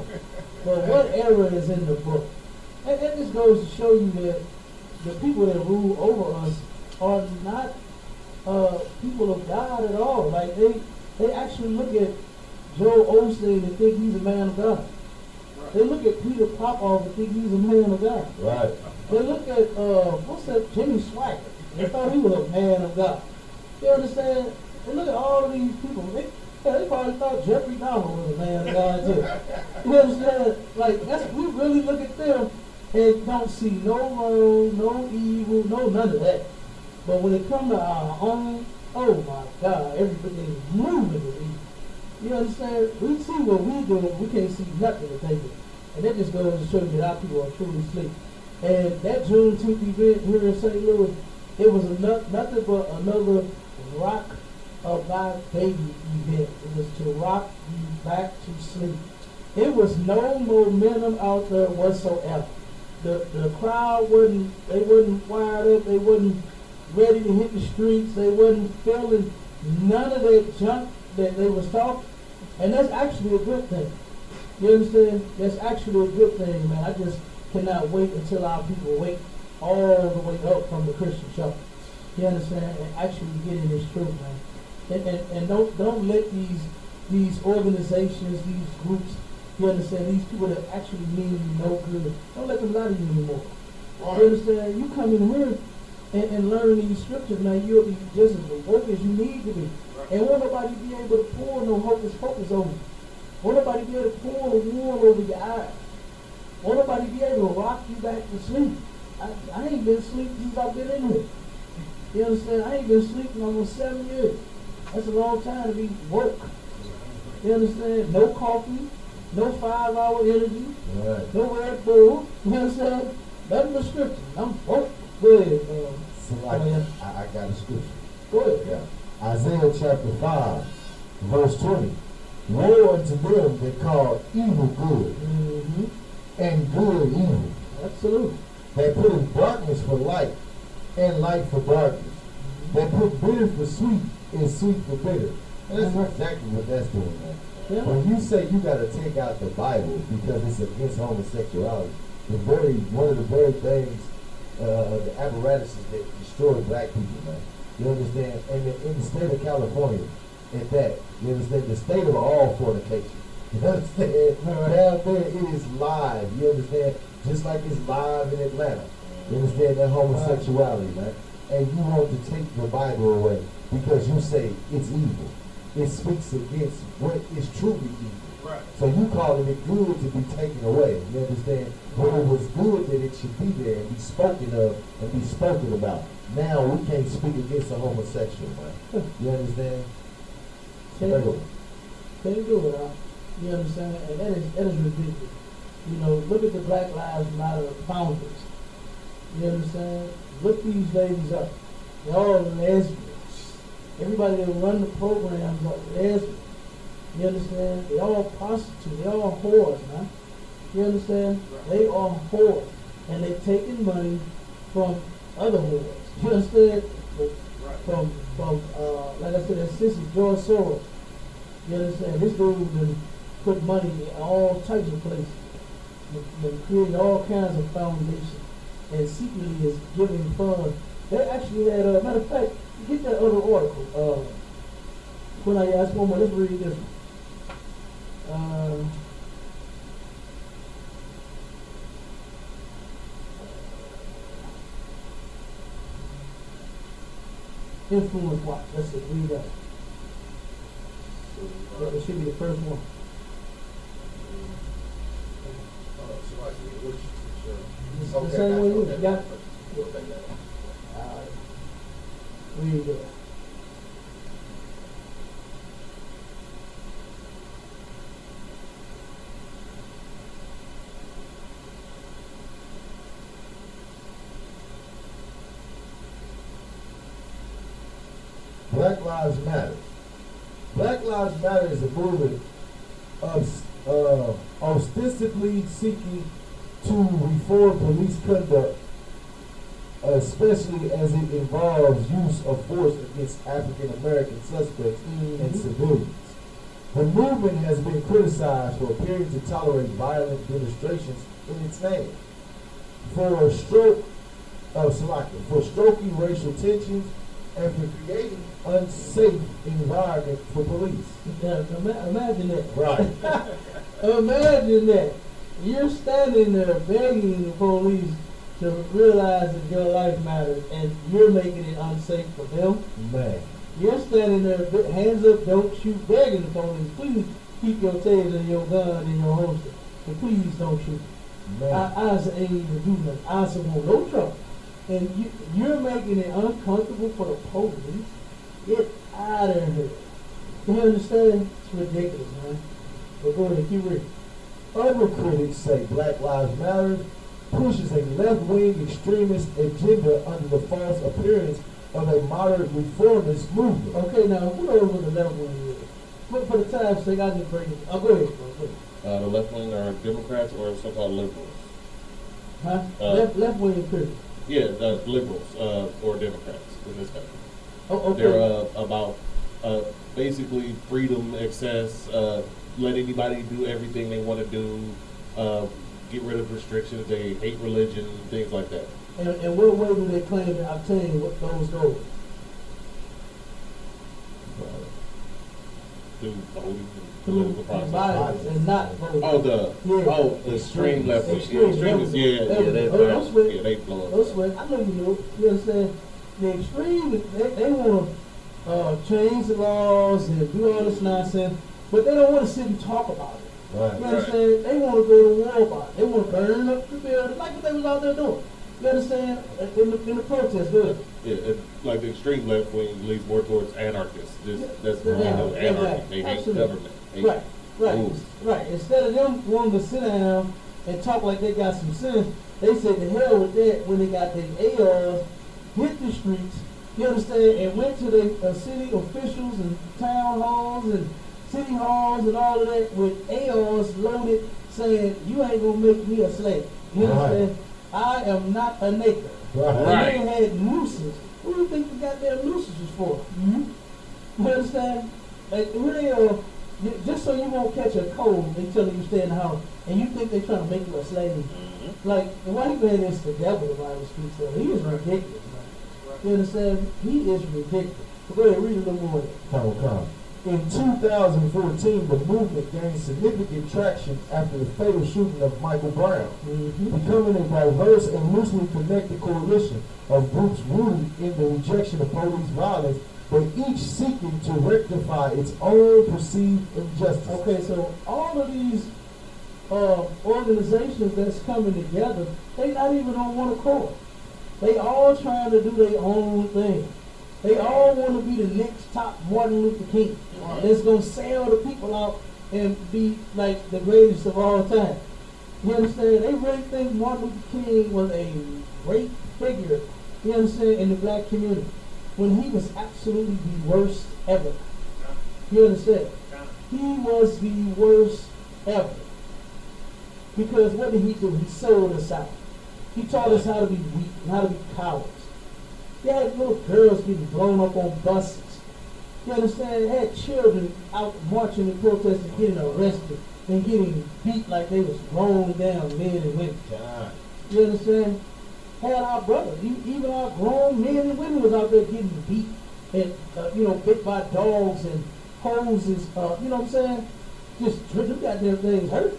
But what error is in the book? And that just goes to show you that the people that rule over us are not people of God at all. Like they actually look at Joel Osteen and think he's a man of God. Right. They look at Peter Popoff and think he's a man of God. Right. They look at what's that, Jimmy Swaggart. They thought he was a man of God. You understand? They look at all of these people. They probably thought Jeffrey Dahmer was a man of God too. You understand? Like we really look at them and don't see no wrong, no evil, no none of that. But when it comes to our own, oh my God, everything is moving with evil. You understand? We see what we do, we can't see nothing to take it. And that just goes to show you that our people are truly asleep. And that Juneteenth event here in St. Louis, it was nothing but another rock my baby event. It was to rock you back to sleep. It was no momentum out there whatsoever. The crowd wasn't wired up, they wasn't ready to hit the streets, they wasn't feeling none of that junk that they was talking, and that's actually a good thing. You understand? That's actually a good thing, man. I just cannot wait until our people wake all the way up from the Christian church. You understand? And actually getting this truth, man. And don't let these organizations, these groups, you understand, these people that actually mean you no good, don't let them lie to you anymore. Right. You understand? You come in here and learn these scriptures, man, you'll be just as woke as you need to be. Right. And won't nobody be able to pour no hocus pocus over you. Won't nobody be able to pour the wool over your eyes. Won't nobody be able to rock you back to sleep. I ain't been asleep since I've been in here. You understand? I ain't been sleeping almost 7 years. That's a long time to be woke. You understand? No coffee, no 5-hour energy, Right. no Red Bull. You understand? Nothing but scripture. I'm woke. Go ahead, So like, Oh, yeah. I got a scripture. Go ahead. Yeah. Isaiah chapter 5, verse 20. Woe unto them that call evil good Mm-hmm. and good evil, Absolutely. that put darkness for light and light for darkness, that put bitter for sweet and sweet for bitter. And that's exactly what that's doing, man. Yeah. When you say you got to take out the Bible because it's against homosexuality, one of the very things, the apparatuses that destroy black people, man. You understand? And in the state of California, at that, you understand? The state of all fornication. You understand? Down there, it is live. You understand? Just like it's live in Atlanta. You understand? That homosexuality, man. And you want to take the Bible away because you say it's evil. It speaks against what is truly evil. Right. So you calling it good to be taken away. You understand? But it was good that it should be there and be spoken of and be spoken about. Now we can't speak against a homosexual, man. You understand? Can't do it. Can't do it, huh? You understand? And that is ridiculous. You know, look at the Black Lives Matter founders. You understand? Look these ladies up. They're all lesbians. Everybody that run the programs are lesbians. You understand? They all prostitutes. They all whores, man. You understand? They are whores. And they taking money from other whores. You understand? From like I said, that sissy, George Soros. You understand? This dude been put money in all types of places. Been creating all kinds of foundations. And secretly is giving funds. They actually had, matter of fact, get that other article. When I asked one more, let's read this one. Influence watch. Let's see, read that. That should be the first one. It's the same way you got. Read that. Black Lives Matter. Black Lives Matter is a movement of ostensibly seeking to reform police conduct, especially as it involves use of force against African American suspects and civilians. The movement has been criticized for appearing to tolerate violent demonstrations in its name, for stroking racial tensions, and for creating unsafe environment for police. Yeah, imagine that. Right. Imagine that. You're standing there begging the police to realize that your life matters, and you're making it unsafe for them. Man. You're standing there, hands up, don't shoot, begging the police, please keep your taser and your gun in your holster, and please don't shoot. Man. I ain't even do nothing. I want no trouble. And you're making it uncomfortable for the police. Get out of here. You understand? It's ridiculous, man. But go ahead, keep reading. Other critics say Black Lives Matter pushes a left-wing extremist agenda under the false appearance of a moderate reformist movement. Okay, now who knows what the left wing is? But for the time's sake, I just bring it. Oh, go ahead, bro. The left wing are Democrats or so-called liberals. Huh? Left wing period. Yeah, liberals or Democrats in this country. Oh, okay. They're about basically freedom, excess, let anybody do everything they want to do, get rid of restrictions. They hate religion, things like that. And what way do they claim to obtain what those goals? Through voting, Through political process. violence and not voting. The extreme left wing. Extreme Extremists, Don't sweat. they blow up. Don't sweat. I know you know. You understand? The extreme, they want to change the laws and do all this nonsense, but they don't want to sit and talk about it. Right. You understand? They want to go to war about it. They want to burn up the building like what they was out there doing. You understand? In the protest, do it. Yeah, like the extreme left wing leads more towards anarchists. That's what they know, Yeah, anarchy. right. They hate Absolutely. government. Right. Right. Instead of them wanting to sit down and talk like they got some sense, they said to hell with that when they got their ARs, hit the streets, you understand, and went to the city officials and town halls and city halls and all of that with ARs loaded saying, you ain't gonna make me a slave. You understand? Right. I am not a nigger. Right. And they had nooses. What do you think the goddamn nooses was for? You understand? Like, just so you won't catch a cold, they tell you stay in the house, and you think they trying to make you a slave. Like, the white man is the devil, the Bible speaks of. He is ridiculous, man. You understand? He is ridiculous. So go ahead, read a little more. Come. In 2014, the movement gained significant traction after the fatal shooting of Michael Brown, becoming a diverse and loosely connected coalition of groups rooted in the rejection of police violence, but each seeking to rectify its own perceived injustice. Okay, so all of these organizations that's coming together, they not even on one accord. They all trying to do their own thing. They all want to be the next top Martin Luther King. That's going to sell the people out and be like the greatest of all time. You understand? They really think Martin Luther King was a great figure, you understand, in the black community, when he was absolutely the worst ever. You understand? He was the worst ever. Because what did he do? He sold us out. He taught us how to be weak and how to be cowards. They had little girls getting blown up on buses. You understand? They had children out marching and protesting, getting arrested and getting beat like they was grown down men and women. God. You understand? Had our brothers, even our grown men and women was out there getting beat and, bit by dogs and hoses, you know what I'm saying? Just them goddamn things hurt.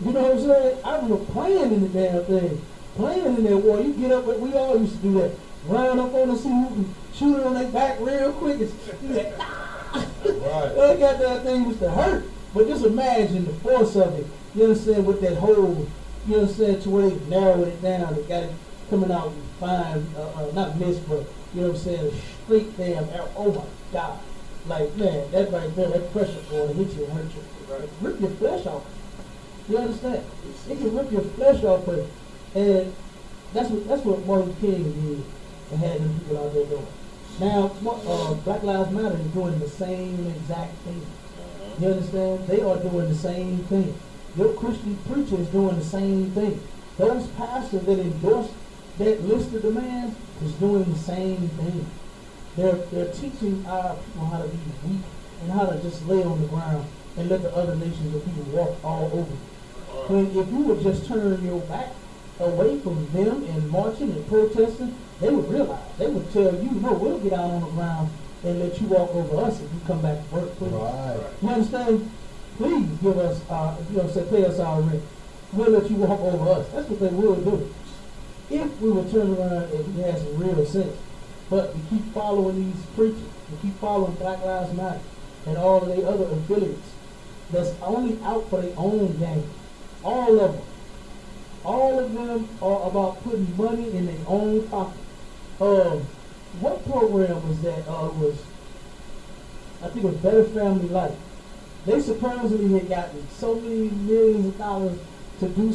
You know what I'm saying? I remember playing in the damn thing. Playing in that war. You get up, we all used to do that. Run up on the see who can shoot it on their back real quick and do that. Right. That goddamn thing used to hurt. But just imagine the force of it. You understand? With that whole, you understand, to where they narrowed it down. They got it coming out fine, not missed, but, you know what I'm saying, a straight damn arrow. Oh my God. Like, man, that right there, that pressure point hit you and hurt you. Right? Rip your flesh off. You understand? It can rip your flesh off, and that's what Martin King did and had them people out there doing. Now, Black Lives Matter is doing the same exact thing. You understand? They are doing the same thing. Your Christian preacher is doing the same thing. Those pastors that endorse that list of demands is doing the same thing. They're teaching our people how to be weak and how to just lay on the ground and let the other nations of people walk all over you. When if you would just turn your back away from them and marching and protesting, they would realize. They would tell you, no, we'll get out on the ground and let you walk over us if you come back to work, please. Right. You understand? Please give us, pay us our rent. We'll let you walk over us. That's what they will do. If we would turn around and we had some real sense. But we keep following these preachers. We keep following Black Lives Matter and all of the other affiliates that's only out for their own gain. All of them. All of them are about putting money in their own pocket. What program was that? I think it was Better Family Life. They supposedly had gotten so many millions of dollars to do